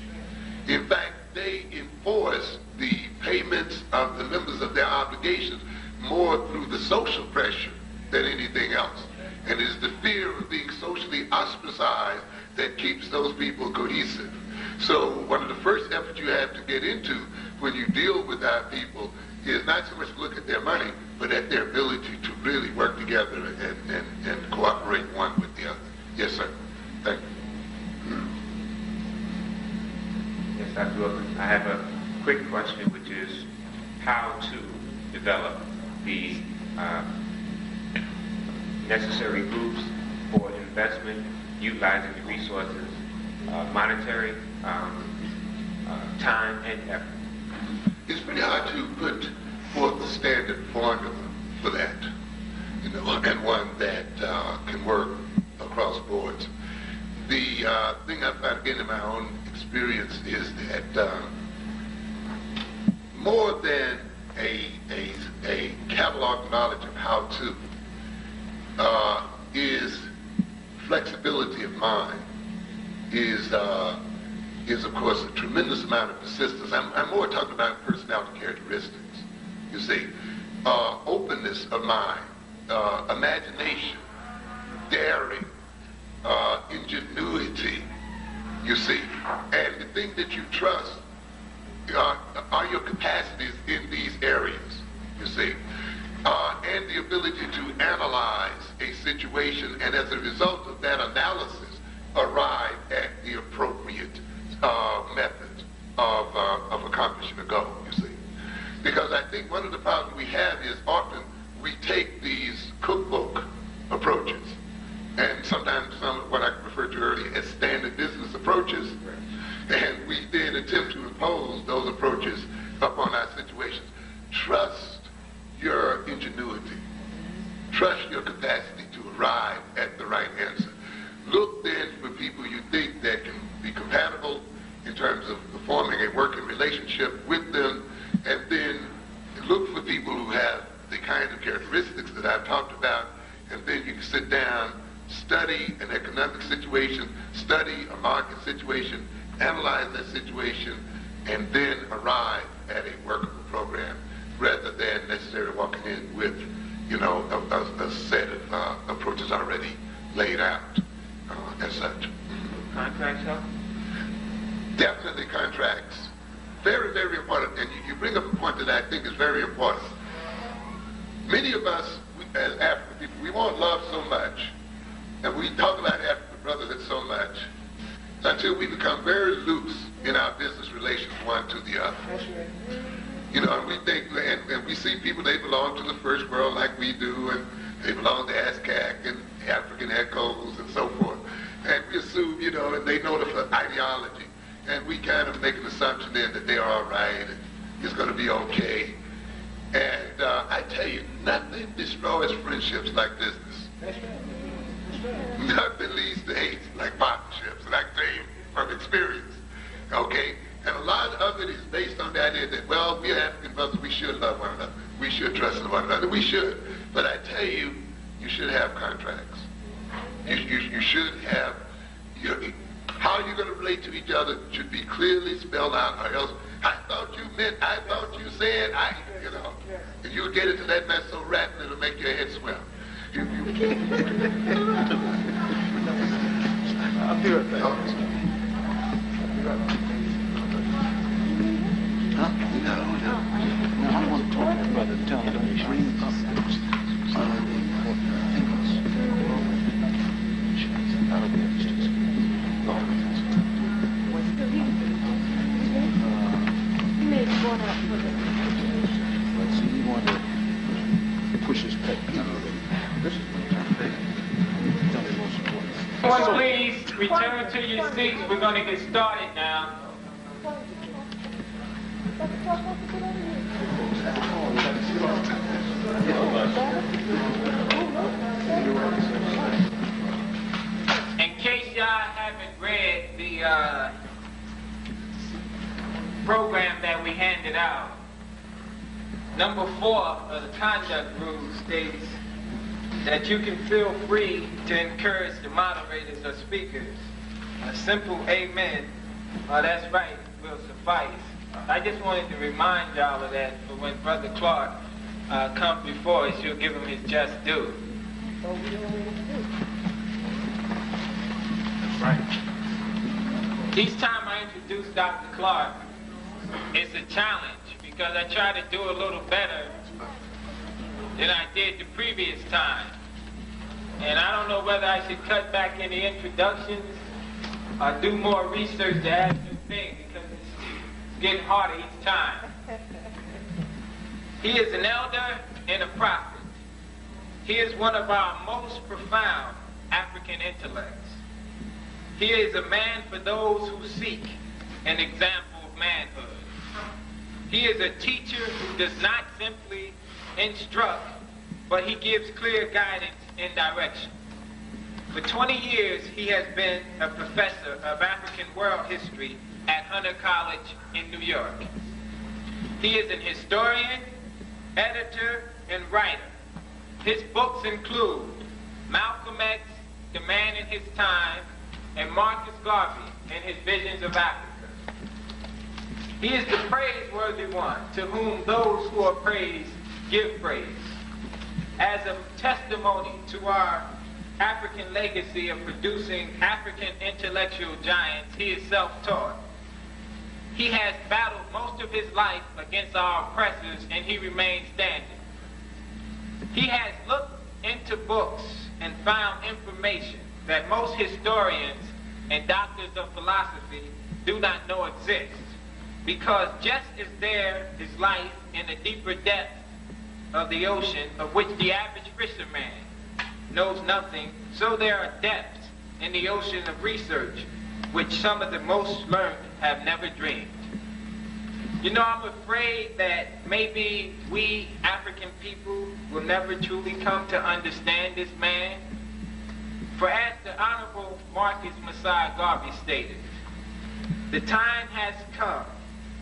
In fact, they enforce the payments of the members of their obligations more through the social pressure than anything else. And it is the fear of being socially ostracized that keeps those people cohesive. So one of the first efforts you have to get into when you deal with our people is not so much to look at their money, but at their ability to really work together and cooperate one with the other. Yes, sir. Thank you. Yes, Dr. Wilson. I have a quick question, which is how to develop the necessary groups for investment, utilizing the resources, monetary, time, and effort? It's pretty hard to put forth the standard formula for that, you know, and one that can work across boards. The thing I found again in my own experience is that more than a catalog knowledge of how to is flexibility of mind, is of course a tremendous amount of persistence. I'm more talking about personality characteristics, you see. Openness of mind, imagination, daring, ingenuity, you see. And the thing that you trust are your capacities in these areas, you see. And the ability to analyze a situation, and as a result of that analysis, arrive at the appropriate method of accomplishing a goal, you see. Because I think one of the problems we have is often we take these cookbook approaches, and sometimes some of what I referred to earlier as standard business approaches, and we then attempt to impose those approaches upon our situations. Trust your ingenuity. Trust your capacity to arrive at the right answer. Look then for people you think that can be compatible in terms of forming a working relationship with them, and then look for people who have the kind of characteristics that I've talked about, and then you can sit down, study an economic situation, study a market situation, analyze that situation, and then arrive at a workable program, rather than necessarily walking in with, you know, a set of approaches already laid out as such. Contracts, though? Definitely contracts. Very, very important. And you bring up a point that I think is very important. Many of us, as African people, we want love so much, and we talk about African brotherhood so much, until we become very loose in our business relations one to the other. You know, and we think, and we see people, they belong to the first world like we do, and they belong to ASCAC and African Echoes and so forth. And we assume, you know, and they know the ideology. And we kind of make an assumption then that they're all right and it's going to be okay. And I tell you, nothing destroys friendships like business. Nothing leads to hate like partnerships, and I can tell you from experience. Okay? And a lot of it is based on the idea that, well, we're African brothers, we should love one another. We should trust one another. We should. But I tell you, you should have contracts. You should have, how you're going to relate to each other should be clearly spelled out, or else, I thought you meant, I thought you said, you know. And you'll get into that mess so rapid it'll make your head swim. I'll be right back. Huh? No, I want to talk about the television. He wanted to push his pet. This is Everyone, please return to your seats. We're going to get started now. In case y'all haven't read the program that we handed out, number 4 of the conduct rules states that you can feel free to encourage the moderators or speakers. A simple amen, that's right, will suffice. I just wanted to remind y'all of that for when Brother Clarke comes before us, you'll give him his just due. That's right. Each time I introduce Dr. Clarke, it's a challenge because I try to do a little better than I did the previous time. And I don't know whether I should cut back in the introductions or do more research to add new things because it's getting harder each time. He is an elder and a prophet. He is one of our most profound African intellects. He is a man for those who seek an example of manhood. He is a teacher who does not simply instruct, but he gives clear guidance and direction. For 20 years, he has been a professor of African world history at Hunter College in New York. He is an historian, editor, and writer. His books include Malcolm X, The Man in His Time, and Marcus Garvey and His Visions of Africa. He is the praiseworthy one to whom those who are praised give praise. As a testimony to our African legacy of producing African intellectual giants, he is self-taught. He has battled most of his life against our oppressors, and he remains standing. He has looked into books and found information that most historians and doctors of philosophy do not know exists. Because just as there is life in the deeper depth of the ocean of which the average fisherman knows nothing, so there are depths in the ocean of research which some of the most learned have never dreamed. You know, I'm afraid that maybe we African people will never truly come to understand this man. For as the Honorable Marcus Messiah Garvey stated, the time has come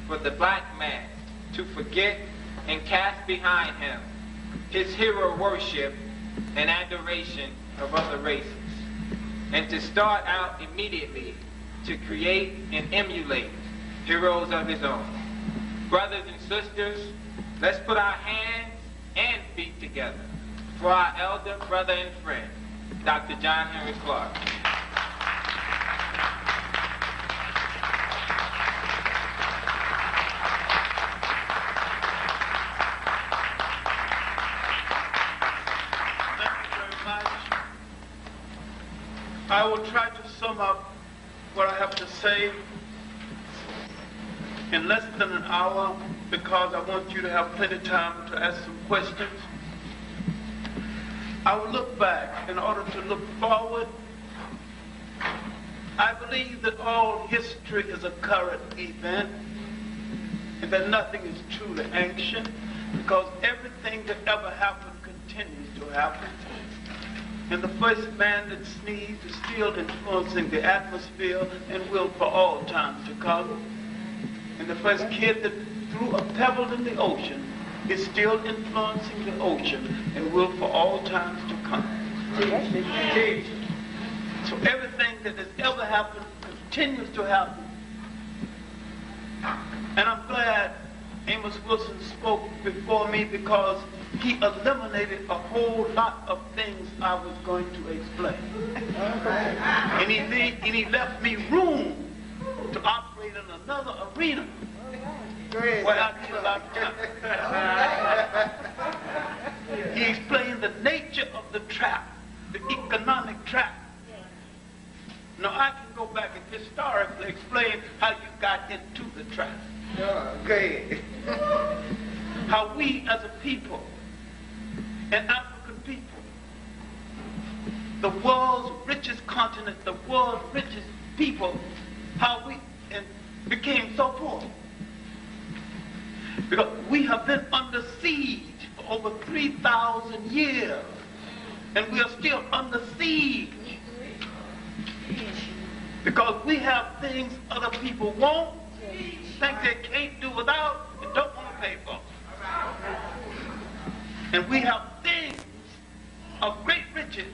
for the black man to forget and cast behind him his hero worship and adoration of other races, and to start out immediately to create and emulate heroes of his own. Brothers and sisters, let's put our hands and feet together for our elder brother and friend, Dr. John Henrik Clarke. I will try to sum up what I have to say in less than an hour because I want you to have plenty of time to ask some questions. I will look back in order to look forward. I believe that all history is a current event and that nothing is truly ancient because everything that ever happened continues to happen. And the first man that sneezed is still influencing the atmosphere and will for all time to come. And the first kid that threw a pebble in the ocean is still influencing the ocean and will for all times to come. So everything that has ever happened continues to happen. And I'm glad Amos Wilson spoke before me because he eliminated a whole lot of things I was going to explain. And he left me room to operate in another arena where I need a lot of time. He explained the nature of the trap, the economic trap. Now I can go back and historically explain how you got into the trap. Okay. How we as a people, and African people, the world's richest continent, the world's richest people, how we became so poor. Because we have been under siege for over 3,000 years, and we are still under siege. Because we have things other people want, think they can't do without, and don't want to pay for. And we have things of great riches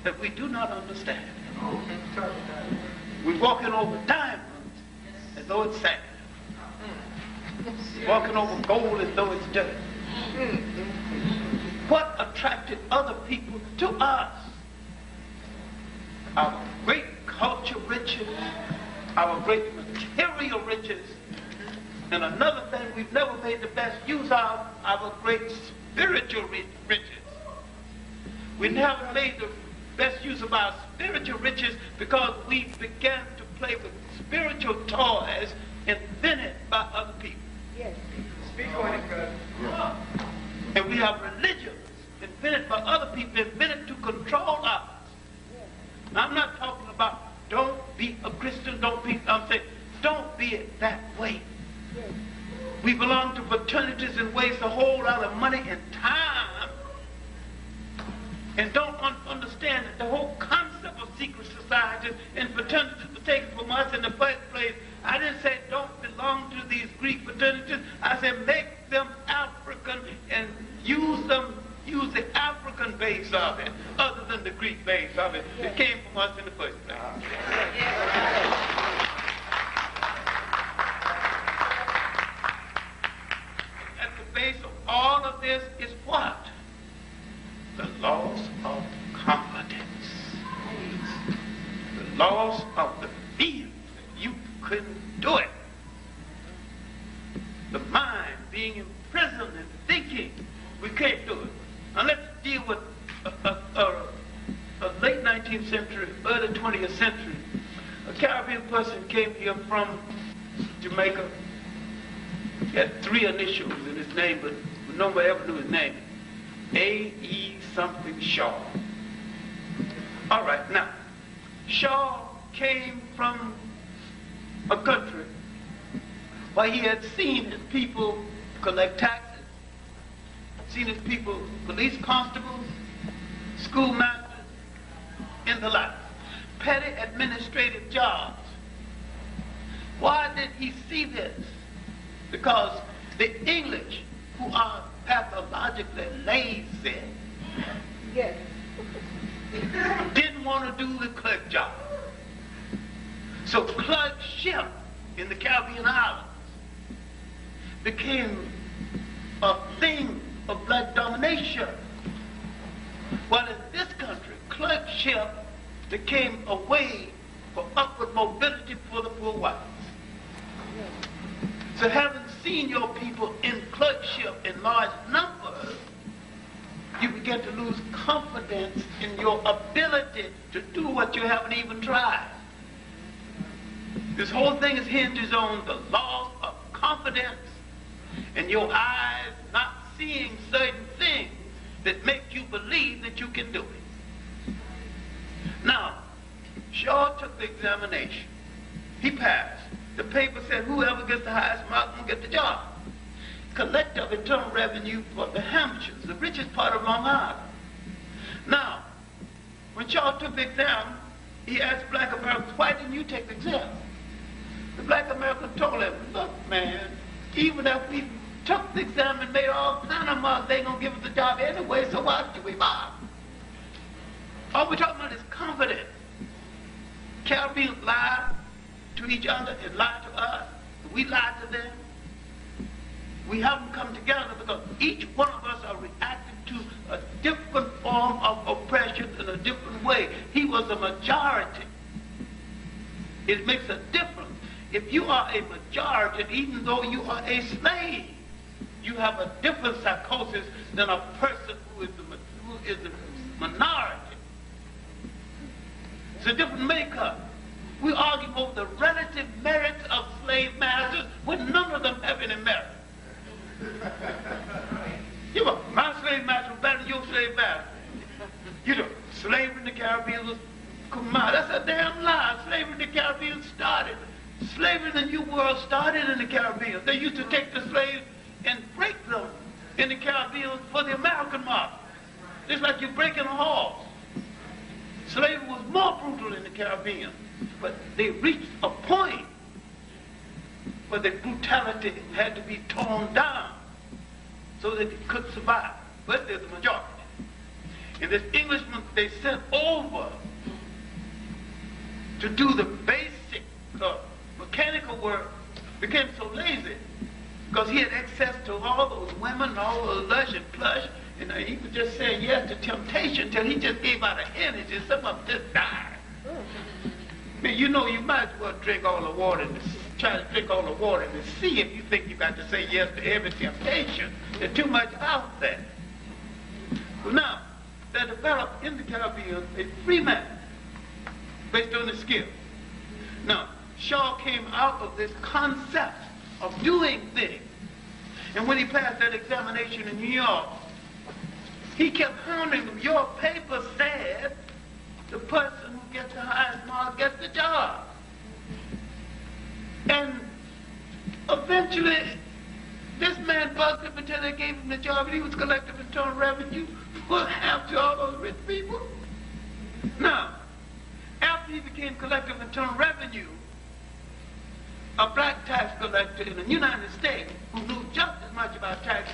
that we do not understand. We're walking over diamonds as though it's sand. Walking over gold as though it's dirt. What attracted other people to us? Our great culture riches, our great material riches, and another thing we've never made the best use of, our great spiritual riches. We never made the best use of our spiritual riches because we began to play with spiritual toys invented by other people. Yes. Speak on it, brother. And we have religions invented by other people, invented to control us. Now, I'm not talking about don't be a Christian, I'm saying don't be it that way. We belong to fraternities and waste a whole lot of money and time, and don't understand that the whole concept of secret societies and fraternities was taken from us in the first place. I didn't say don't belong to these Greek fraternities. I said make them African and use the African base of it, other than the Greek base of it that came from us in the first place. At the base of all of this is what? The loss of confidence. The loss of the feeling that you couldn't do it. The mind being imprisoned and thinking we can't do it. Now let's deal with a late 19th century, early 20th century. A Caribbean person came here from Jamaica. He had 3 initials in his name, but nobody ever knew his name. A.E. something Shaw. All right, now, Shaw came from a country where he had seen his people collect taxes, seen his people police constables, schoolmasters, and the like. Petty administrative jobs. Why did he see this? Because the English, who are pathologically lazy, didn't want to do the clerk job. So clerkship in the Caribbean islands became a thing of black domination. While in this country, clerkship became a way for upward mobility for the poor whites. So having seen your people in clerkship in large numbers, you begin to lose confidence in your ability to do what you haven't even tried. This whole thing is hinged on the loss of confidence and your eyes not seeing certain things that make you believe that you can do it. Now, Shaw took the examination. He passed. The paper said whoever gets the highest mark will get the job. Collector of internal revenue for the Hampshires, the richest part of Long Island. Now, when Shaw took the exam, he asked black Americans, why didn't you take the exam? The black American told him, look, man, even if we took the exam and made all kind of marks, they ain't gonna give us the job anyway, so why should we bother? All we're talking about is confidence. Caribbeans lie to each other and lie to us. We lie to them. We haven't come together because each one of us are reacting to a different form of oppression in a different way. He was a majority. It makes a difference. If you are a majority, even though you are a slave, you have a different psychosis than a person who is the minority. It's a different makeup. We argue over the relative merits of slave masters when none of them have any merit. You know, my slave master was better than your slave master. You know, slavery in the Caribbean was commodity. That's a damn lie. Slavery in the Caribbean started. Slavery in the New World started in the Caribbean. They used to take the slaves and break them in the Caribbean for the American market. It's like you're breaking a horse. Slavery was more brutal in the Caribbean, but they reached a point where the brutality had to be toned down so that it could survive. But they're the majority. And this Englishman they sent over to do the basic mechanical work became so lazy because he had access to all those women, all those lush and plush, and he was just saying yes to temptation till he just gave out a hint and just some of them just died. I mean, you know, you might as well drink all the water and try to drink all the water and see if you think you got to say yes to every temptation. There's too much out there. Well, now, they developed in the Caribbean a free man based on his skill. Now, Shaw came out of this concept of doing things. And when he passed that examination in New York, He kept hounding them. Your paper said the person who gets the highest mark gets the job. And eventually, this man bugged him until they gave him the job, and he was collecting internal revenue for half to all those rich people. Now, after he became collector of internal revenue, a black tax collector in the United States who knew just as much about tax,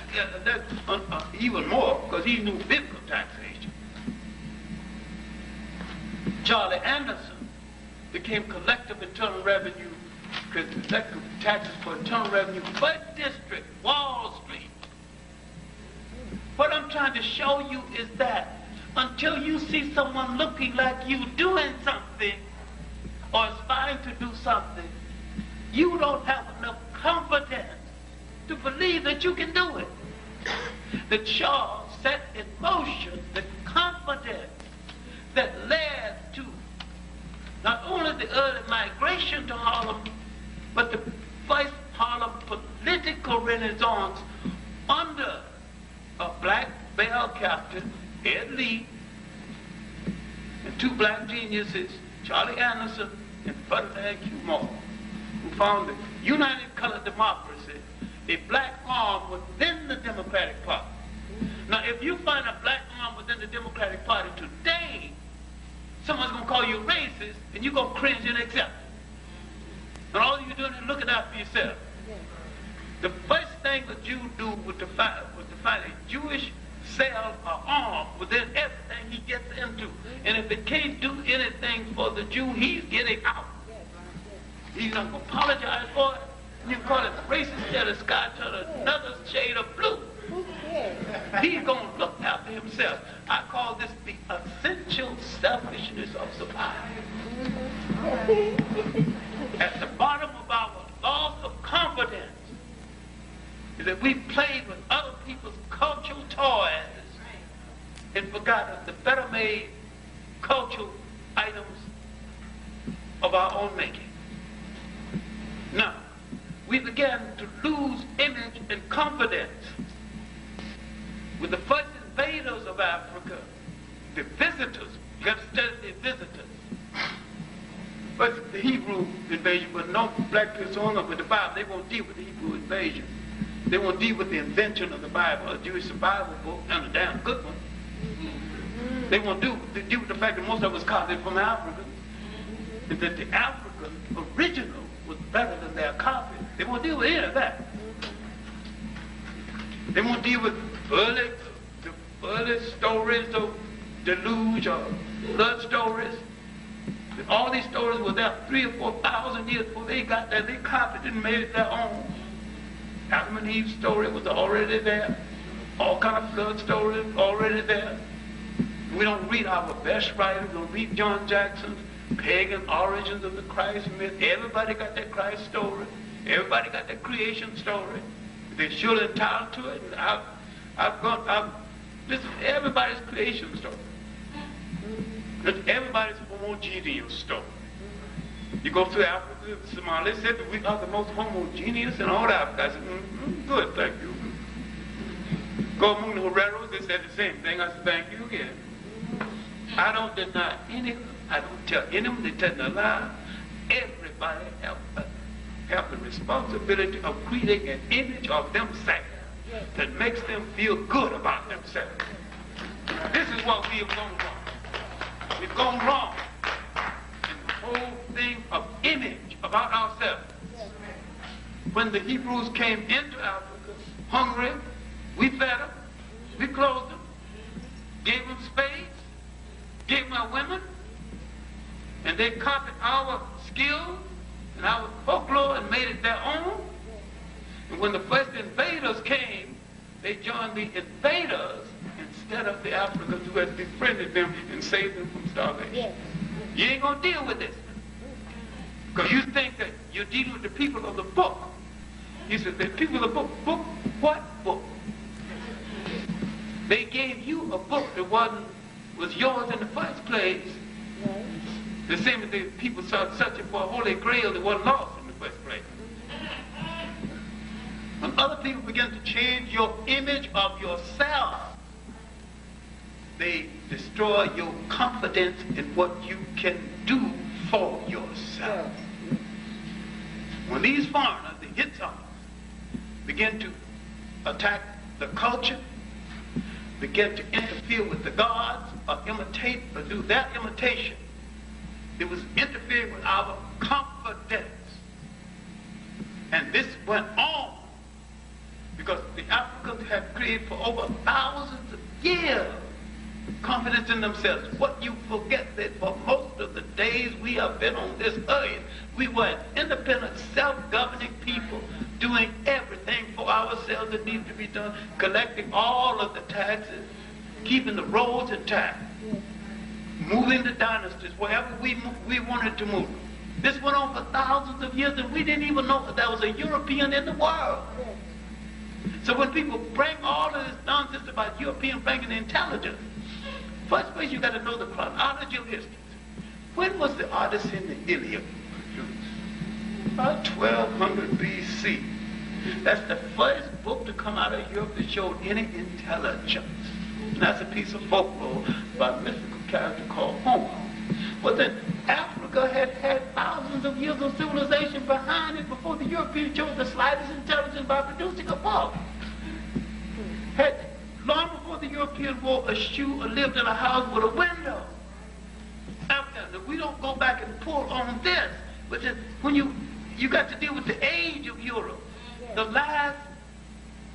even more, because he knew biblical taxation, Charlie Anderson, became collector of internal revenue, collector of taxes for internal revenue for District, Wall Street. What I'm trying to show you is that until you see someone looking like you doing something or aspiring to do something, you don't have enough confidence to believe that you can do it. The Charles set in motion the confidence that led to not only the early migration to Harlem, but the first Harlem political renaissance under a black bell captain, Ed Lee, and two black geniuses, Charlie Anderson and Ferdinand Q. Moore, who found the United Color Democracy, a black arm within the Democratic Party. Now, if you find a black arm within the Democratic Party today, someone's going to call you racist, and you're going to cringe and accept it. And all you're doing is looking out for yourself. The first thing that you do was to find a Jewish cell or arm within everything he gets into. And if it can't do anything for the Jew, he's getting out. He's not going to apologize for it. You can call it racist, instead of sky to another shade of blue. He's going to look after himself. I call this the essential selfishness of survival. At the bottom of our loss of confidence is that we played with other people's cultural toys and forgot the better made cultural items of our own making. Now, we began to lose image and confidence with the first invaders of Africa, the visitors. You got to study the visitors. First, the Hebrew invasion, but no black people on with the Bible. They won't deal with the Hebrew invasion. They won't deal with the invention of the Bible, a Jewish survival book, and a damn good one. They won't deal with the fact that most of us copied from Africa, and that the African original was better than their copy. They won't deal with any of that. They won't deal with the early stories of deluge or flood stories. All these stories were there 3,000 or 4,000 years before they got there. They copied it and made it their own. Adam and Eve's story was already there. All kind of flood stories already there. We don't read our best writers. We don't read John Jackson's pagan origins of the Christ myth. Everybody got their Christ story. Everybody got their creation story. They're surely entitled to it. This is everybody's creation story. It's everybody's homogeneous story. You go through Africa, Somalia said that we are the most homogeneous in all Africa. I said, good, thank you. Go among the Herreros, they said the same thing. I said, thank you again. I don't deny any, I don't tell anyone they tell a lie. Everybody have the responsibility of creating an image of themselves that makes them feel good about themselves. This is what we have gone wrong. We've gone wrong in the whole thing of image about ourselves. When the Hebrews came into Africa hungry, we fed them, we clothed them, gave them spades, gave them our women, and they copied our skills and our folklore and made it their own. And when the first invaders came, they joined the invaders instead of the Africans who had befriended them and saved them from starvation. Yes. You ain't gonna deal with this. Because you think that you're dealing with the people of the book. He said, the people of the book. Book? What book? They gave you a book that was yours in the first place. Yes. The same as the people started searching for a holy grail that wasn't lost in the first place. When other people begin to change your image of yourself, they destroy your confidence in what you can do for yourself. When these foreigners, the Hittite, begin to attack the culture, begin to interfere with the gods, or imitate, or do their imitation, it was interfering with our confidence. And this went on because the Africans had created for over thousands of years confidence in themselves. What you forget that for most of the days we have been on this earth, we were an independent, self-governing people doing everything for ourselves that needed to be done, collecting all of the taxes, keeping the roads intact, moving the dynasties wherever we wanted to move. This went on for thousands of years, and we didn't even know that there was a European in the world. So when people bring all of this nonsense about European bringing intelligence, first place you got to know the chronology of history. When was the Odyssey and the Iliad produced? About 1200 BC. That's the first book to come out of Europe that showed any intelligence. And that's a piece of folklore by a mythical character called Homer. But then Africa had had thousands of years of civilization behind it before the Europeans showed the slightest intelligence by producing a book. Had long before the European wore a shoe or lived in a house with a window. After we don't go back and pull on this, but then when you got to deal with the age of Europe, the last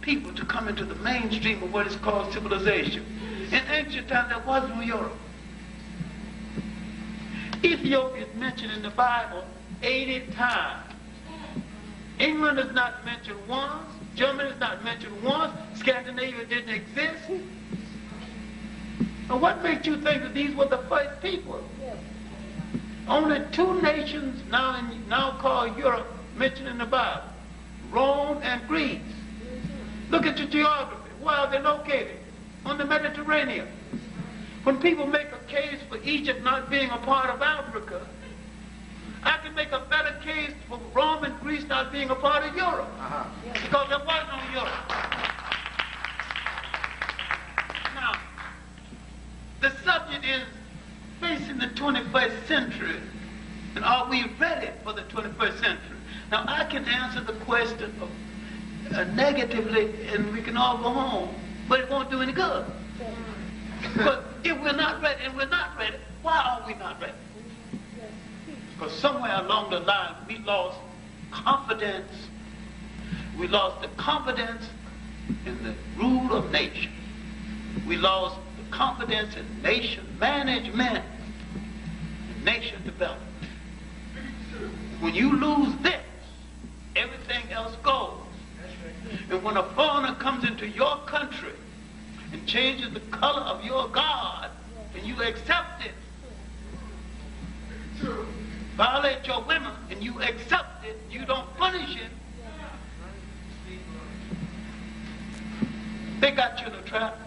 people to come into the mainstream of what is called civilization. In ancient times, there was no Europe. Ethiopia is mentioned in the Bible 80 times. England is not mentioned once. Germany is not mentioned once. Scandinavia didn't exist. Now, what makes you think that these were the first people? Only two nations now called Europe mentioned in the Bible: Rome and Greece. Look at the geography. Where are they located? On the Mediterranean. When people make a case for Egypt not being a part of Africa, I can make a better case for Rome and Greece not being a part of Europe. Because there was no Europe. Now, the subject is facing the 21st century. And are we ready for the 21st century? Now, I can answer the question negatively and we can all go home, but it won't do any good. But if we're not ready, and we're not ready, why are we not ready? Because somewhere along the line we lost confidence. We lost the confidence in the rule of nation. We lost the confidence in nation management and nation development. When you lose this, everything else goes. And when a foreigner comes into your country and changes the color of your God, and you accept it, violate your women, and you accept it, you don't punish it, they got you in a trap.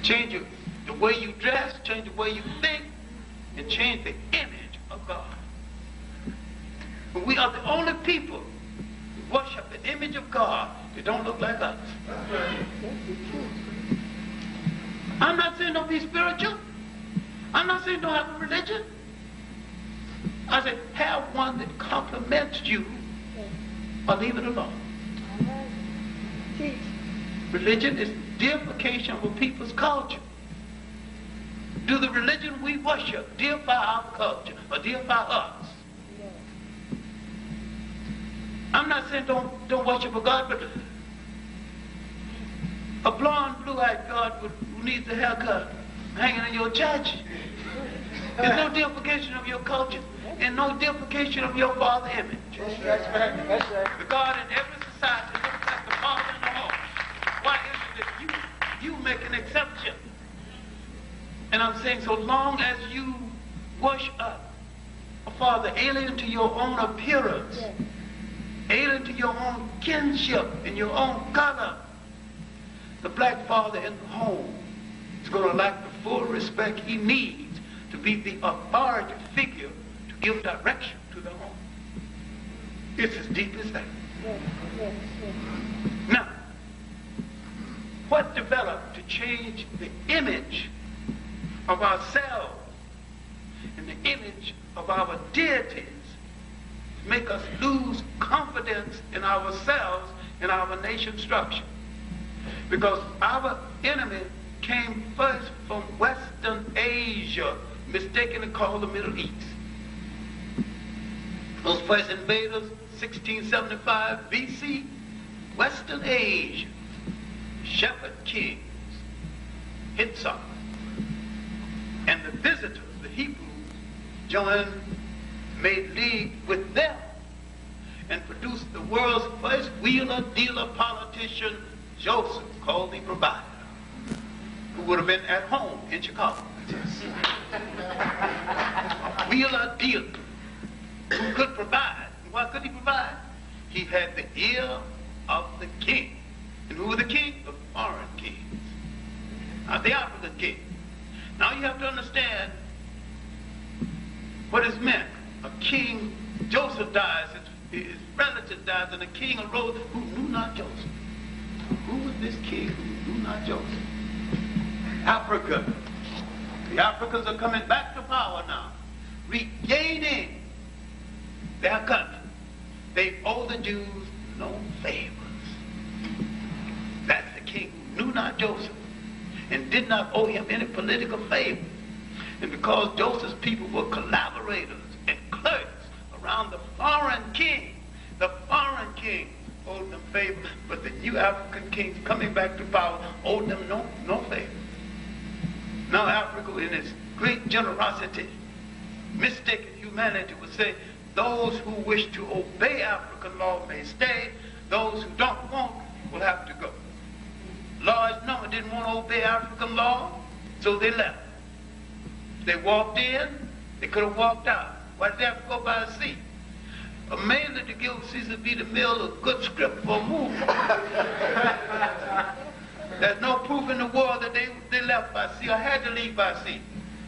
Change the way you dress, change the way you think, and change the image of God. But we are the only people who worship the image of God that don't look like us. I'm not saying don't be spiritual. I'm not saying don't have a religion. I said have one that complements you or leave it alone. Religion is deification of a people's culture. Do the religion we worship deify our culture or deify us? I'm not saying don't worship a God, but a blonde, blue-eyed God who needs a haircut hanging in your church. There's no deification of your culture and no deification of your father image. That's right. That's right. The God in every society looks like the father in the home. Why is it that you make an exception? And I'm saying so long as you worship a father alien to your own appearance, alien to your own kinship and your own color, the black father in the home is going to lack the full respect he needs to be the authority figure to give direction to the home. It's as deep as that. Now, what developed to change the image of ourselves and the image of our deities, make us lose confidence in ourselves and our nation structure. Because our enemy came first from Western Asia, mistakenly called the Middle East. Those first invaders, 1675 BC, Western Asia, shepherd kings, Hittite, and the visitors, the Hebrews, joined, made league with them, and produced the world's first wheeler-dealer politician, Joseph, called the provider, who would have been at home in Chicago. A wheeler-dealer who could provide. And what could he provide? He had the ear of the king. And who were the king? The foreign kings, not the African king. Now you have to understand what is meant. A king, Joseph dies, his relative dies, and a king arose who knew not Joseph. Who was this king who knew not Joseph? Africa. The Africans are coming back to power now, regaining their country. They owe the Jews no favors. That's the king who knew not Joseph and did not owe him any political favor. And because Joseph's people were collaborators and clerks around the foreign king owed them favor, but the new African kings coming back to power owed them no favor. Now Africa, in its great generosity, mistaken humanity, would say, those who wish to obey African law may stay, those who don't want will have to go. Large number didn't want to obey African law, so they left. They walked in, they could have walked out. Why did they have to go by the sea? Mainly to give Caesar B. DeMille a good script for a movie. There's no proof in the world that they left by sea or had to leave by sea.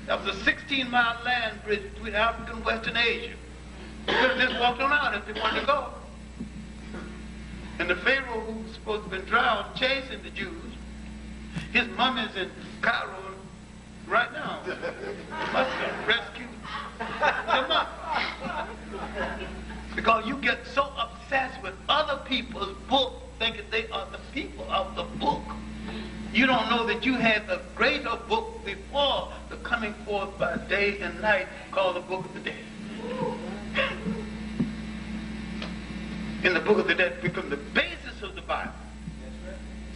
That was a 16-mile land bridge between Africa and Western Asia. They could have just walked on out if they wanted to go. And the Pharaoh who was supposed to have been drowned chasing the Jews, his mummy's in Cairo right now. Must have rescued the mummy. Because you get so obsessed with other people's book, thinking they are the people of the book. You don't know that you had a greater book before the coming forth by day and night called the Book of the Dead. And the Book of the Dead becomes the basis of the Bible.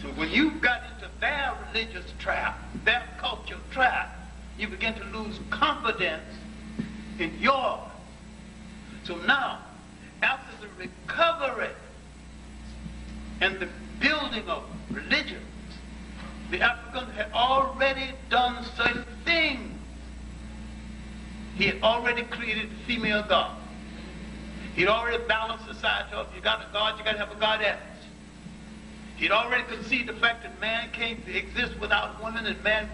So when you got into their religious trap, their culture trap, you begin to lose confidence in yours. So now, after the recovery and the building of religions, the African had already done certain things. He had already created the female god. He'd already balanced society up. You got a god, you got to have a goddess. He'd already conceived the fact that man came to exist without woman, and man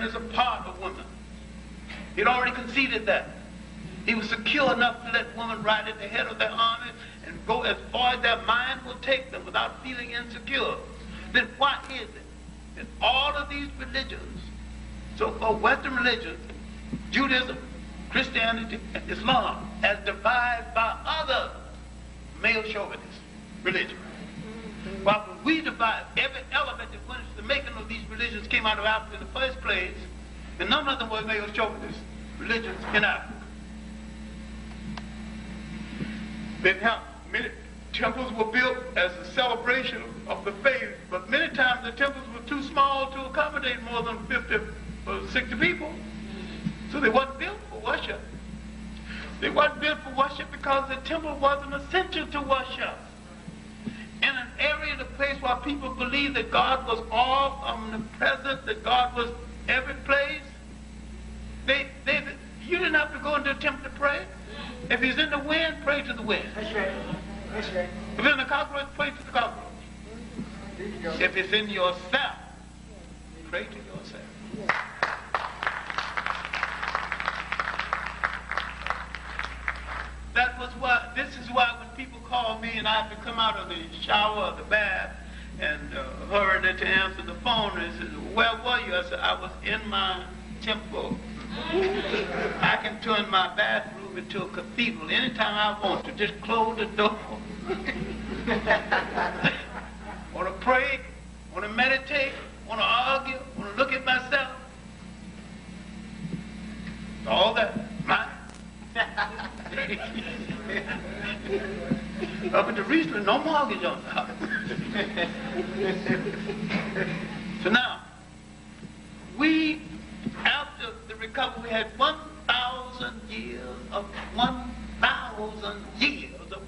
is a part of woman. He'd already conceded that. He was secure enough to let women ride at the head of their army and go as far as their mind will take them without feeling insecure. Then why is it that all of these religions, so-called Western religions, Judaism, Christianity, and Islam, as divided by other male chauvinist religions? While when we divide, every element that went into the making of these religions came out of Africa in the first place, and none of them were male chauvinist religions in Africa. Then how many temples were built as a celebration of the faith, but many times the temples were too small to accommodate more than 50 or 60 people. So they wasn't built for worship. They wasn't built for worship because the temple wasn't essential to worship. In an area, the place where people believed that God was all omnipresent, that God was every place, you didn't have to go into a temple to pray. If he's in the wind, pray to the wind. That's right. That's right. If he's in the cockroach, pray to the cockroach. If it's in yourself, pray to yourself. That was why, this is why when people call me and I have to come out of the shower or the bath and hurried to answer the phone, and he said, "Where were you?" I said, "I was in my temple. I can turn my bathroom into a cathedral anytime I want to. Just close the door. Want to pray, want to meditate, want to argue, want to look at myself. All that, mine." Up until recently, no mortgage on the house. So now, we, after the recovery, we had 1,000 years of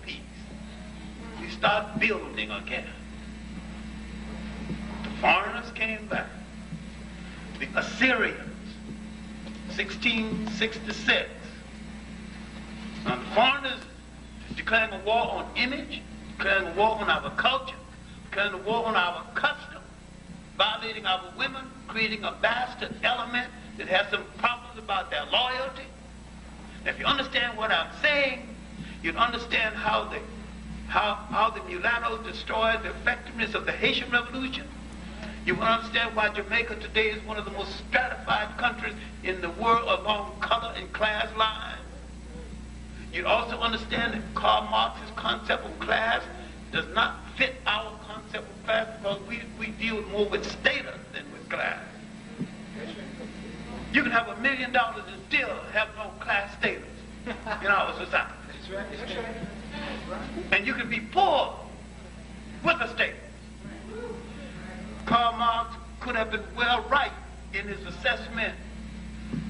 peace. We started building again. The foreigners came back. The Assyrians, 1666. Now the foreigners declaring a war on image, declaring a war on our culture, declaring a war on our custom, violating our women, creating a bastard element that has some problems about their loyalty. Now, if you understand what I'm saying, you'd understand how the mulattoes destroyed the effectiveness of the Haitian Revolution. You will understand why Jamaica today is one of the most stratified countries in the world along color and class lines. You also understand that Karl Marx's concept of class does not fit our concept of class because we deal more with status than with class. You can have $1 million and still have no class status in our society. And you can be poor with a status. Karl Marx could have been well right in his assessment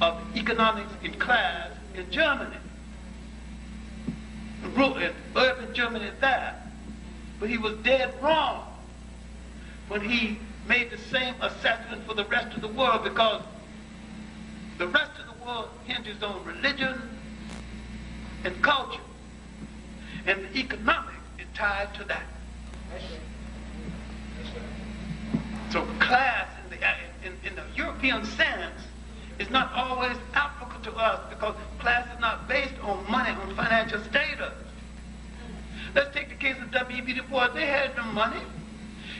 of economics in class in Germany. In urban Germany at that. But he was dead wrong when he made the same assessment for the rest of the world, because the rest of the world hinges on religion and culture, and the economics is tied to that. So class in the European sense is not always applicable to us, because class is not based on money, on financial status. Let's take the case of W.E.B. Du Bois. They had no money.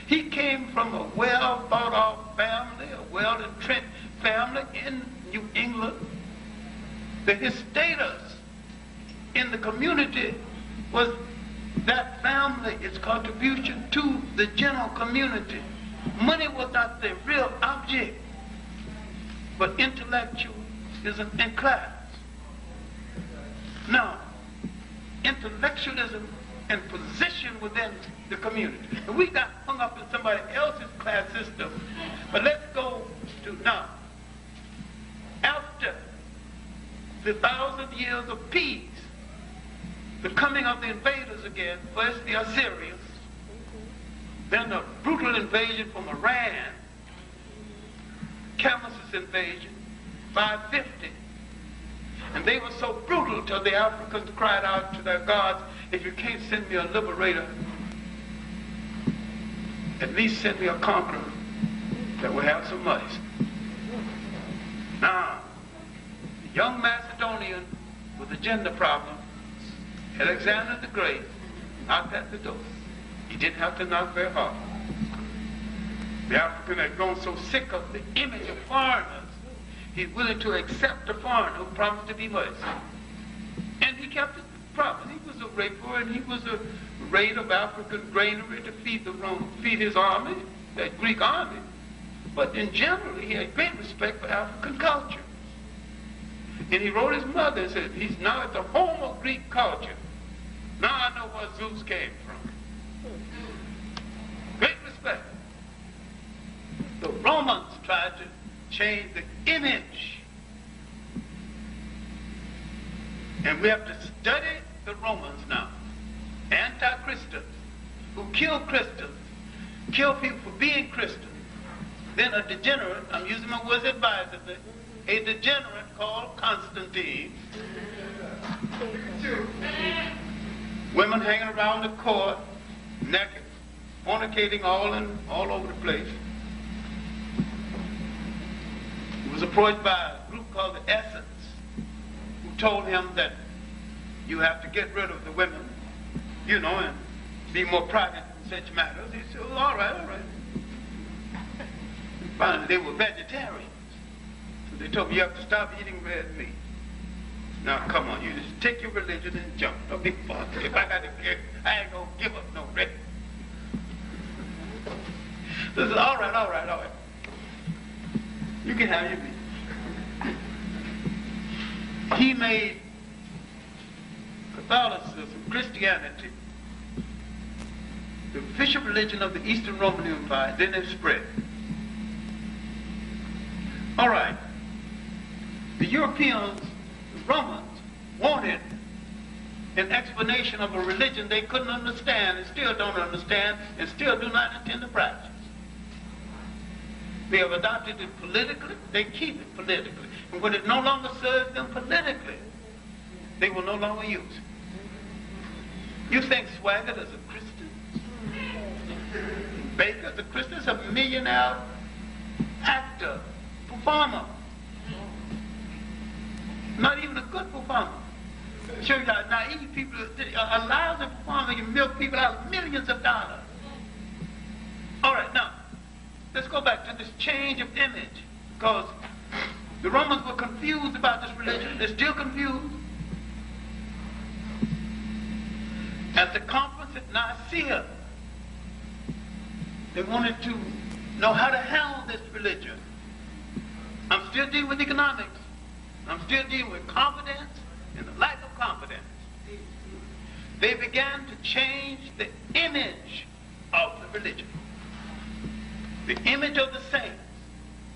He came from a well thought of family, a well-entrenched family in New England. That his status in the community was that family, its contribution to the general community. Money was not the real object, but intellectualism and class. Now, intellectualism and position within the community. And we got hung up in somebody else's class system. But let's go to now. After the 1,000 years of peace, the coming of the invaders again, first the Assyrians, then the brutal invasion from Iran, Cambyses invasion, 550. And they were so brutal till the Africans cried out to their gods, "If you can't send me a liberator, at least send me a conqueror that will have some money." Now, the young Macedonian with a gender problem, Alexander the Great, knocked at the door. He didn't have to knock very hard. The African had grown so sick of the image of foreigners, he's willing to accept a foreigner who promised to be merciful. And he kept his promise. He was a raper, and he was a raid of African granary to feed his army, that Greek army. But in general, he had great respect for African culture. And he wrote his mother and said, he's now at the home of Greek culture. Now I know where Zeus came from. Great respect. The Romans tried to change the image. And we have to study the Romans now. Anti-Christians who kill Christians, kill people for being Christians. Then a degenerate, I'm using my words advisedly, a degenerate called Constantine. Women hanging around the court, naked, fornicating all over the place. He was approached by a group called the Essenes, who told him that you have to get rid of the women, and be more private such matters. He said, well, all right. Finally, they were vegetarians. So they told me, you have to stop eating red meat. Now, come on, you just take your religion and jump. Don't be fun. If I got to give, I ain't going to give up no red. This is all right. You can have your meat. He made Catholicism, Christianity, the official religion of the Eastern Roman Empire. Then it spread. All right. The Europeans, the Romans, wanted an explanation of a religion they couldn't understand and still don't understand and still do not intend to practice. They have adopted it politically, they keep it politically. And when it no longer serves them politically, they will no longer use it. You think Swaggart is a Christian? Baker is a Christian? Is a millionaire actor, performer. Not even a good performer. Show you how naive people are. A lousy performer, you milk people out of millions of dollars. All right, now, let's go back to this change of image, because the Romans were confused about this religion. They're still confused. At the conference at Nicaea, they wanted to know how to handle this religion. I'm still dealing with economics. I'm still dealing with confidence and the lack of confidence. They began to change the image of the religion. The image of the saints,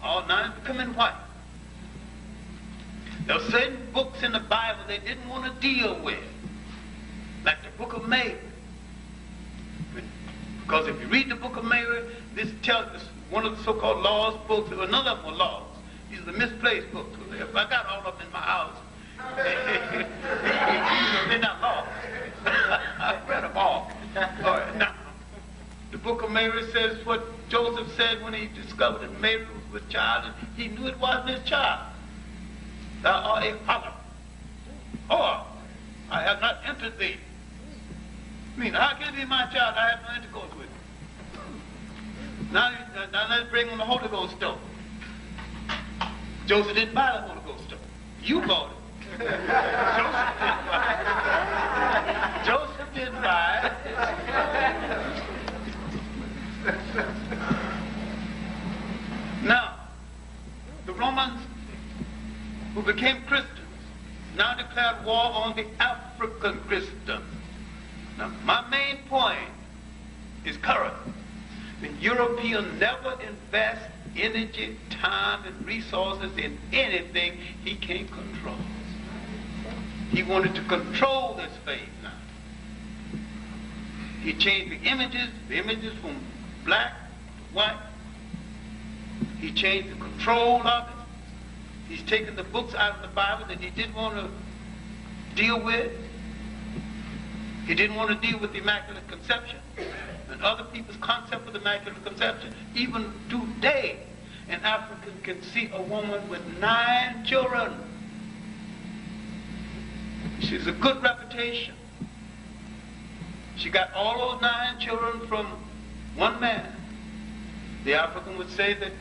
all nine becoming white. There are certain books in the Bible they didn't want to deal with, like the book of Mary. Because if you read the book of Mary, this tells us one of the so-called laws books, or none of them were laws. These are the misplaced books. If I got all of them in my house, they're not laws. I've read them all. All right, now, the book of Mary says what Joseph said when he discovered that Mary was with child, and he knew it wasn't his child. Thou art a father. Or, I have not entered thee. I mean, how can it be my child? I have no intercourse with him. Now let's bring on the Holy Ghost stone. Joseph didn't buy the Holy Ghost stone. You bought it. Joseph didn't buy it. Now, the Romans who became Christians now declared war on the African Christians. Now, my main point is current. The European never invests energy, time, and resources in anything he can't control. He wanted to control this faith now. He changed the images from black to white. He changed the control of it. He's taken the books out of the Bible that he didn't want to deal with. He didn't want to deal with the Immaculate Conception and other people's concept of the Immaculate Conception. Even today, an African can see a woman with 9 children. She's a good reputation. She got all those 9 children from one man. The African would say that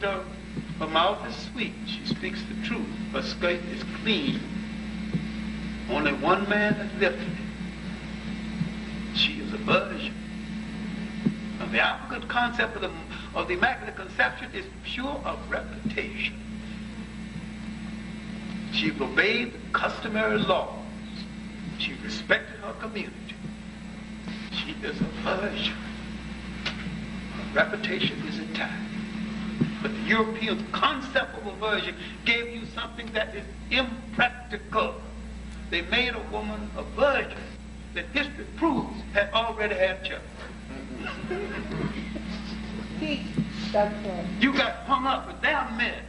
her mouth is sweet. She speaks the truth. Her skirt is clean. Only one man has lifted it. She is a virgin. Now, the African concept of the Immaculate Conception is pure of reputation. She obeyed the customary laws. She respected her community. She is a virgin. Her reputation is intact. But the European concept of a virgin gave you something that is impractical. They made a woman a virgin that history proves had already had children. You got hung up with that myth.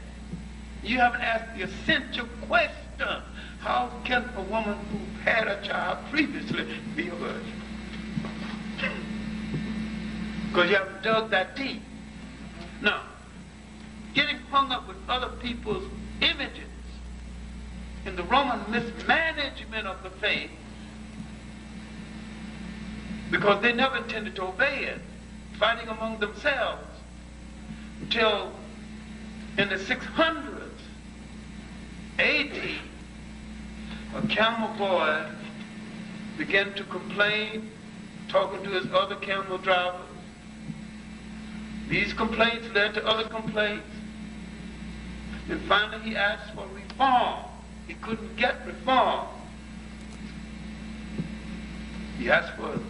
You haven't asked the essential question. How can a woman who had a child previously be a virgin? Because you haven't dug that deep. Now, getting hung up with other people's images in the Roman mismanagement of the faith, because they never intended to obey it, fighting among themselves until in the 600s AD, a camel boy began to complain, talking to his other camel drivers. These complaints led to other complaints. And finally he asked for reform. He couldn't get reform. He asked for the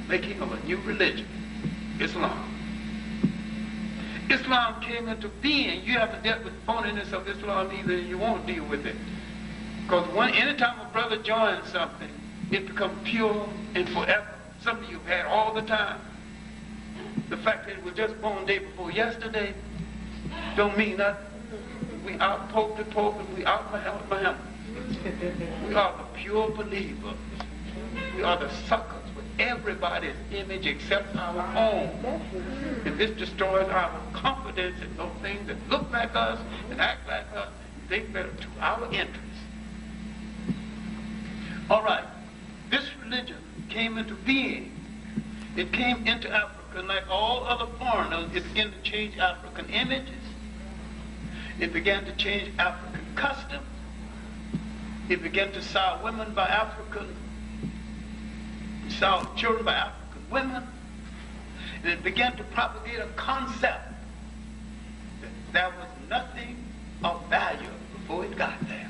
making of a new religion, Islam. Islam came into being. You haven't dealt with the phoniness of Islam either, and you won't deal with it. Because anytime a brother joins something, it becomes pure and forever. Something you've had all the time. The fact that it was just born day before yesterday don't mean nothing. We out Pope the Pope and we out Muhammad. We are the pure believers. We are the suckers for everybody's image except our own. And this destroys our confidence in those things that look like us and act like us and think better to our interests. All right, this religion came into being. It came into Africa, and like all other foreigners, it began to change African images. It began to change African customs. It began to sell women by African, sell children by African women. And it began to propagate a concept that there was nothing of value before it got there.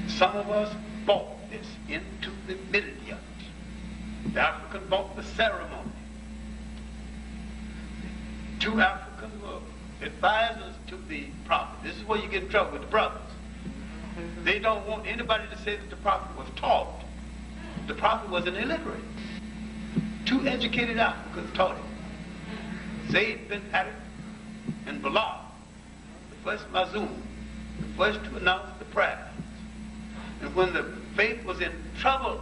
Some of us bought this into the millions. The African bought the ceremony. Two Africans were advisors to the prophet. This is where you get in trouble with the brothers. They don't want anybody to say that the prophet was taught. The prophet was an illiterate. Two educated Africans taught him. Zayd bin Harith and Bilal, the first Mazum, the first to announce the prayers. And when the faith was in trouble,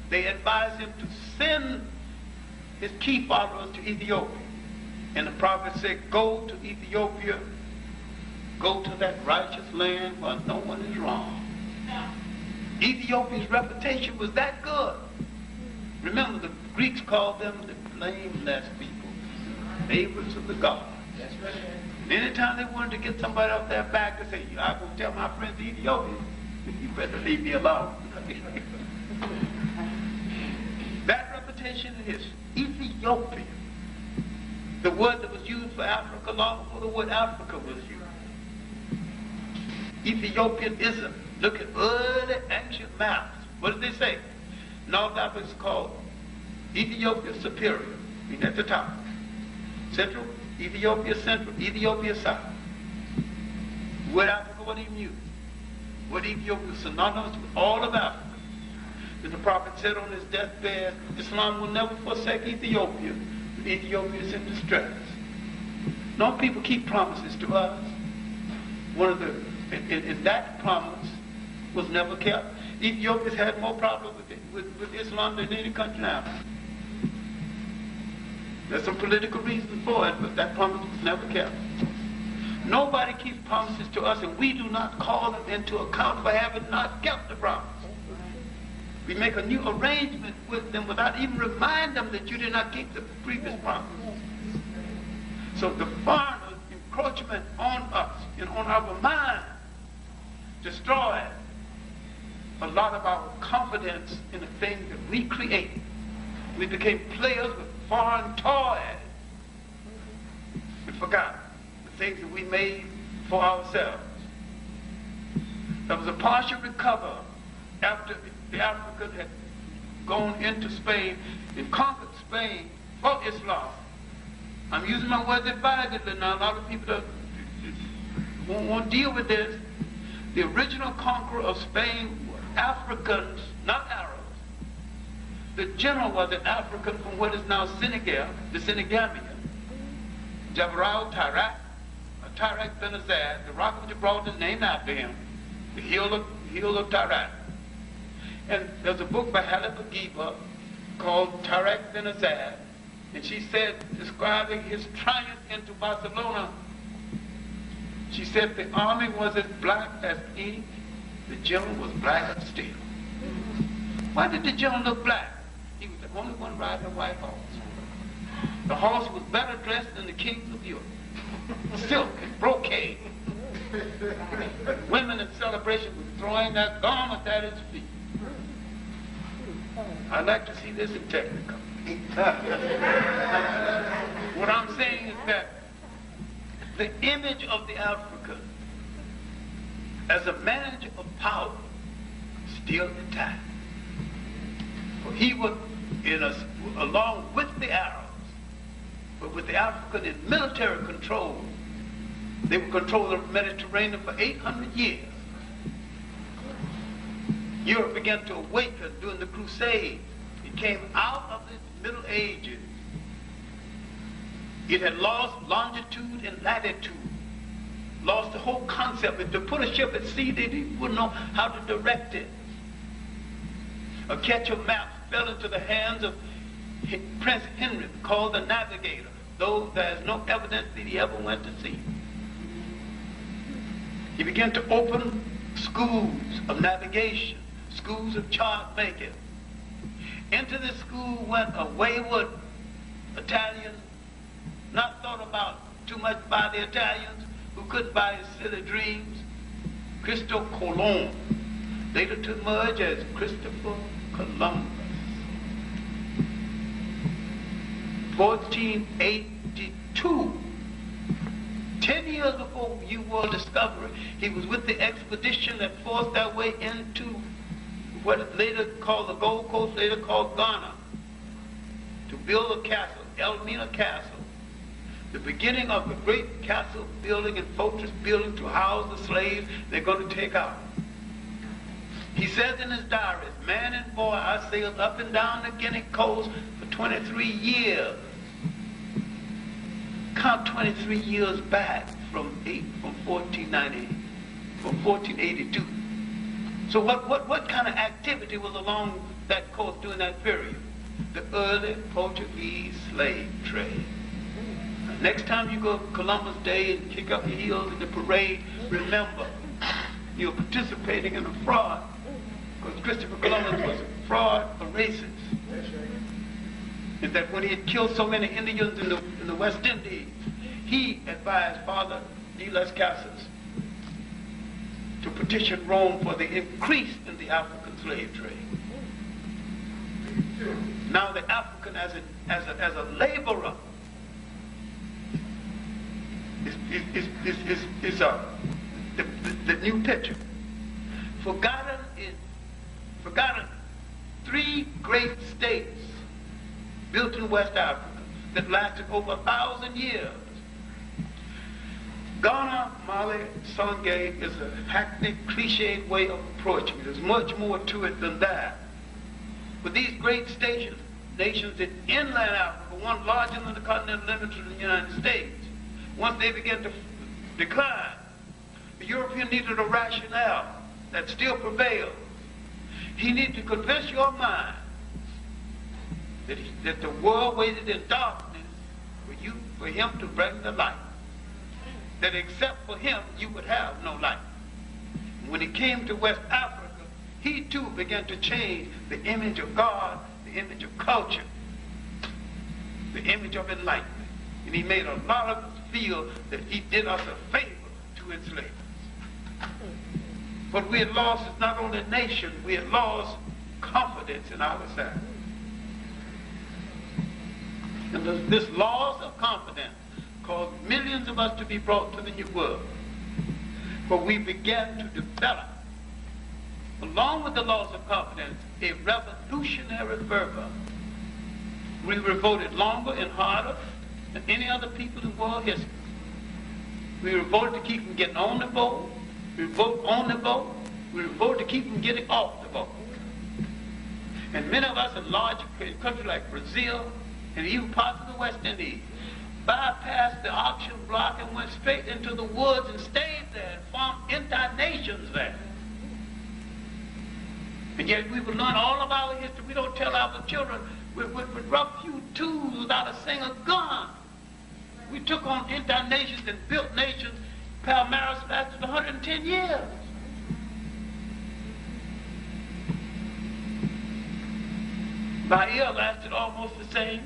they advised him to send his key followers to Ethiopia. And the prophet said, go to Ethiopia, go to that righteous land where no one is wrong. Ethiopia's reputation was that good. Remember, the Greeks called them the blameless people, favorites of the gods. That's right. And anytime they wanted to get somebody off their back, they say, I'm going to tell my friends Ethiopia, you better leave me alone. That reputation is Ethiopia. The word that was used for Africa long before the word Africa was used. Ethiopianism. Look at early ancient maps. What did they say? North Africa is called Ethiopia Superior, meaning at the top. Central, Ethiopia Central, Ethiopia South. Word Africa wasn't even used. Word Ethiopia was synonymous with all of Africa. And the prophet said on his deathbed, Islam will never forsake Ethiopia. Ethiopia is in distress. No people keep promises to us. One of the, and that promise was never kept. Ethiopia's had more problems with Islam than any country now. There's some political reasons for it, but that promise was never kept. Nobody keeps promises to us, and we do not call them into account for having not kept the promise. We make a new arrangement with them without even reminding them that you did not keep the previous promise. So the foreigners' encroachment on us and on our mind destroyed a lot of our confidence in the things that we create. We became players with foreign toys. We forgot the things that we made for ourselves. There was a partial recovery after the Africans had gone into Spain and conquered Spain for Islam. I'm using my words advisedly now. A lot of people won't deal with this. The original conqueror of Spain were Africans, not Arabs. The general was an African from what is now Senegal, the Senegambia. Jabral Tarak, Tarak bin Azad, the rock of Gibraltar is named after him, the hill of Tarak. And there's a book by Halib Agiba called Tarak bin Azad, and she said, describing his triumph into Barcelona, she said the army was as black as ink, the general was black as steel. Why did the general look black? He was a only one riding a white horse. The horse was better dressed than the kings of Europe. Silk and brocade. Women in celebration were throwing that garment at his feet. I'd like to see this in Technicolor. What I'm saying is that the image of the African as a manager of power still intact. For he was along with the Arabs, but with the African in military control. They would control the Mediterranean for 800 years. Europe began to awaken during the Crusades. It came out of the Middle Ages. It had lost longitude and latitude, lost the whole concept. If to put a ship at sea, they wouldn't know how to direct it. A catch of maps fell into the hands of Prince Henrik, called the Navigator, though there is no evidence that he ever went to sea. He began to open schools of navigation, schools of chart making. Into this school went a wayward Italian, not thought about too much by the Italians, who couldn't buy his silly dreams, Christopher Colomb, later to emerge as Christopher Columbus. 1482. 10 years before New World discovery, he was with the expedition that forced their way into what is later called the Gold Coast, later called Ghana, to build a castle, Elmina Castle, the beginning of the great castle building and fortress building to house the slaves they're going to take out. He says in his diary, man and boy, I sailed up and down the Guinea coast for 23 years. Count 23 years back from 1482. So what kind of activity was along that coast during that period? The early Portuguese slave trade. Next time you go to Columbus Day and kick up your heels in the parade, remember, you're participating in a fraud, because Christopher Columbus was a fraud, a racist. Is that when he had killed so many Indians in the West Indies, he advised Father de las Casas to petition Rome for the increase in the African slave trade. Now the African as a laborer is the new picture. Forgotten 3 great states built in West Africa that lasted over 1,000 years. Ghana, Mali, Songhai is a hackneyed, cliched way of approaching it. There's much more to it than that. But these great nations in inland Africa, one larger than the continental limits of the United States, once they began to decline, the European needed a rationale that still prevails. He needed to convince your mind that the world waited in darkness for him to bring the light. That except for him, you would have no light. When he came to West Africa, he too began to change the image of God, the image of culture, the image of enlightenment. And he made a lot of us feel that he did us a favor to enslave us. What we had lost is not only a nation, we had lost confidence in ourselves. And this loss of confidence caused millions of us to be brought to the New World, where we began to develop, along with the loss of confidence, a revolutionary fervor. We revolted longer and harder than any other people in world history. We revolted to keep them getting on the boat. We revolted on the boat. We revolted to keep them getting off the boat. And many of us in large countries like Brazil and even parts of the West Indies bypassed the auction block and went straight into the woods and stayed there and formed inter-nations there. And yet we would learn all of our history. We don't tell our children with rough-hewed tools without a single gun. We took on inter-nations and built nations. Palmaris lasted 110 years. Bahia lasted almost the same.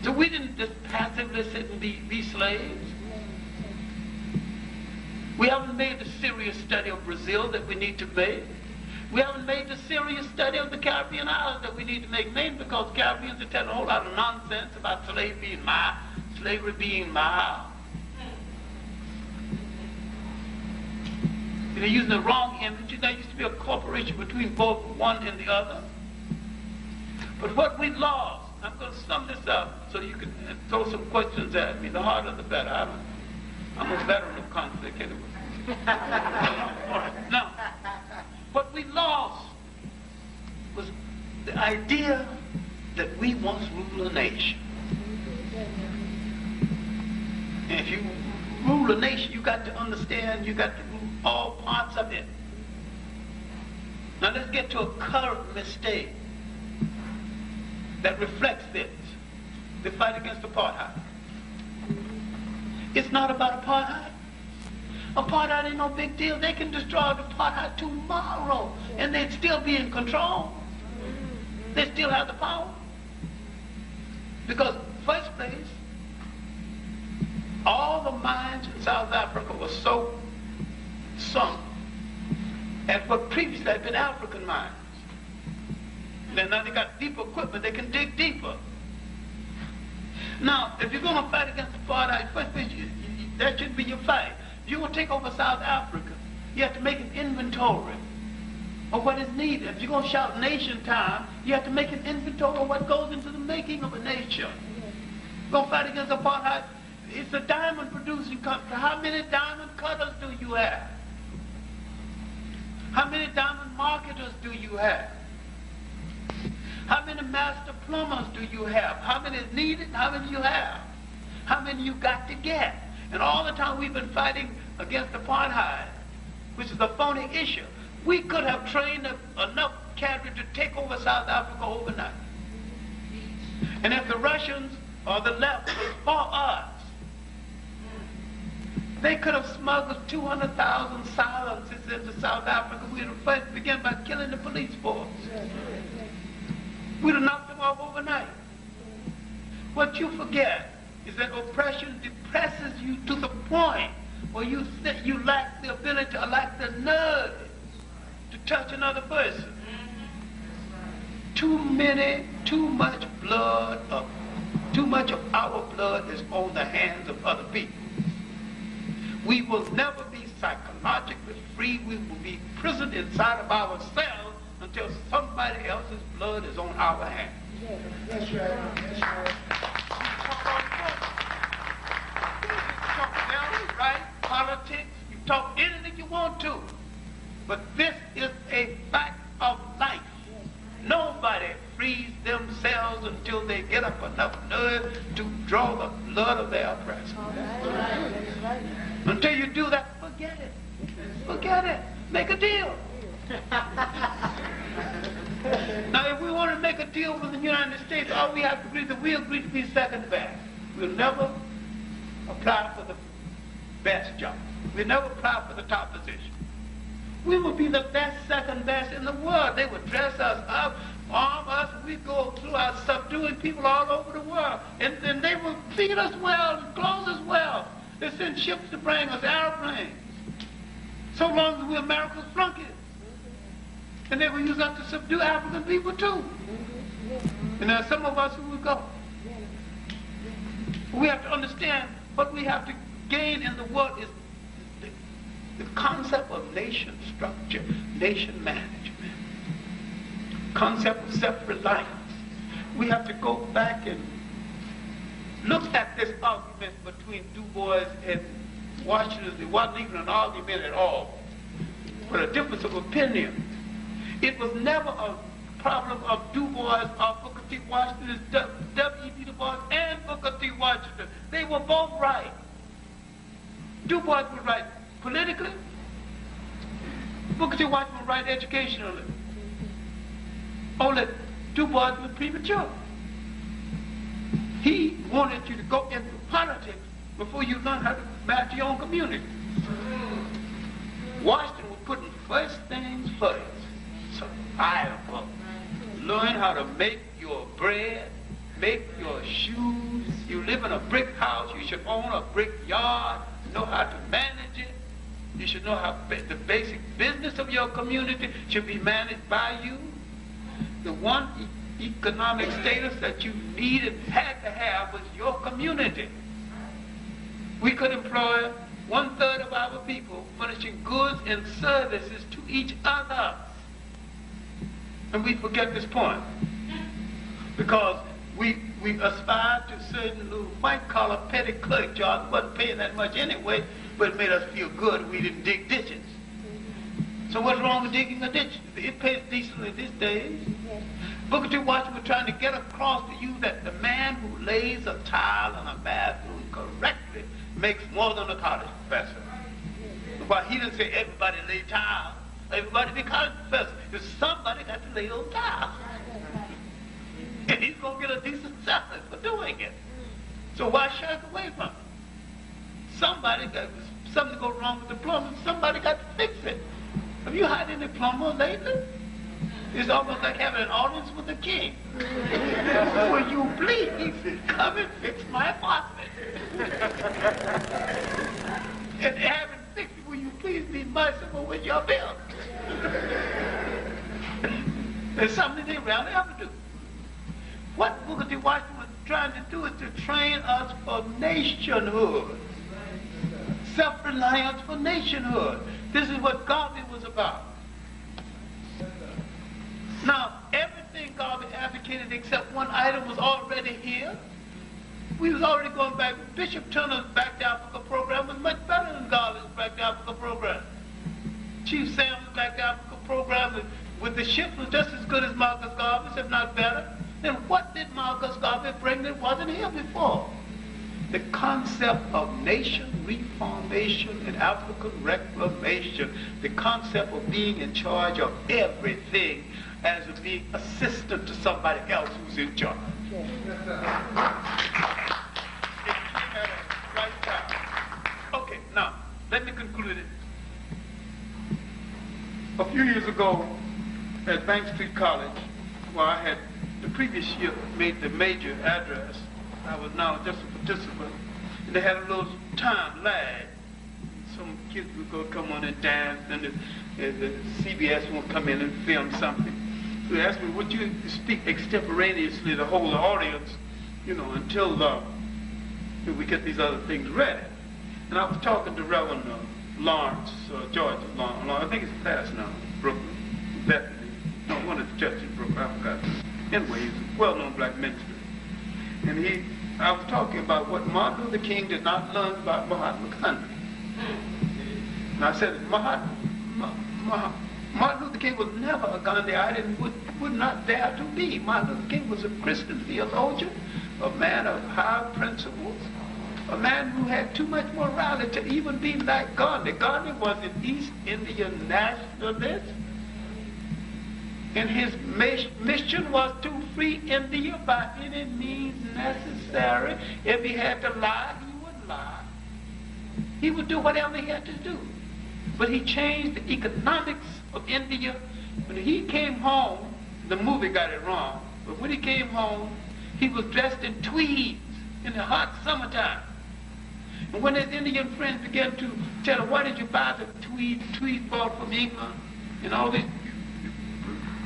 So we didn't just passively sit and be slaves. We haven't made the serious study of Brazil that we need to make. We haven't made the serious study of the Caribbean islands that we need to make, mainly because Caribbeans are telling a whole lot of nonsense about slavery being mild. They're using the wrong image. There used to be a corporation between both one and the other. But what we lost, I'm going to sum this up so you can throw some questions at me. The harder the better. I'm a veteran of conflict anyway. All right. Now, what we lost was the idea that we once ruled a nation. And if you rule a nation, you got to understand, you got to rule all parts of it. Now let's get to a current mistake that reflects this. The fight against apartheid. It's not about apartheid. Apartheid ain't no big deal. They can destroy apartheid tomorrow and they'd still be in control. They still have the power. Because, first place, all the mines in South Africa were so sunk at what previously had been African mines. And now they got deep equipment, they can dig deeper. Now, if you're going to fight against apartheid, first place, that should be your fight. If you're going to take over South Africa, you have to make an inventory of what is needed. If you're going to shout nation time, you have to make an inventory of what goes into the making of a nation. You're going to fight against apartheid. It's a diamond producing country. How many diamond cutters do you have? How many diamond marketers do you have? How many master plumbers do you have? How many is needed? How many you have? How many you got to get? And all the time we've been fighting against apartheid, which is a phony issue. We could have trained enough cadre to take over South Africa overnight. And if the Russians or the left was for us, they could have smuggled 200,000 silencers into South Africa. We'd have first begun by killing the police force. We'd have knocked them off overnight. What you forget is that oppression depresses you to the point where you lack the ability or lack the nerve to touch another person. Too much of our blood is on the hands of other people. We will never be psychologically free. We will be imprisoned inside of ourselves until somebody else's blood is on our hands. Yeah, that's right. That's right. You talk left, right, politics, you talk anything you want to. But this is a fact of life. Nobody frees themselves until they get up enough nerve to draw the blood of their oppressor. Right. Until you do that, forget it. Forget it. Make a deal. Now, if we want to make a deal with the United States, all we have to agree is that we agree to be second best. We'll never apply for the best job. We'll never apply for the top position. We will be the best, second best in the world. They would dress us up, arm us, and we'd go through our subduing people all over the world. And they would feed us well and clothe us well. They send ships to bring us airplanes. So long as we're America's flunkies. And they will use us to subdue African people too. And there are some of us who will go. We have to understand what we have to gain in the world is the concept of nation structure, nation management, concept of self-reliance. We have to go back and look at this argument between Du Bois and Washington. It wasn't even an argument at all, but a difference of opinion. It was never a problem of Du Bois or Booker T. Washington. W.E.B. Du Bois and Booker T. Washington. They were both right. Du Bois was right politically. Booker T. Washington was right educationally. Only Du Bois was premature. He wanted you to go into politics before you learn how to manage your own community. Washington was putting first things first. Survival. learn how to make your bread, make your shoes. You live in a brick house, you should own a brick yard, know how to manage it. You should know how the basic business of your community should be managed by you. The one economic status that you needed, had to have, was your community. We could employ 1/3 of our people furnishing goods and services to each other. And we forget this point. Because we aspired to certain little white-collar petty clerk jobs, wasn't paying that much anyway, but it made us feel good we didn't dig ditches. So what's wrong with digging a ditch? It pays decently these days. Booker T. Washington was trying to get across to you that the man who lays a tile in a bathroom correctly makes more than a college professor. But he didn't say everybody lay tiles, everybody be college professor. Because somebody got to lay those tiles. And he's going to get a decent salary for doing it. So why shirk away from it? Something go wrong with the plumbing, somebody got to fix it. Have you had any plumber lately? It's almost like having an audience with the king. Will you please come and fix my apartment? And having fixed it, will you please be merciful with your bill? There's something they rarely ever do. What Booker T. Washington was trying to do is to train us for nationhood. Self-reliance for nationhood. This is what Garvey was about. Now, everything Garvey advocated except one item was already here. We was already going back. Bishop Turner's Back to Africa program was much better than Garvey's Back to Africa program. Chief Sam's Back to Africa program with the ship was just as good as Marcus Garvey's, if not better. Then what did Marcus Garvey bring that wasn't here before? The concept of nation reformation and African reclamation, the concept of being in charge of everything as of being assistant to somebody else who's in charge. It came at a right time. Okay, now, let me conclude it. A few years ago at Bank Street College, where I had the previous year made the major address, I was now just a participant, and they had a little time lag. Some kids would go come on and dance, and the CBS would come in and film something. So they asked me, would you speak extemporaneously to hold the audience, until we get these other things ready? And I was talking to Reverend Lawrence, George Lawrence, I think it's passed now, Brooklyn, Bethany. No, one of the churches in Brooklyn, I forgot. Anyway, he's a well-known black minister. And I was talking about what Martin Luther King did not learn about Mahatma Gandhi. And I said, Martin Luther King was never a Gandhiite and would not dare to be. Martin Luther King was a Christian theologian, a man of high principles, a man who had too much morality to even be like Gandhi. Gandhi was an East Indian nationalist, and his mission was to free India by any means necessary. If he had to lie, he would lie. He would do whatever he had to do. But he changed the economics of India. When he came home, the movie got it wrong, but when he came home, he was dressed in tweeds in the hot summertime. And when his Indian friends began to tell him, why did you buy the tweeds bought from England? And all these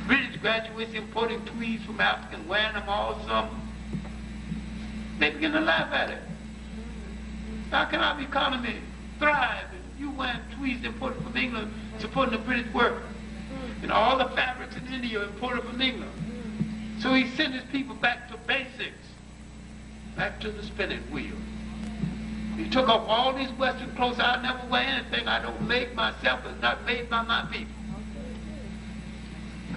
British graduates importing tweeds from Africa and wearing them all summer. They begin to laugh at it. How can our economy thrive if you wearing tweeds imported from England, supporting the British worker? And all the fabrics in India imported from England. So he sent his people back to basics, back to the spinning wheel. He took off all these Western clothes. I never wear anything I don't make myself. It's not made by my people.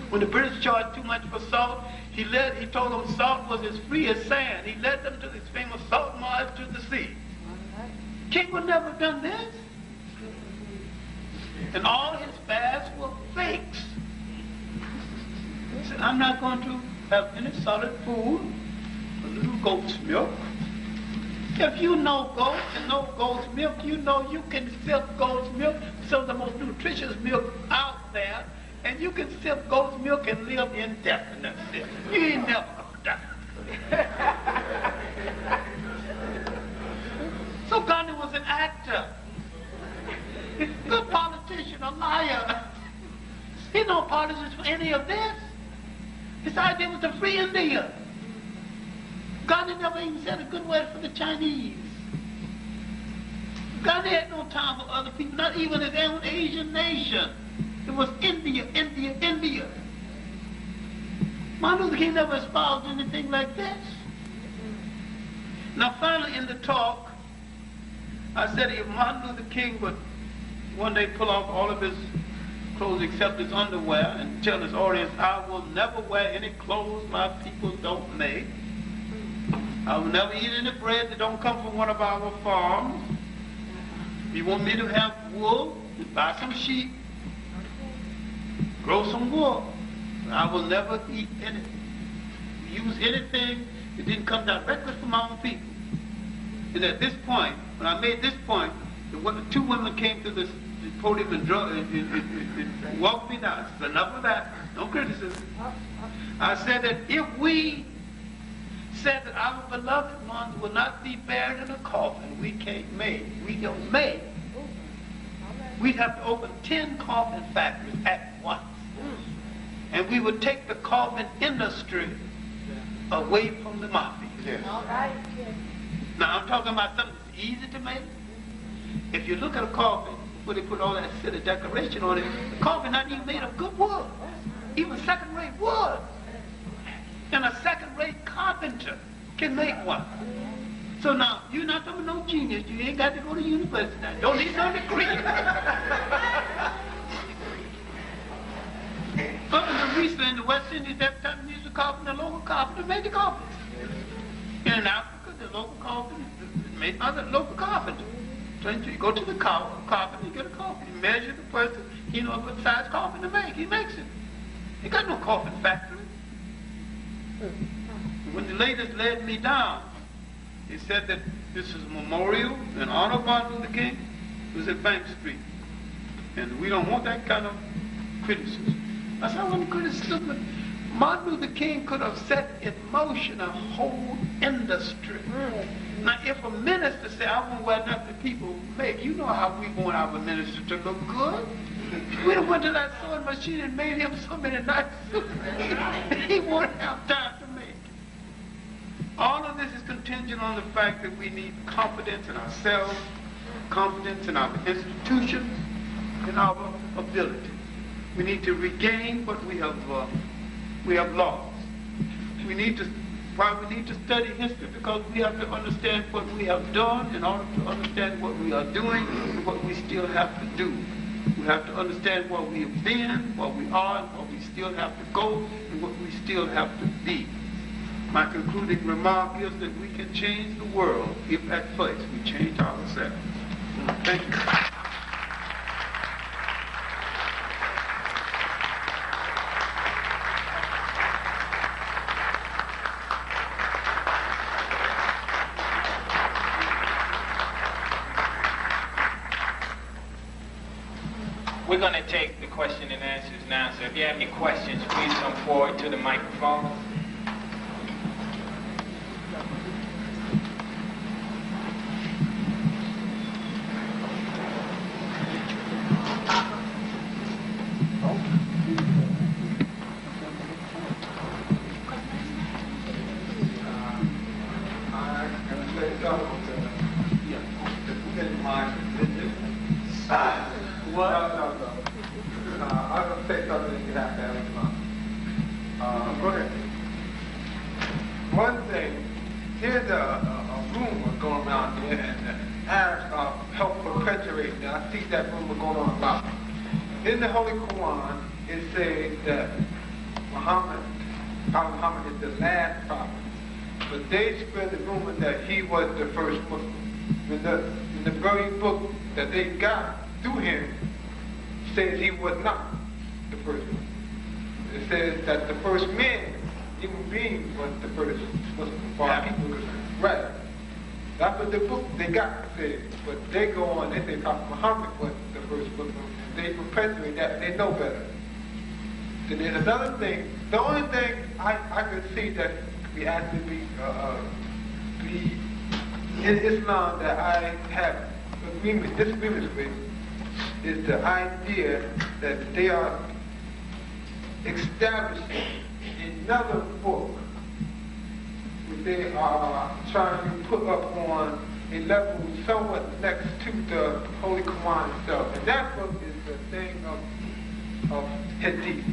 When the British charged too much for salt, he told them salt was as free as sand. He led them to this famous salt march to the sea. King would never have done this. And all his fasts were fakes. He said, I'm not going to have any solid food, a little goat's milk. If you know goats and know goat's milk, you know you can sip goat's milk, some of the most nutritious milk out there, and you can sip goat's milk and live indefinitely. You ain't never gonna die. So Gandhi was an actor, good politician, a liar. He no partisan for any of this. His idea was to free India. Gandhi never even said a good word for the Chinese. Gandhi had no time for other people, not even his own Asian nation. It was India, India, India. Martin Luther King never espoused anything like this. Now finally in the talk, I said if Martin Luther King would one day pull off all of his clothes except his underwear and tell his audience, I will never wear any clothes my people don't make. I will never eat any bread that don't come from one of our farms. If you want me to have wool, buy some sheep, grow some wool. I will never eat anything, use anything that didn't come directly from our own people. And at this point, when I made this point, the two women came to the podium and walked me down. I said, enough of that, no criticism. I said that if we said that our beloved ones will not be buried in a coffin we don't make, we'd have to open 10 coffin factories at once. And we would take the coffin industry away from the mafia. Yes. All right. Now I'm talking about something that's easy to make. If you look at a coffin, where they put all that silly decoration on it, the coffin not even made of good wood, even second-rate wood. And a second-rate carpenter can make one. So now, you're not talking no genius. You ain't got to go to university now. Don't need no degree. Up in the recently in the West Indies, that time they used to carpenter, the local carpenter made the coffins. And in Africa, the local carpenter made by the local carpenter. So you go to the carpenter, you get a coffin. You measure the person, he knows what size coffin to make. He makes it. He got no coffin factory. When the ladies led me down, he said that this is a memorial in honor of Martin Luther King. It was at Bank Street. And we don't want that kind of criticism. I said, I want criticism, but Martin Luther King could have set in motion a whole industry. Now, if a minister say, I won't wear nothing people make, you know how we want our minister to look good. We done went to that sewing machine and made him so many nice suits. He won't have time to make it. All of this is contingent on the fact that we need confidence in ourselves, confidence in our institutions, in our ability. We need to regain what we have lost. We need to study history because we have to understand what we have done in order to understand what we are doing and what we still have to do. We have to understand what we have been, what we are, and what we still have to go, and what we still have to be. My concluding remark is that we can change the world if at first we change ourselves. Thank you. We're going to take the question and answers now, so if you have any questions, please come forward to the microphone. Go ahead. One thing, here's a rumor going around there, and Arabs help perpetuate that. I see that rumor going on a lot. In the Holy Quran, it says that Prophet Muhammad is the last prophet. But they spread the rumor that he was the first Muslim. In the very book that they got through him, says he was not the first one. It says that the first man, human being, was the first Muslim. Right. That's what the book they got said. But they go on, they say Prophet Muhammad was the first Muslim. They perpetuate that. They know better. Then there's another thing. The only thing I could see that we actually be in Islam that I have disagreements with is the idea that they are establishing another book which they are trying to put up on a level somewhat next to the Holy Quran itself. And that book is the thing of Hadith.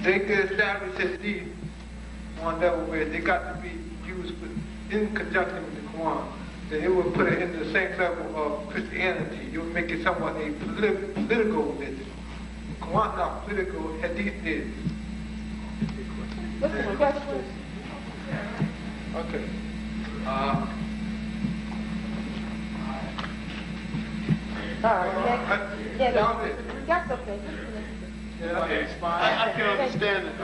They could establish Hadith on a level where they got to be used in conjunction with the Quran. Then it would put it in the same level of Christianity. It would make it somewhat a political religion. Quran not political, Hadith is. What's the question? Okay. That's okay. I can understand it.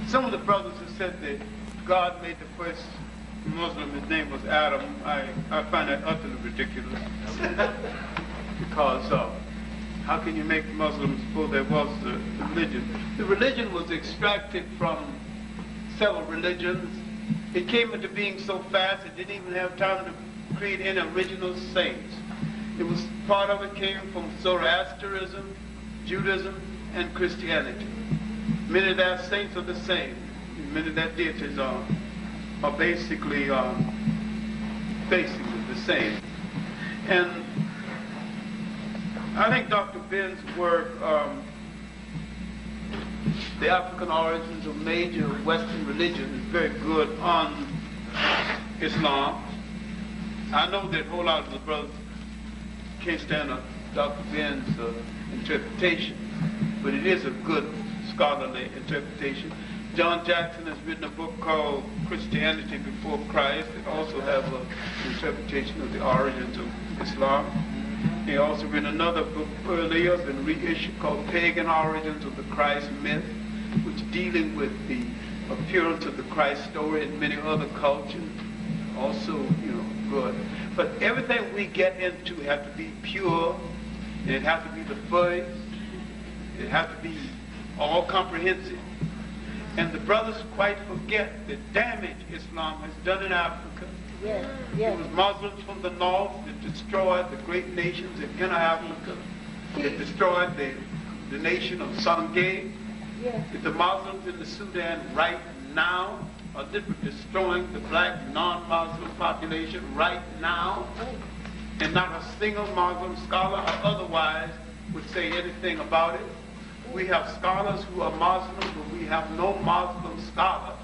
Some of the brothers who said that God made the first Muslim, his name was Adam, I find that utterly ridiculous. Because how can you make Muslims before there was the religion? The religion was extracted from several religions. It came into being so fast it didn't even have time to create any original saints. It was part of it came from Zoroastrianism, Judaism, and Christianity. Many of their saints are the same. Many of their deities are basically the same. And I think Dr. Ben's work, The African Origins of Major Western Religions, is very good on Islam. I know that a whole lot of the brothers can't stand Dr. Ben's interpretation, but it is a good scholarly interpretation. John Jackson has written a book called Christianity Before Christ. It also has an interpretation of the origins of Islam. He also written another book earlier, been reissued, called Pagan Origins of the Christ Myth, which dealing with the appearance of the Christ story in many other cultures. Also, good. But everything we get into has to be pure, and it has to be the first, it has to be all comprehensive. And the brothers quite forget the damage Islam has done in Africa. Yes, yes. It was Muslims from the north that destroyed the great nations in inner Africa. It destroyed the nation of Sangay. Yes. The Muslims in the Sudan right now are destroying the black non-Muslim population right now. And not a single Muslim scholar or otherwise would say anything about it. We have scholars who are Muslim, but we have no Muslim scholars.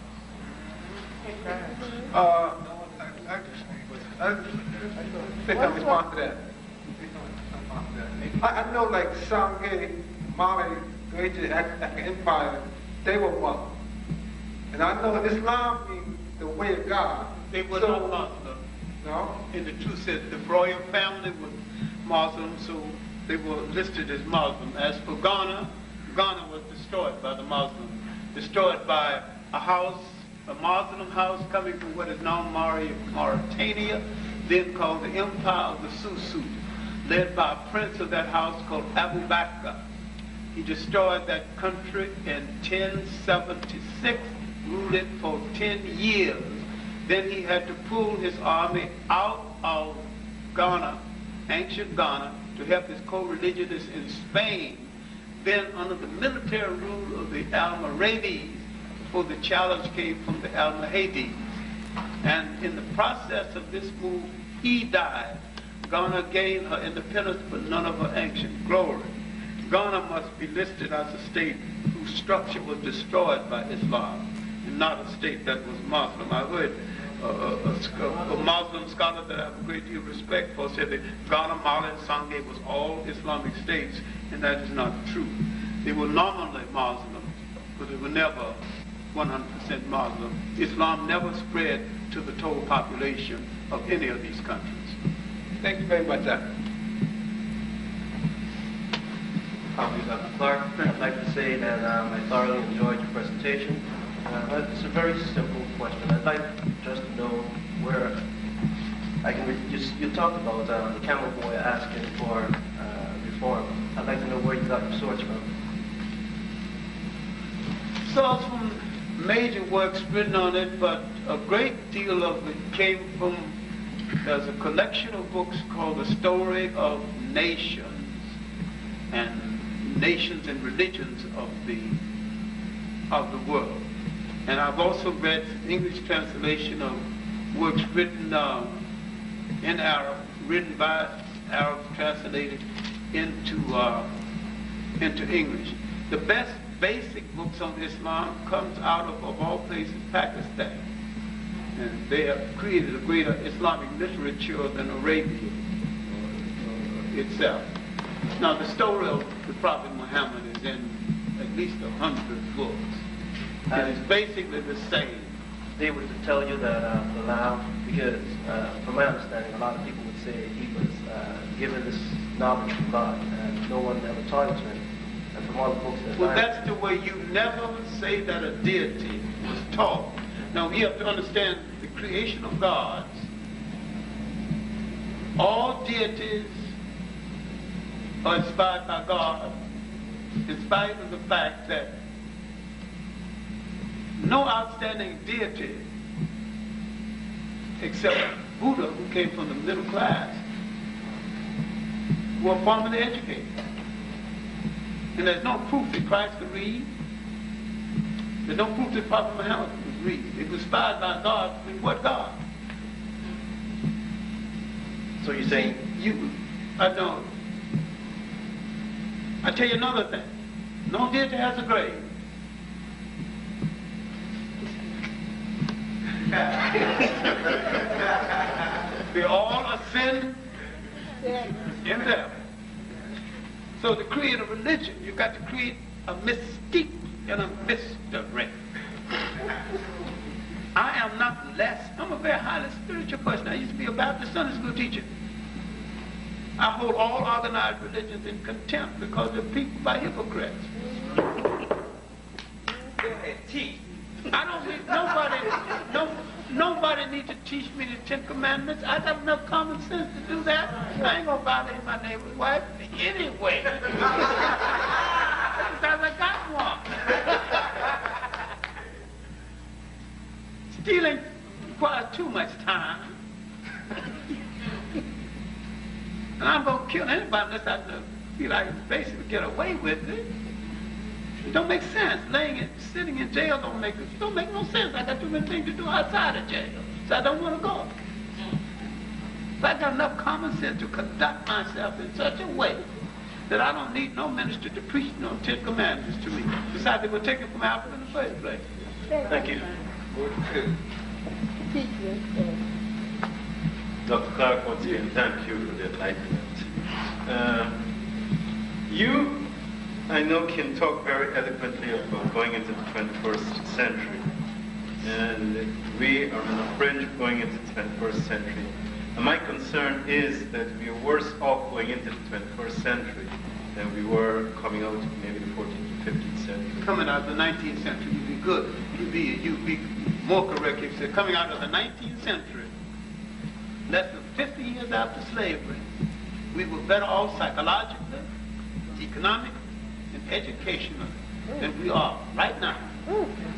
I think I'll respond to that. I know like Sangay, Mali, the ancient African empire, they were Muslim. And I know Islam means the way of God. They were not Muslim. No? In the truth says the royal family was Muslim, so they were listed as Muslim. As for Ghana, Ghana was destroyed by the Muslims, destroyed by a Muslim house coming from what is now Mauritania, then called the Empire of the Susu, led by a prince of that house called Abu Bakr. He destroyed that country in 1076, ruled it for 10 years. Then he had to pull his army out of Ghana, ancient Ghana, to help his co-religionists in Spain. Then under the military rule of the Almoravids, before the challenge came from the Almohades. And in the process of this move, he died. Ghana gained her independence, but none of her ancient glory. Ghana must be listed as a state whose structure was destroyed by Islam, and not a state that was Muslim. I heard a Muslim scholar that I have a great deal of respect for said that Ghana, Mali, and Sangay was all Islamic states, and that is not true. They were nominally Muslim, but they were never 100% Muslim. Islam never spread to the total population of any of these countries. Thank you very much, sir. Dr. Clarke, I'd like to say that I thoroughly enjoyed your presentation. It's a very simple question. I'd like just to know where I can. You talked about the camel boy asking for reform. I'd like to know where you got your source from. saw some major works written on it, but a great deal of it came from, there's a collection of books called The Story of Nations, and nations and religions of the world. And I've also read English translation of works written in Arab, written by Arabs, translated into English. The best basic books on Islam comes out of all places, Pakistan. And they have created a greater Islamic literature than Arabia itself. Now, the story of the Prophet Muhammad is in at least 100 books. And it's basically the same. They were to tell you that allow, because from my understanding, a lot of people would say he was given this knowledge from God, and no one ever taught it to him. And from all the books that well, that's the way you never say that a deity was taught. Now, you have to understand the creation of gods. All deities are inspired by God, in spite of the fact that no outstanding deity, except Buddha, who came from the middle class, were formally educated. And there's no proof that Christ could read. There's no proof that Prophet Muhammad could read. It was inspired by God. I mean, what God? So you're saying? I don't. I tell you another thing. No deity has a grave. They all ascend in death. So to create a religion, you've got to create a mystique and a mystery. I am not less. I'm a very highly spiritual person. I used to be a Baptist Sunday school teacher. I hold all organized religions in contempt because they're people by hypocrites. I don't need nobody needs to teach me the 10 Commandments. I have enough common sense to do that. I ain't gonna violate my neighbor's wife anyway. Because I got one. Stealing requires too much time. And I'm gonna kill anybody unless I feel like I can basically get away with it. It don't make sense. Sitting in jail don't make no sense. I got too many things to do outside of jail, so I don't want to go. But I got enough common sense to conduct myself in such a way that I don't need no minister to preach no 10 Commandments to me. Besides, they were taken from Africa in the first place. Thank you. Dr. Clarke, once again, thank you for the enlightenment. You, I know, can talk very eloquently about going into the 21st century. And we are on the fringe of going into the 21st century. And my concern is that we are worse off going into the 21st century than we were coming out of maybe the 14th to 15th century. Coming out of the 19th century, you'd be good. You'd be more correct if you said coming out of the 19th century, less than 50 years after slavery, we were better off psychologically, economically, and educationally than we are right now.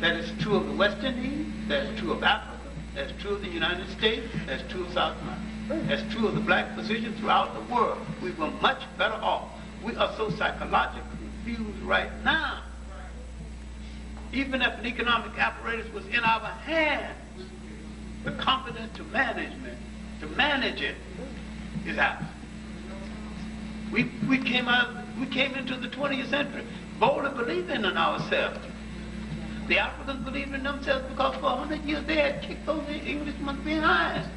That is true of the West Indies, that's true of Africa, that's true of the United States, that's true of South America, that's true of the black position throughout the world. We were much better off. We are so psychologically confused right now. Even if an economic apparatus was in our hands, the competence to manage it is ours. We came into the 20th century boldly believing in ourselves. The Africans believed in themselves because for 100 years they had kicked those Englishmen behind.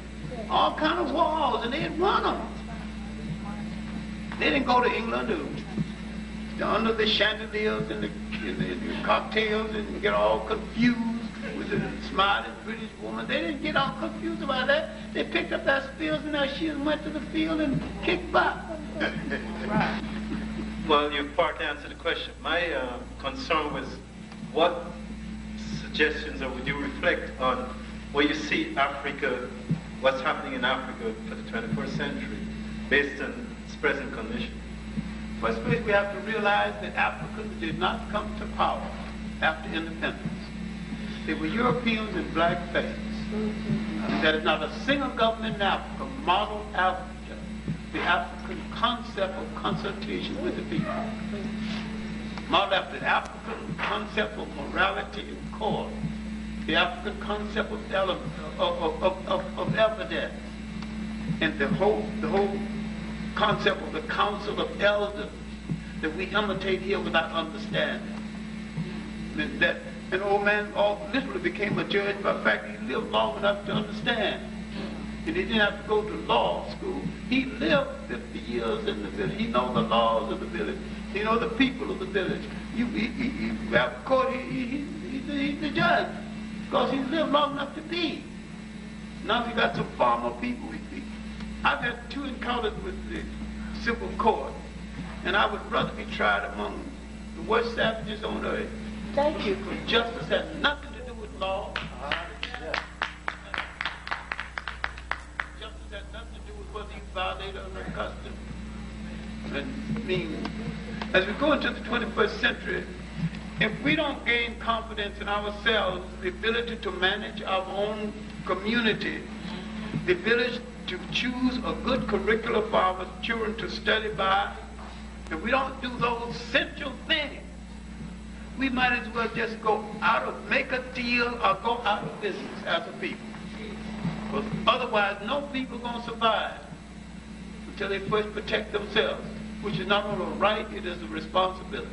All kind of wars, and they had run them. They didn't go to England under the chandeliers and the cocktails and get all confused with the smiling British woman. They didn't get all confused about that. They picked up their spears and their shields and went to the field and kicked back. Right. Well, you've partly answered the question. My concern was what suggestions, or would you reflect on where you see Africa, what's happening in Africa for the 21st century, based on its present condition? First place, we have to realize that Africans did not come to power after independence. They were Europeans in black face. There is not a single government in Africa modeled after the African concept of consultation with the people. Modeled after the African concept of morality and court. The African concept of evidence. And the whole concept of the council of elders that we imitate here without understanding. That an old man literally became a judge by the fact he lived long enough to understand. And he didn't have to go to law school. He lived 50 years in the village. He knows the laws of the village. He knows the people of the village. You have a court, he's the judge. Because he lived long enough to be. Now we got some farmer people. I've had 2 encounters with the civil court. And I would rather be tried among the worst savages on earth. Thank you. Because justice has nothing to do with law. Justice has nothing to do with whether you violate or custom. And I mean, as we go into the 21st century, if we don't gain confidence in ourselves, the ability to manage our own community, the ability to choose a good curriculum for our children to study by, if we don't do those essential things, we might as well just make a deal or go out of business as a people. Because otherwise, no people are going to survive until they first protect themselves, which is not only a right, it is a responsibility.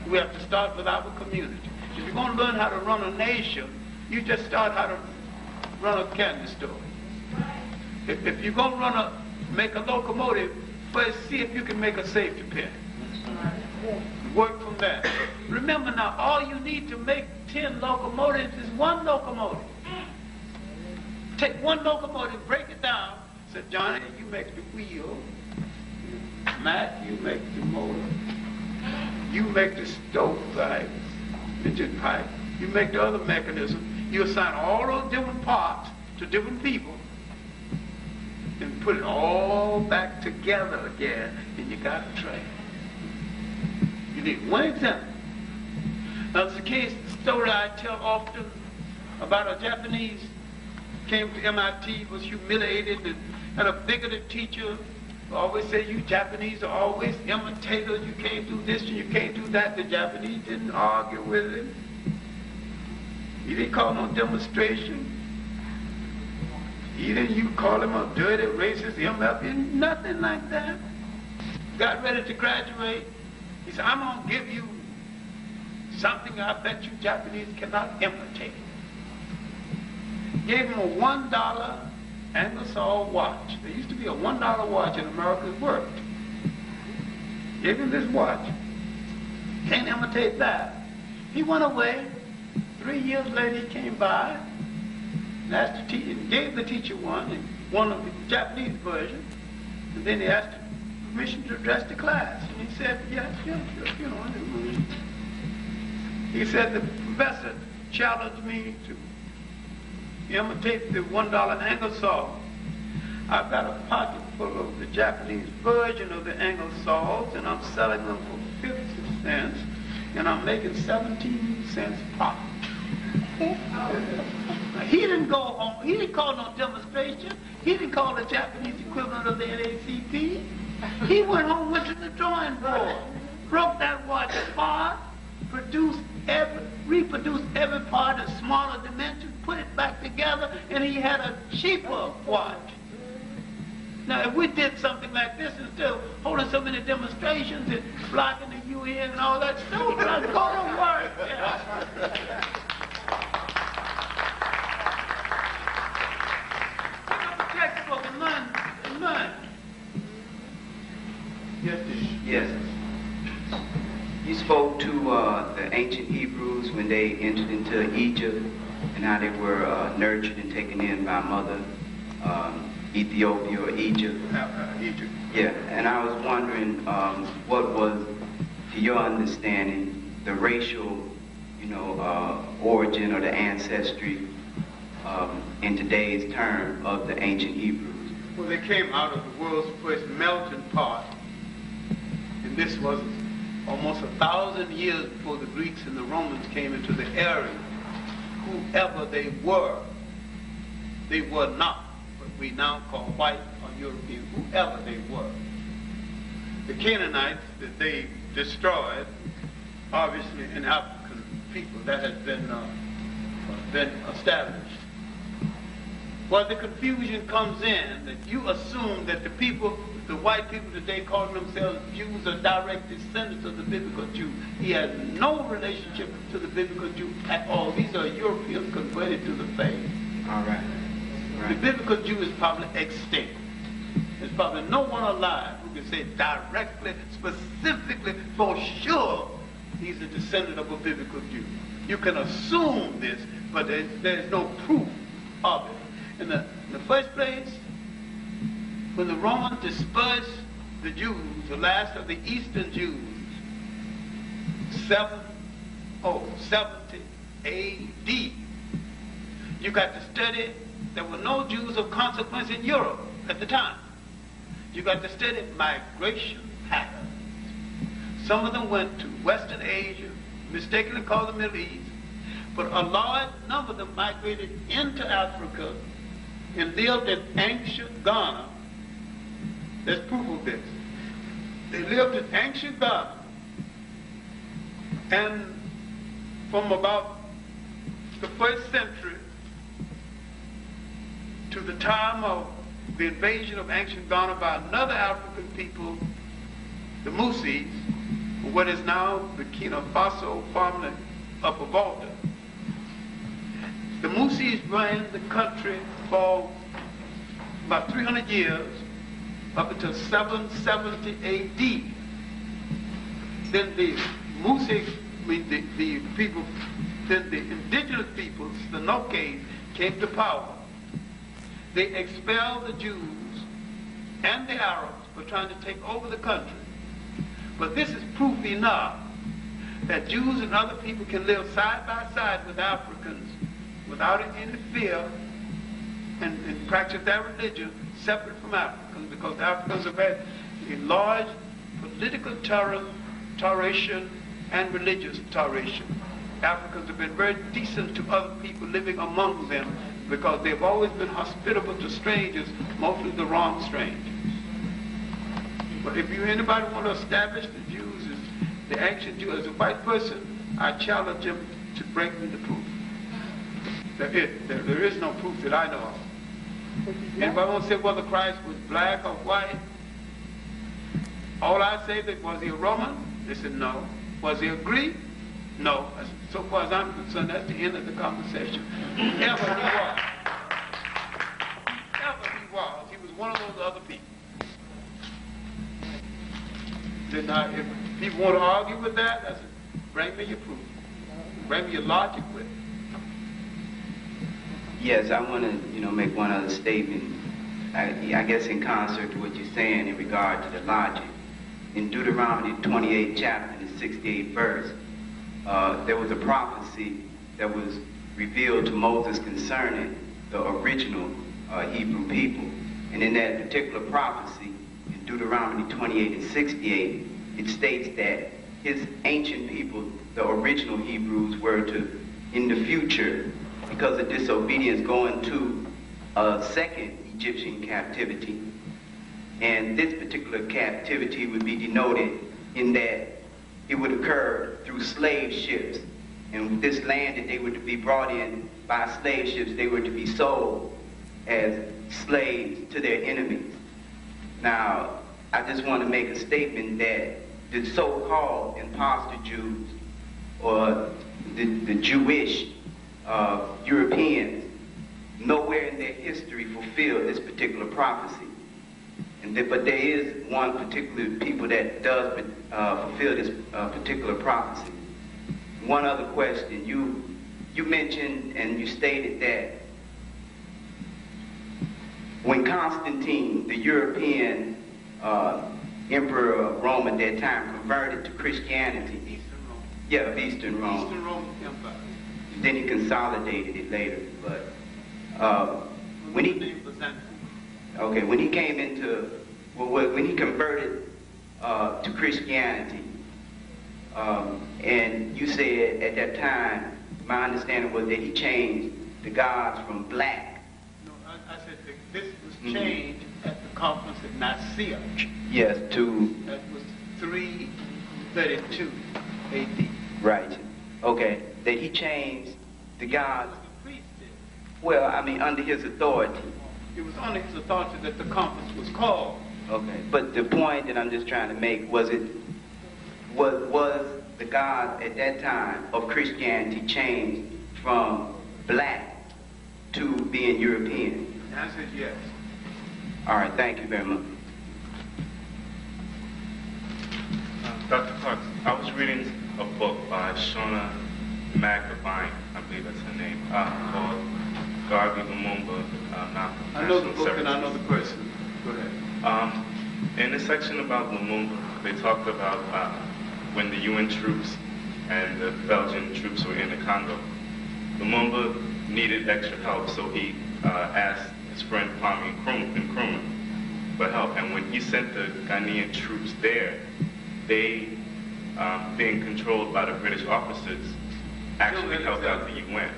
We have to start with our community. If you're going to learn how to run a nation, you just start how to run a candy store. If you're going to make a locomotive, first see if you can make a safety pin. Work from that. Remember now, all you need to make 10 locomotives is 1 locomotive. Take 1 locomotive, break it down. Say, Johnny, you make the wheel. Matt, you make the motor. You make the stove pipe, engine pipe. You make the other mechanism. You assign all those different parts to different people and put it all back together again, and you got a train. You need 1 example. Now, it's the case, the story I tell often about a Japanese came to MIT, was humiliated, and had a bigoted teacher who always said, you Japanese are always imitators, you can't do this and you can't do that. The Japanese didn't argue with him. He didn't call no demonstration. You call him a dirty racist, MF, nothing like that. Got ready to graduate. He said, I'm going to give you something I bet you Japanese cannot imitate. Gave him a $1 Ingersoll watch. There used to be a $1 watch in America that worked. Gave him this watch. Can't imitate that. He went away. 3 years later he came by and asked the teacher, gave the teacher one of the Japanese version, and then he asked permission to address the class. And he said, yes, you know. He said, the professor challenged me to imitate the $1 Ingersoll. I've got a pocket full of the Japanese version of the Ingersolls, and I'm selling them for 50 cents, and I'm making 17 cents profit. He didn't go home. He didn't call no demonstration. He didn't call the Japanese equivalent of the NACP. He went home, went to the drawing board, broke that watch apart, reproduced every part in smaller dimensions, put it back together, and he had a cheaper watch. Now, if we did something like this instead of holding so many demonstrations and blocking the UN and all that stuff, that's going to work. Yeah. Pick up a textbook and learn. Yes. You spoke to the ancient Hebrews when they entered into Egypt and how they were nurtured and taken in by Mother Ethiopia or Egypt. Egypt. Yeah, and I was wondering what was, to your understanding, the racial, origin or the ancestry in today's term of the ancient Hebrews. Well, they came out of the world's first melting pot, and this was almost 1,000 years before the Greeks and the Romans came into the area, whoever they were not what we now call white or European, whoever they were. The Canaanites that they destroyed, obviously an African people that has been established. Well, the confusion comes in that you assume that the people, the white people today calling themselves Jews, are direct descendants of the biblical Jew. He has no relationship to the biblical Jew at all. These are Europeans converted to the faith. All right. The biblical Jew is probably extinct. There's probably no one alive who can say directly, specifically, for sure, he's a descendant of a biblical Jew. You can assume this, but there's no proof of it. In the first place, when the Romans dispersed the Jews, the last of the Eastern Jews, 70 A.D., you got to study, there were no Jews of consequence in Europe at the time. You got to study migration patterns. Some of them went to Western Asia, mistakenly called the Middle East, but a large number of them migrated into Africa and lived in ancient Ghana. There's proof of this. They lived in ancient Ghana, and from about the 1st century to the time of the invasion of ancient Ghana by another African people, the Musis, what is now Burkina Faso, formerly Upper Volta. The Musis ran the country for about 300 years, up until 770 A.D. Then the Musis, the people, then the indigenous peoples, the Nokes, came to power. They expelled the Jews and the Arabs for trying to take over the country. But this is proof enough that Jews and other people can live side by side with Africans without any fear and practice their religion separate from Africans, because the Africans have had a large political toleration and religious toleration. Africans have been very decent to other people living among them because they've always been hospitable to strangers, mostly the wrong strangers. But if anybody want to establish the Jews as the ancient Jew as a white person, I challenge him to bring me the proof. There is no proof that I know of. Anybody want to say whether Christ was black or white? All I say that was he a Roman? They said no. Was he a Greek? No. So far as I'm concerned, that's the end of the conversation. Whoever he was, he was one of those other people. Then if people want to argue with that, I said, bring me your proof. Bring me your logic with it. Yes, I want to, make one other statement. I guess in concert to what you're saying in regard to the logic. In Deuteronomy 28 chapter, the 68th verse, there was a prophecy that was revealed to Moses concerning the original Hebrew people. And in that particular prophecy, in Deuteronomy 28 and 68, it states that his ancient people, the original Hebrews, were to, in the future, because of disobedience, go into a second Egyptian captivity. And this particular captivity would be denoted in that it would occur through slave ships. And this land that they were to be brought in by slave ships, they were to be sold as slaves to their enemies. Now, I just want to make a statement that the so-called imposter Jews, or the Jewish Europeans, nowhere in their history fulfilled this particular prophecy. But there is one particular people that does fulfill this particular prophecy. One other question. You mentioned and you stated that when Constantine, the European emperor of Rome at that time, converted to Christianity. Eastern Rome. Yeah, of Eastern Rome. Eastern Roman Empire. Then he consolidated it later. But when he came into, when he converted to Christianity, And you said at that time, my understanding was that he changed the gods from black. No, I said that this was changed at the conference at Nicaea. Yes, to... That was 332 AD. Right. Okay. That he changed the gods. Well, I mean, under his authority. It was under his authority that the conference was called. Okay. But the point that I'm just trying to make was the God at that time of Christianity changed from black to being European? The answer is yes. All right, thank you very much. Dr. Clarke, I was reading a book by Shona McAvine, I believe that's her name, called Garvey Lumumba. I know the book and I know the person. Go ahead. In the section about Lumumba, they talked about when the UN troops and the Belgian troops were in the Congo. Lumumba needed extra help, so he asked his friend Kwame Nkrumah for help. And when he sent the Ghanaian troops there, they, being controlled by the British officers, actually helped out the UN.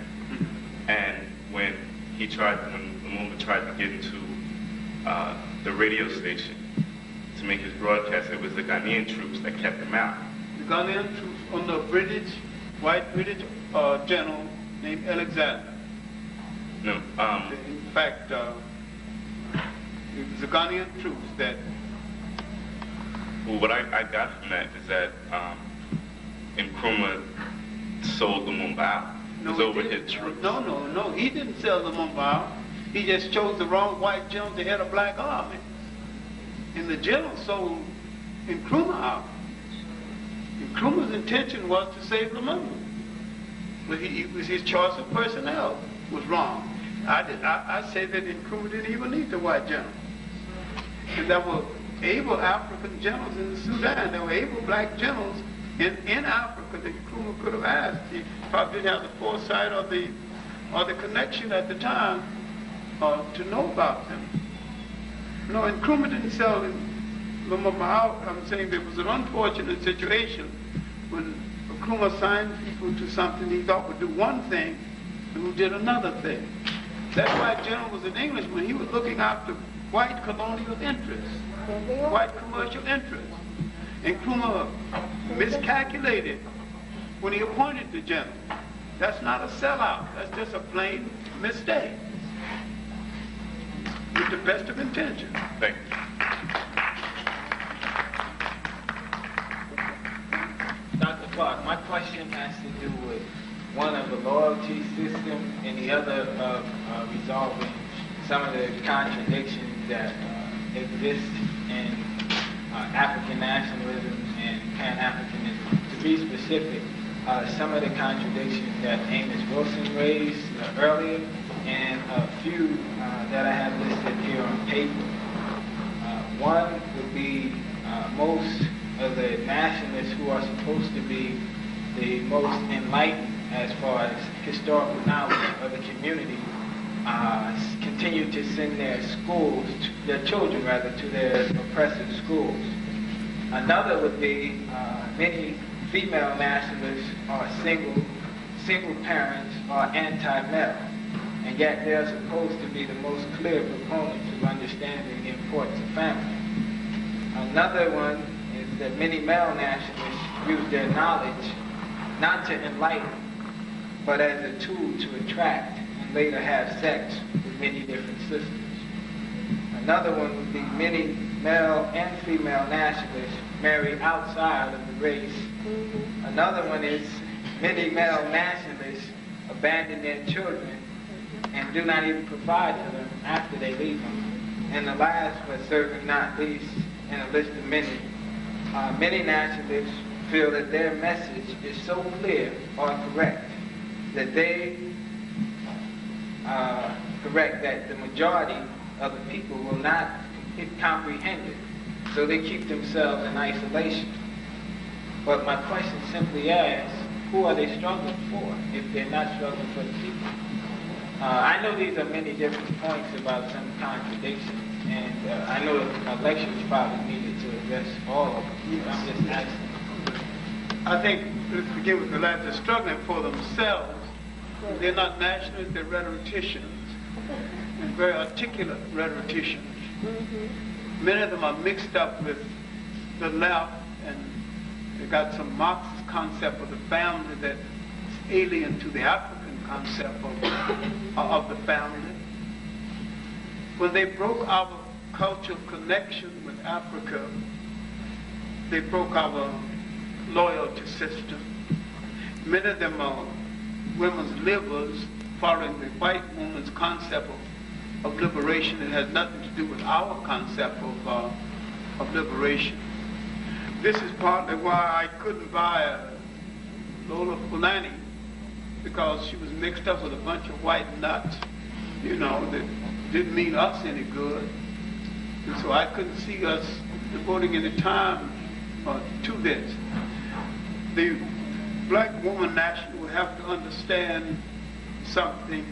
And when Lumumba tried to get into the radio station to make his broadcast, it was the Ghanaian troops that kept him out. The Ghanaian troops under a white British general named Alexander. No. In fact, it was the Ghanaian troops that... Well, what I got from that is that Nkrumah sold Lumumba out. It was over his troops. No, he didn't sell Lumumba out. He just chose the wrong white general to head a black army. And the general sold Nkrumah out. Nkrumah's intention was to save Lumumba. But his choice of personnel was wrong. I say that Nkrumah didn't even need the white general. And there were able African generals in the Sudan. There were able black generals in Africa that Nkrumah could have asked. He probably didn't have the foresight or the connection at the time to know about them. No, Nkrumah didn't sell Lumumba out. I'm saying there was an unfortunate situation when Nkrumah assigned people to something he thought would do one thing and who did another thing. That white general was an Englishman. He was looking after white colonial interests, white commercial interests. Nkrumah miscalculated when he appointed the general. That's not a sellout. That's just a plain mistake. With the best of intentions. Thank you. Dr. Clarke, my question has to do with one of the loyalty system and the other of resolving some of the contradictions that exist in African nationalism and pan-Africanism. To be specific, some of the contradictions that Amos Wilson raised earlier, and a few that I have listed here on paper. One would be most of the nationalists who are supposed to be the most enlightened as far as historical knowledge of the community continue to send their children to their oppressive schools. Another would be many female nationalists are single parents or anti-male. And yet they are supposed to be the most clear proponents of understanding the importance of family. Another one is that many male nationalists use their knowledge not to enlighten, but as a tool to attract and later have sex with many different sisters. Another one would be many male and female nationalists marry outside of the race. Another one is many male nationalists abandon their children and do not even provide for them after they leave them. And the last, but certainly not least, in a list of many, many nationalists feel that their message is so clear or correct that they correct that the majority of the people will not comprehend it. So they keep themselves in isolation. But my question simply asks, who are they struggling for if they're not struggling for the people? I know these are many different points about some contradictions, and I know a lecture is probably needed to address all of them. I'm just asking. I think, let's begin with the last, they're struggling for themselves. They're not nationalists, they're rhetoricians, and very articulate rhetoricians. Many of them are mixed up with the left, and they got some Marxist concept of the family that's alien to the African concept of the family. When they broke our cultural connection with Africa, they broke our loyalty system. Many of them are women's livers following the white woman's concept of liberation. It has nothing to do with our concept of liberation. This is partly why I couldn't buy Lola Fulani, because she was mixed up with a bunch of white nuts, you know, that didn't mean us any good. And so I couldn't see us devoting any time to this. The black woman national will have to understand something.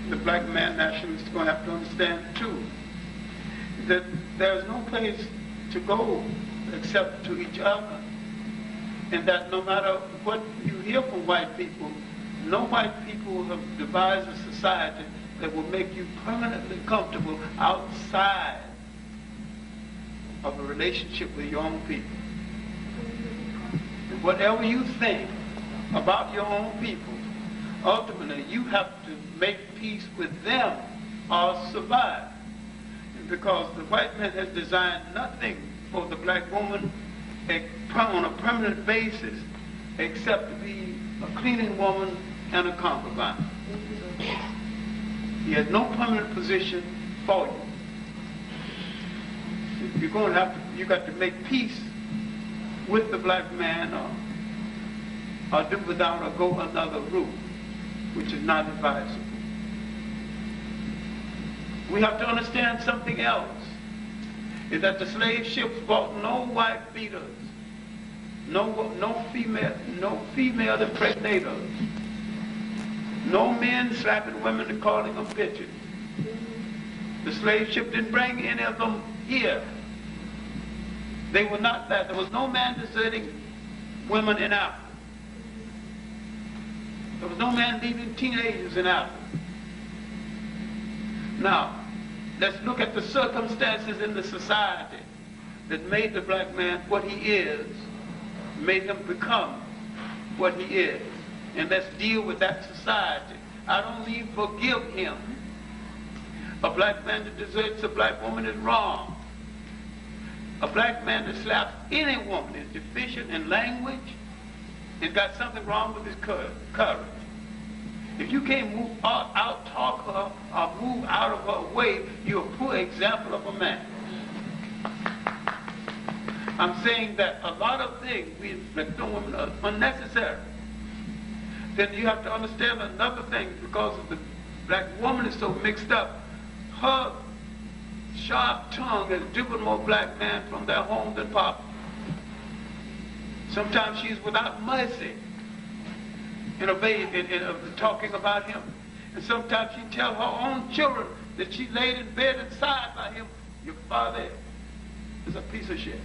The black man nationalist is going to have to understand too, that there's no place to go except to each other. And that no matter what you hear from white people, no white people have devised a society that will make you permanently comfortable outside of a relationship with your own people. And whatever you think about your own people, ultimately you have to make peace with them or survive. Because the white man has designed nothing for the black woman on a permanent basis except to be a cleaning woman and a concubine. He has no permanent position for you. You're going to have to, you got to make peace with the black man, or do without, or go another route, which is not advisable. We have to understand something else, is that the slave ships brought no white beaters, no female impregnators, no men slapping women and calling them bitches. The slave ship didn't bring any of them here. They were not that. There was no man deserting women in Africa. There was no man leaving teenagers in Africa. Now, let's look at the circumstances in the society that made the black man what he is, made him become what he is. And let's deal with that society. I don't mean forgive him. A black man that deserts a black woman is wrong. A black man that slaps any woman is deficient in language and got something wrong with his courage. If you can't out-talk her or move out of her way, you're a poor example of a man. I'm saying that a lot of things we inflict on women are unnecessary. Then you have to understand another thing, because the black woman is so mixed up. Her sharp tongue has driven more black men from their home than poverty. Sometimes she's without mercy in talking about him. And sometimes she tells her own children that she laid in bed inside by him, your father is a piece of shit.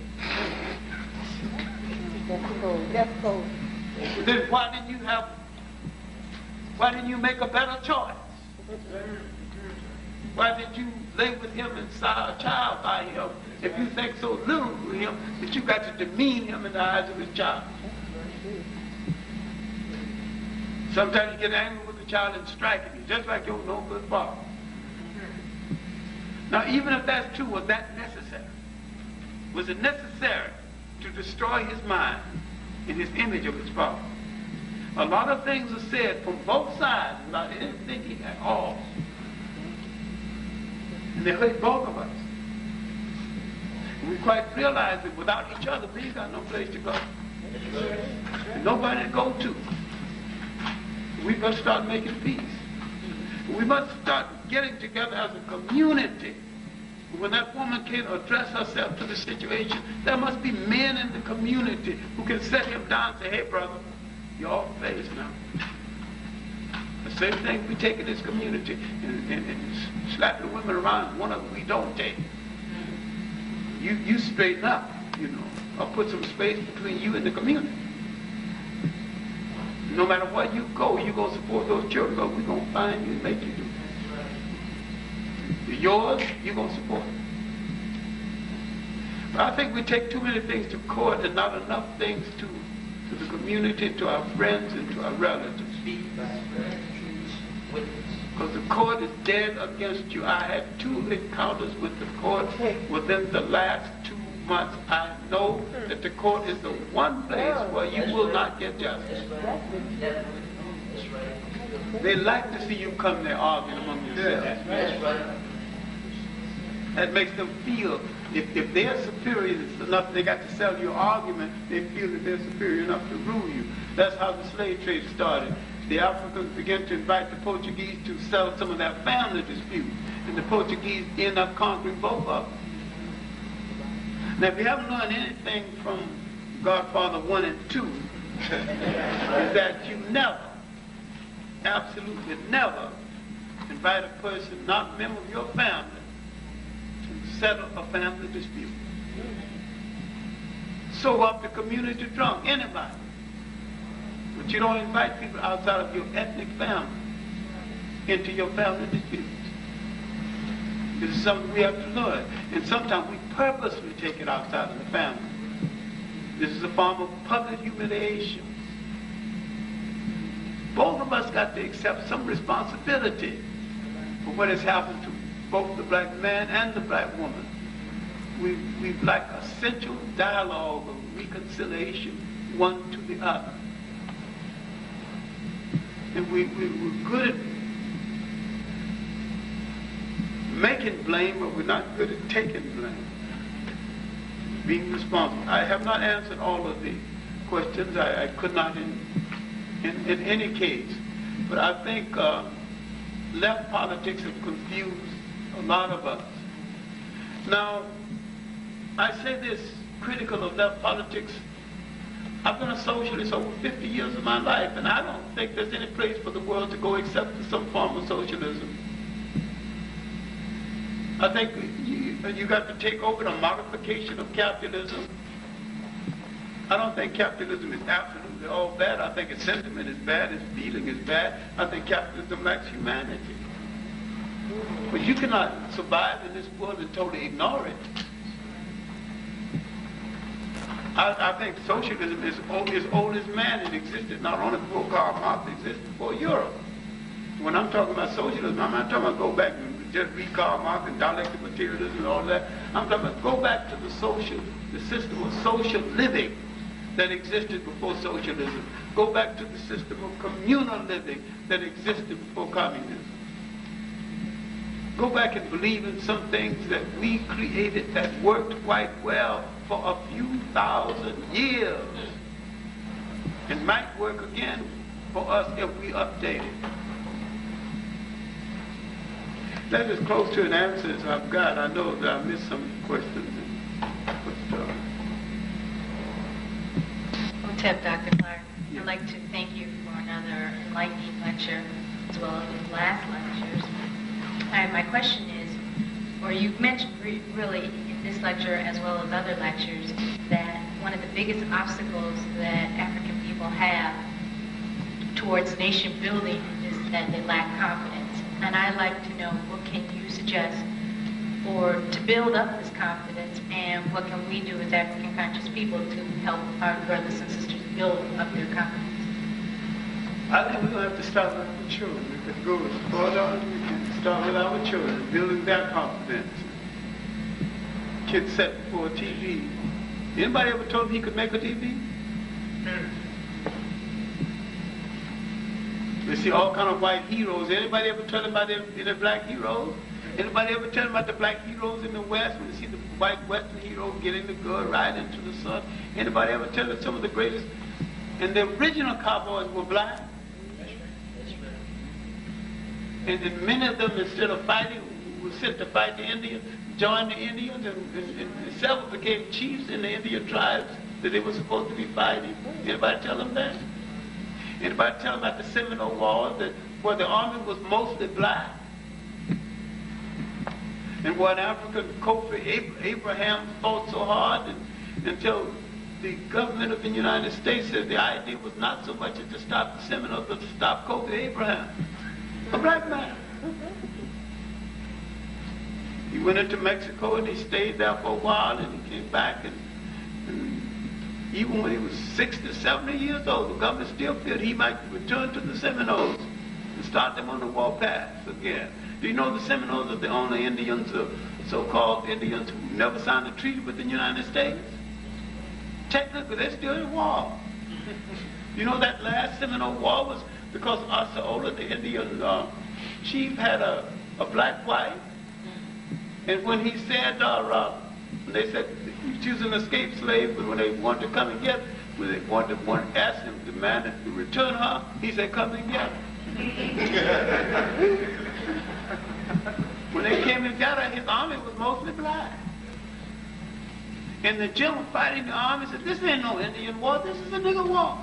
That's cold. Then why didn't you make a better choice? Why did you lay with him and saw a child by him if you think so little of him that you got to demean him in the eyes of his child? Sometimes you get angry with the child and strike him, just like your no good father. Now, even if that's true, was that necessary? Was it necessary to destroy his mind in his image of his father? A lot of things are said from both sides without any thinking at all. And they hurt both of us. And we quite realize that without each other, we ain't got no place to go. Nobody to go to. We must start making peace. We must start getting together as a community. When that woman can't address herself to the situation, there must be men in the community who can set him down and say, hey, brother, you're off base now. The same thing we take in this community and slap the women around, one of them we don't take. You straighten up, you know, or put some space between you and the community. No matter where you go, you're going to support those children, but we're going to find you and make you do it. Yours, you're going to support it. But I think we take too many things to court and not enough things to the community, to our friends, and to our relatives. Because the court is dead against you. I had 2 encounters with the court within the last 2 months. I know that the court is the one place where you will not get justice. They like to see you come there arguing among yourselves. That makes them feel, if they're superior enough, they got to sell your argument, they feel that they're superior enough to rule you. That's how the slave trade started. The Africans began to invite the Portuguese to settle some of their family disputes, and the Portuguese end up conquering both of them. Now, if you haven't learned anything from Godfather 1 and 2, is that you never, absolutely never, invite a person not a member of your family to settle a family dispute. Sew up the community drunk, anybody. But you don't invite people outside of your ethnic family into your family disputes. This is something we have to learn. And sometimes we purposely take it outside of the family. This is a form of public humiliation. Both of us got to accept some responsibility for what has happened to both the black man and the black woman. We've lacked essential dialogue of reconciliation, one to the other. And we're good at making blame, but we're not good at taking blame. Being responsible. I have not answered all of the questions. I could not in any case. But I think left politics have confused a lot of us. Now, I say this critical of left politics. I've been a socialist over 50 years of my life, and I don't think there's any place for the world to go except for some form of socialism. I think you got to take over the modification of capitalism. I don't think capitalism is absolutely all bad. I think its sentiment is bad, its feeling is bad. I think capitalism lacks humanity. But you cannot survive in this world and totally ignore it. I think socialism is old as man. It existed not only before Karl Marx, it existed before Europe. When I'm talking about socialism, I'm not talking about go back and just read Karl Marx and dialectic materialism and all that. I'm talking about go back to the system of social living that existed before socialism. Go back to the system of communal living that existed before communism. Go back and believe in some things that we created that worked quite well for a few thousand years and might work again for us if we update it. That is close to an answer as I've got. I know that I missed some questions. Dr. Clarke, I'd like to thank you for another enlightening lecture as well as the last lectures. And my question is, or you've mentioned really in this lecture as well as other lectures, that one of the biggest obstacles that African people have towards nation building is that they lack confidence. And I'd like to know, what can you suggest to build up this confidence, and what can we do as African conscious people to help our brothers and sisters build up their confidence? I think we're going to have to start with our children. We could go as far as we can start with our children, building their confidence. Kids sat before a TV. Anybody ever told him he could make a TV? They see all kind of white heroes. Anybody ever tell them about the black heroes? Anybody ever tell them about the black heroes in the West when they see the white Western heroes get in the gun, ride into the sun? Anybody ever tell them some of the greatest? And the original cowboys were black. And many of them, instead of fighting, were sent to fight the Indians, joined the Indians, and several became chiefs in the Indian tribes that they were supposed to be fighting. Anybody tell them that? Anybody tell them about the Seminole Wars, where the army was mostly black? And where an African kofa, Abraham, fought so hard until the government of the United States said the idea was not so much as to stop the Seminoles, but to stop Kofi Abraham, a black man. He went into Mexico and he stayed there for a while and he came back and even when he was 60, 70 years old, the government still feared he might return to the Seminoles and start them on the warpath again. Do you know the Seminoles are the only Indians, so-called Indians, who never signed a treaty with the United States? Technically, they're still in war. You know that last Seminole War was because Osceola, the Indian chief, had a black wife. And when he said, they said she was an escaped slave, but when they wanted to come and get, when they wanted to ask him, demanded to return her, he said, come and get her. When they came and got her, his army was mostly black. And the general fighting the army said, this ain't no Indian war, this is a nigger war.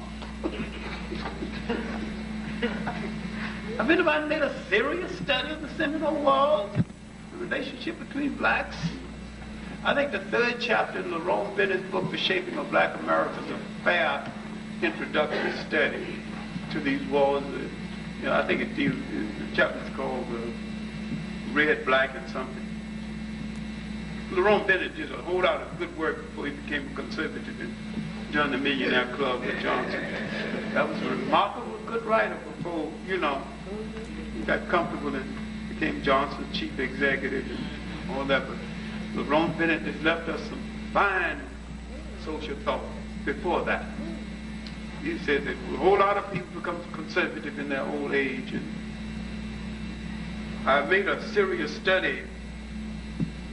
Have anybody made a serious study of the Seminole Wars? The relationship between blacks? I think the third chapter in Lerone Bennett's book, The Shaping of Black America, is a fair introductory study to these wars. I think it deals, the chapter's called Red, Black, and something. Lerone Bennett did a whole lot of good work before he became a conservative and joined the Millionaire Club with Johnson. That was a remarkable good writer before, he got comfortable and became Johnson's chief executive and all that. But Lerone Bennett has left us some fine social thought before that. He said that a whole lot of people become conservative in their old age. And I made a serious study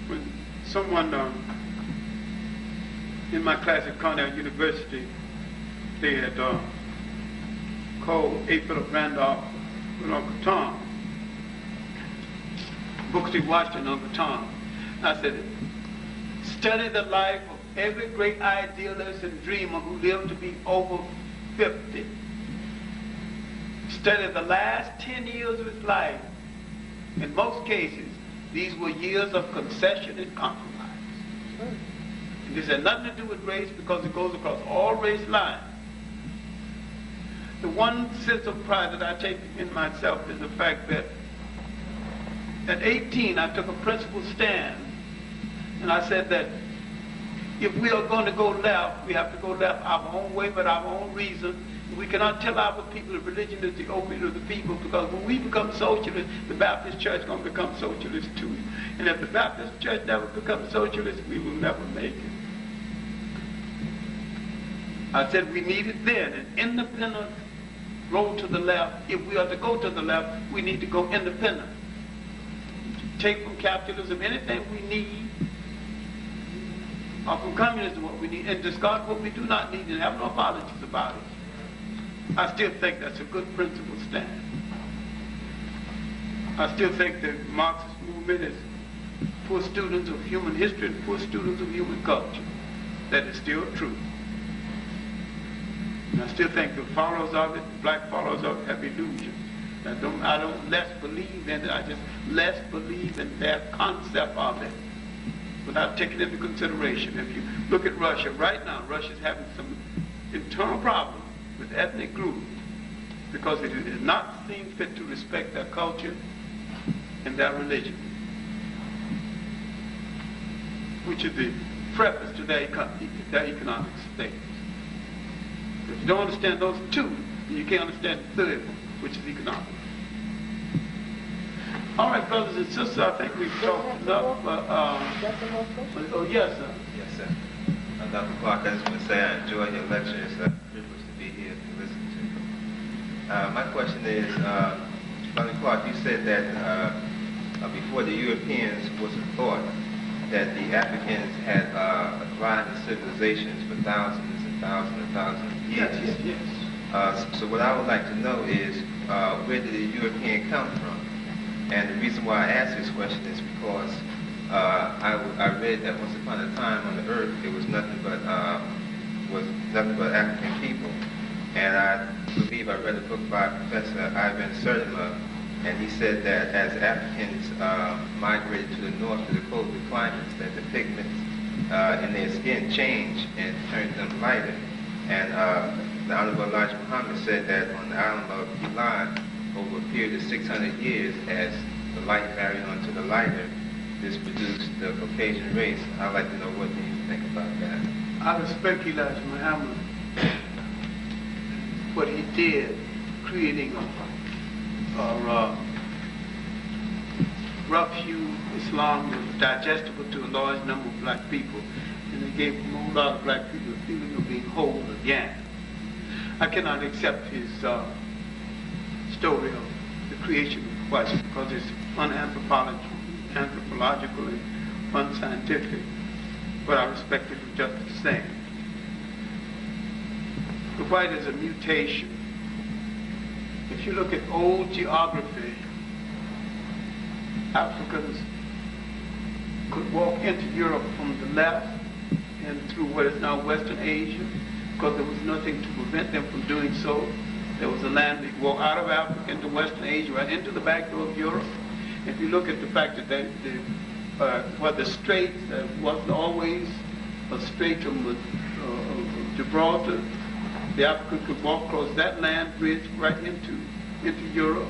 when someone in my class at Cornell University, they had called A. Philip Randolph and Uncle Tom, Booker T. Washington, Uncle Tom. I said, study the life of every great idealist and dreamer who lived to be over 50. Study the last 10 years of his life. In most cases, these were years of concession and compromise. And this had nothing to do with race because it goes across all race lines. The one sense of pride that I take in myself is the fact that at 18, I took a principled stand. And I said that if we are going to go left, we have to go left our own way, but our own reason. We cannot tell our people that religion is the opiate of the people, because when we become socialist, the Baptist Church is going to become socialist too. And if the Baptist Church never becomes socialist, we will never make it. I said we needed then an independent road to the left. If we are to go to the left, we need to go independent. Take from capitalism anything we need, or from communism what we need, and discard what we do not need and have no apologies about it. I still think that's a good principle stand. I still think the Marxist movement is poor students of human history and poor students of human culture. That is still true. And I still think the followers of it, the black followers of it, have illusions. I don't less believe in it, I just less believe in their concept of it without taking into consideration. If you look at Russia, right now, Russia's having some internal problems with ethnic groups because it is not seen fit to respect their culture and their religion, which is the preface to their economic status. If you don't understand those two, then you can't understand the third one, which is economic. All right, brothers and sisters, I think we've talked enough. Oh, yes, sir. Yes, sir. Dr. Clarke, I just want to say I enjoy your lecture. It's a privilege to be here to listen to. My question is, Dr. Clarke, you said that before the Europeans was a thought that the Africans had thrived in civilizations for thousands and thousands and thousands of years. Yes. So what I would like to know is, where did the European come from? And the reason why I ask this question is because I read that once upon a time on the earth it was nothing but African people. And I believe I read a book by Professor Ivan Sertima, and he said that as Africans migrated to the north to the colder climates, that the pigments and their skin changed and turned them lighter. And the Honorable Elijah Muhammad said that on the island of Ilan, over a period of 600 years, as the light varied onto the lighter, this produced the Caucasian race. I'd like to know, what do you think about that? I respect Elijah Muhammad, what he did, creating a rough-hewn Islam that was digestible to a large number of black people, and it gave a whole lot of black people a feeling of being whole again. I cannot accept his story of the creation of Christ because it's unanthropological and unscientific, but I respect it just the same. The white is a mutation. If you look at old geography, Africans could walk into Europe from the left and through what is now Western Asia, because there was nothing to prevent them from doing so. There was a land that walked out of Africa into Western Asia, right into the back door of Europe. If you look at the fact that the strait wasn't always a strait of Gibraltar, the African could walk across that land bridge right into Europe.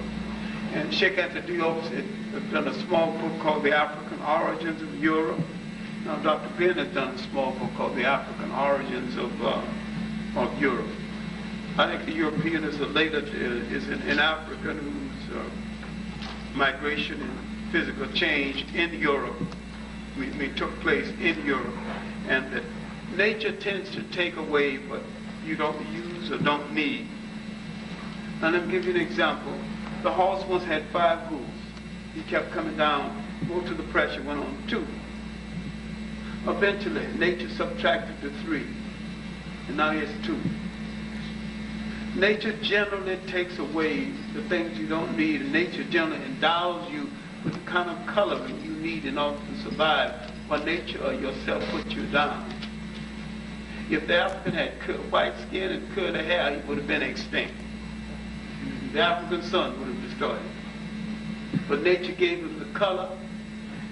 And Sheikh Anta Diop has done a small book called The African Origins of Europe. Now Dr. Ben has done a small book called The African Origins of Europe. I think the European is an African whose migration and physical change in Europe took place in Europe, and that nature tends to take away what you don't use or don't need. Now let me give you an example. The horse once had 5 hooves. He kept coming down, go to the pressure, went on 2. Eventually, nature subtracted to 3, and now he has 2. Nature generally takes away the things you don't need, and nature generally endows you with the kind of coloring you need in order to survive, while nature or yourself put you down. If the African had white skin and curly hair, he would have been extinct. The African sun would have destroyed him. But nature gave him the color,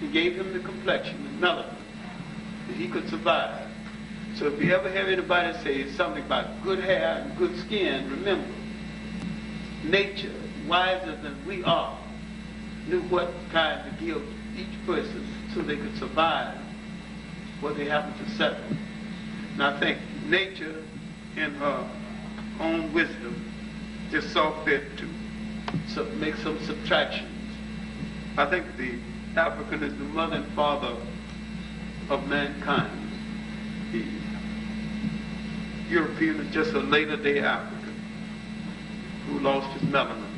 and gave him the complexion, the melanin, that he could survive. So if you ever hear anybody say something about good hair and good skin, remember, nature, wiser than we are, knew what kind to give each person so they could survive what they happened to settle. And I think nature, in her own wisdom, just saw fit to make some subtractions. I think the African is the mother and father of mankind. The European is just a later day African who lost his melanin.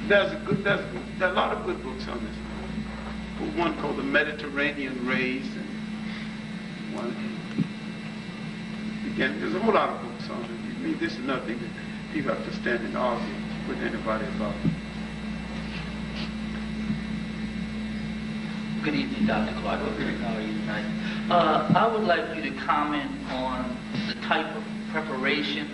There are a lot of good books on this. One called The Mediterranean Race, and one. Again, there's a whole lot of books on it. I mean, this is nothing that people have to stand and argue with anybody about. Good evening, Dr. Clarke. How are you tonight? I would like you to comment on the type of preparation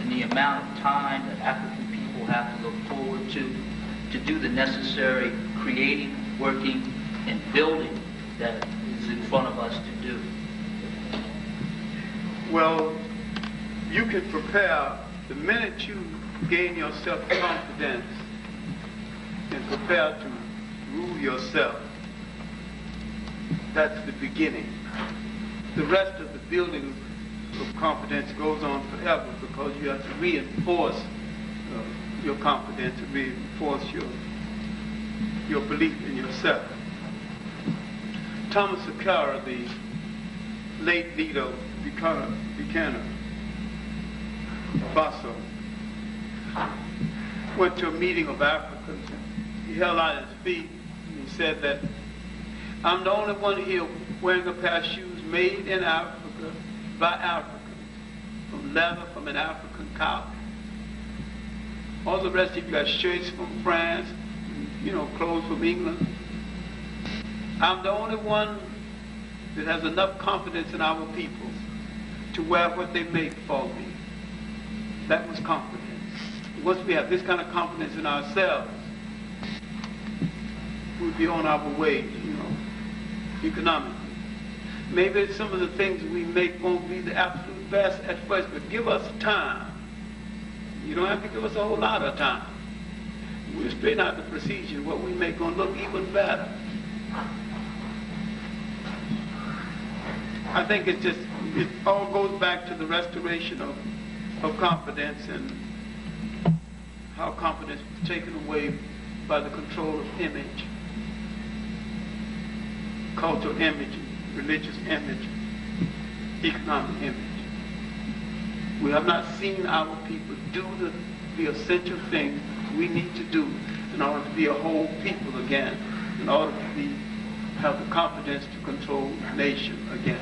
and the amount of time that African people have to look forward to do the necessary creating, working, and building that is in front of us to do. Well, you can prepare the minute you gain your self-confidence and prepare to rule yourself. That's the beginning. The rest of the building of confidence goes on forever because you have to reinforce your confidence, to reinforce your belief in yourself. Thomas Sankara, the late leader of Burkina Faso, went to a meeting of Africans. He held out his feet and he said that I'm the only one here wearing a pair of shoes made in Africa by Africans, from leather from an African cow. All the rest of you got shirts from France, clothes from England. I'm the only one that has enough confidence in our people to wear what they make for me. That was confidence. Once we have this kind of confidence in ourselves, we'd be on our way, economically. Maybe some of the things we make won't be the absolute best at first, but give us time. You don't have to give us a whole lot of time. We'll straighten out the procedure. What we make going to look even better. I think it all goes back to the restoration of confidence and how confidence was taken away by the control of image, cultural image, religious image, economic image. We have not seen our people do the essential things we need to do in order to be a whole people again, in order to have the confidence to control the nation again.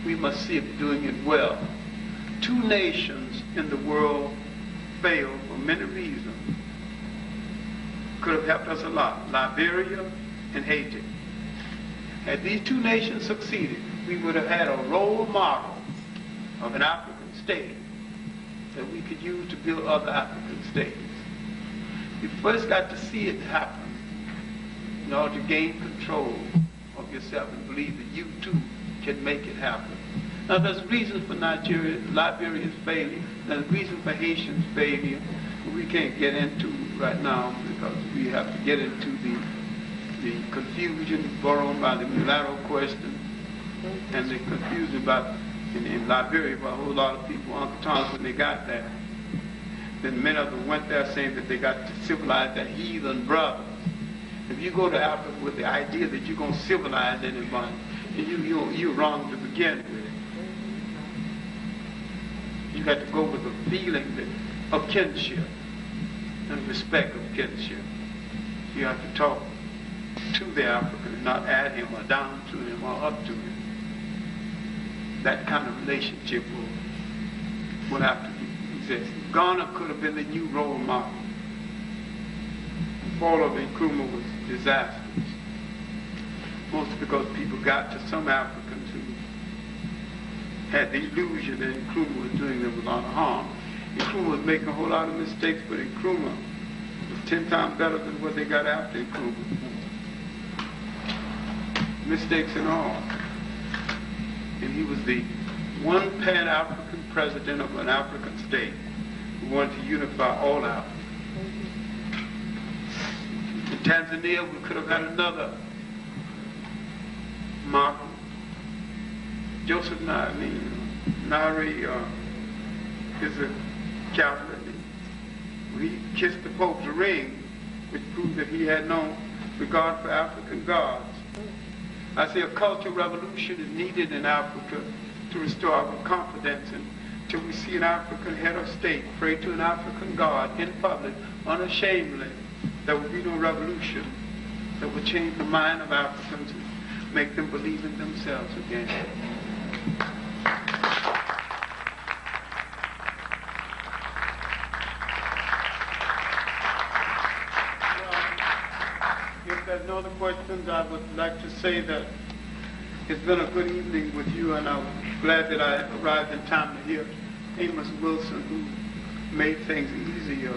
We must see it doing it well. 2 nations in the world failed for many reasons. Could have helped us a lot, Liberia and Haiti. Had these 2 nations succeeded, we would have had a role model of an African state that we could use to build other African states. You first got to see it happen in order to gain control of yourself and believe that you too can make it happen. Now there's reasons for Liberia's failure, there's reasons for Haitians' failure, we can't get into right now because we have to get into the confusion borrowed by the mulatto question and the confusion about in Liberia by a whole lot of people. Uncle Thomas, when they got there, then many of them went there saying that they got to civilize their heathen brothers. If you go to Africa with the idea that you're going to civilize anybody, you're wrong to begin with. You got to go with the feeling of kinship and respect of kinship. You have to talk to the African and not add him or down to him or up to him. That kind of relationship will have to exist. Ghana could have been the new role model. The fall of Nkrumah was disastrous. Mostly because people got to some Africans who had the illusion that Nkrumah was doing them a lot of harm. Nkrumah was making a whole lot of mistakes, but Nkrumah was 10 times better than what they got after Nkrumah. Mistakes and all. And he was the one pan-African president of an African state who wanted to unify all Africa. In Tanzania, we could have had another Markham. Joseph Nari is a Catholic. When he kissed the Pope's ring, which proved that he had no regard for African gods. I say a cultural revolution is needed in Africa to restore our confidence until we see an African head of state pray to an African god in public, unashamedly. There will be no revolution that will change the mind of Africans and make them believe in themselves again. If there's no other questions, I would like to say that it's been a good evening with you, and I'm glad that I arrived in time to hear Amos Wilson, who made things easier,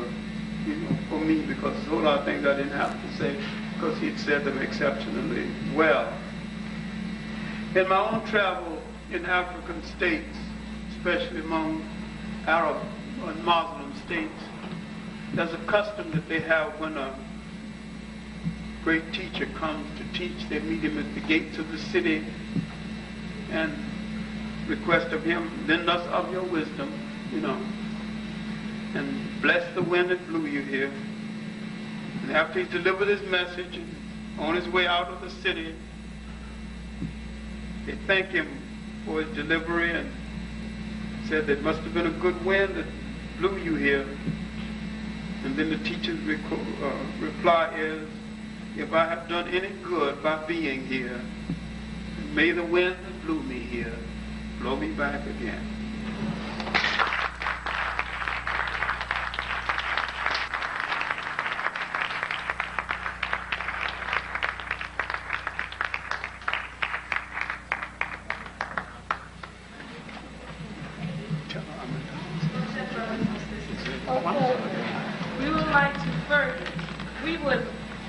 for me, because there's a whole lot of things I didn't have to say, because he'd said them exceptionally well. In my own travel in African states, especially among Arab and Muslim states, there's a custom that they have when a great teacher comes to teach. They meet him at the gates of the city and request of him, lend us of your wisdom, and bless the wind that blew you here. And after he's delivered his message, on his way out of the city, they thank him for his delivery and said that it must have been a good wind that blew you here. And then the teacher's reply is, if I have done any good by being here, may the wind that blew me here blow me back again.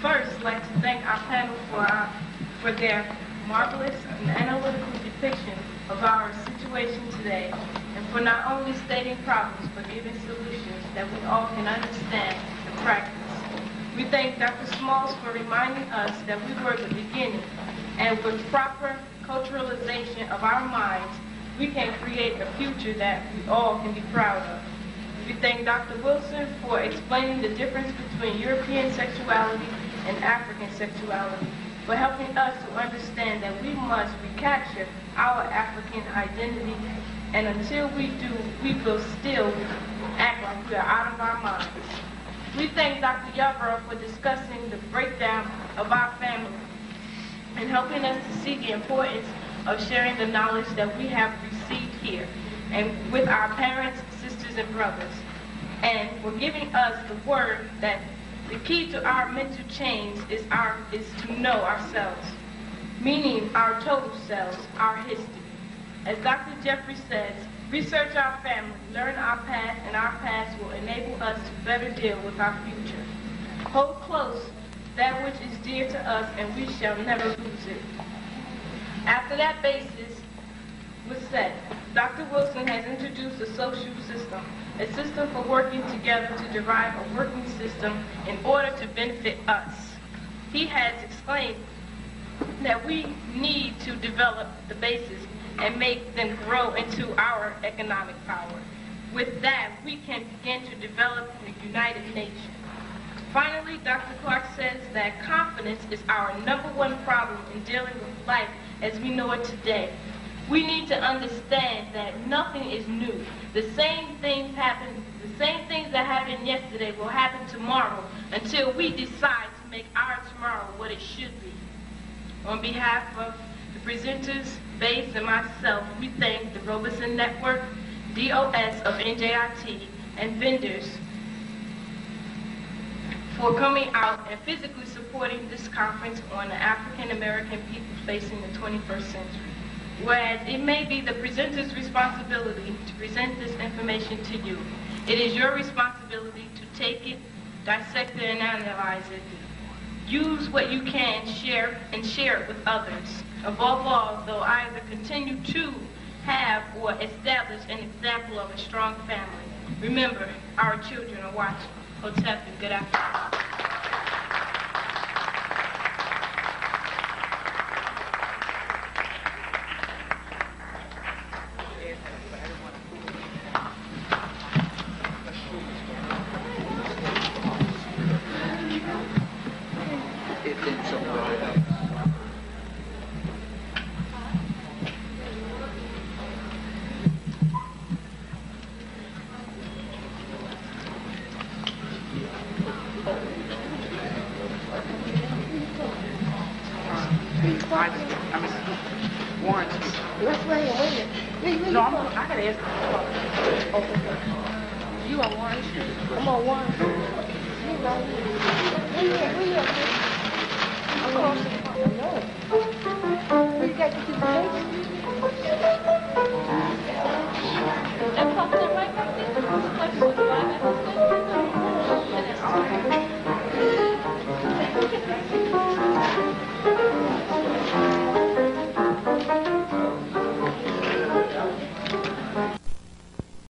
first like to thank our panel for their marvelous and analytical depiction of our situation today, and for not only stating problems, but giving solutions that we all can understand and practice. We thank Dr. Smalls for reminding us that we were the beginning, and with proper culturalization of our minds, we can create a future that we all can be proud of. We thank Dr. Wilson for explaining the difference between European sexuality and African sexuality, for helping us to understand that we must recapture our African identity, and until we do, we will still act like we are out of our minds. We thank Dr. Yarborough for discussing the breakdown of our family and helping us to see the importance of sharing the knowledge that we have received here and with our parents, sisters, and brothers, and for giving us the word that the key to our mental change is to know ourselves, meaning our total selves, our history. As Dr. Jeffrey says, research our family, learn our past, and our past will enable us to better deal with our future. Hold close that which is dear to us, and we shall never lose it. After that basis was set, Dr. Wilson has introduced a social system, a system for working together to derive a working system in order to benefit us. He has explained that we need to develop the basis and make them grow into our economic power. With that, we can begin to develop the United Nations. Finally, Dr. Clarke says that confidence is our #1 problem in dealing with life as we know it today. We need to understand that nothing is new. The same things that happened yesterday will happen tomorrow until we decide to make our tomorrow what it should be. On behalf of the presenters, Bates, and myself, we thank the Robeson Network, DOS of NJIT, and vendors for coming out and physically supporting this conference on the African American people facing the 21st century. Whereas it may be the presenter's responsibility to present this information to you, it is your responsibility to take it, dissect it, and analyze it. Use what you can, share it with others. Above all, though, either continue to have or establish an example of a strong family. Remember, our children are watching. Hotep, and good afternoon. You are one. I'm on one. You right here.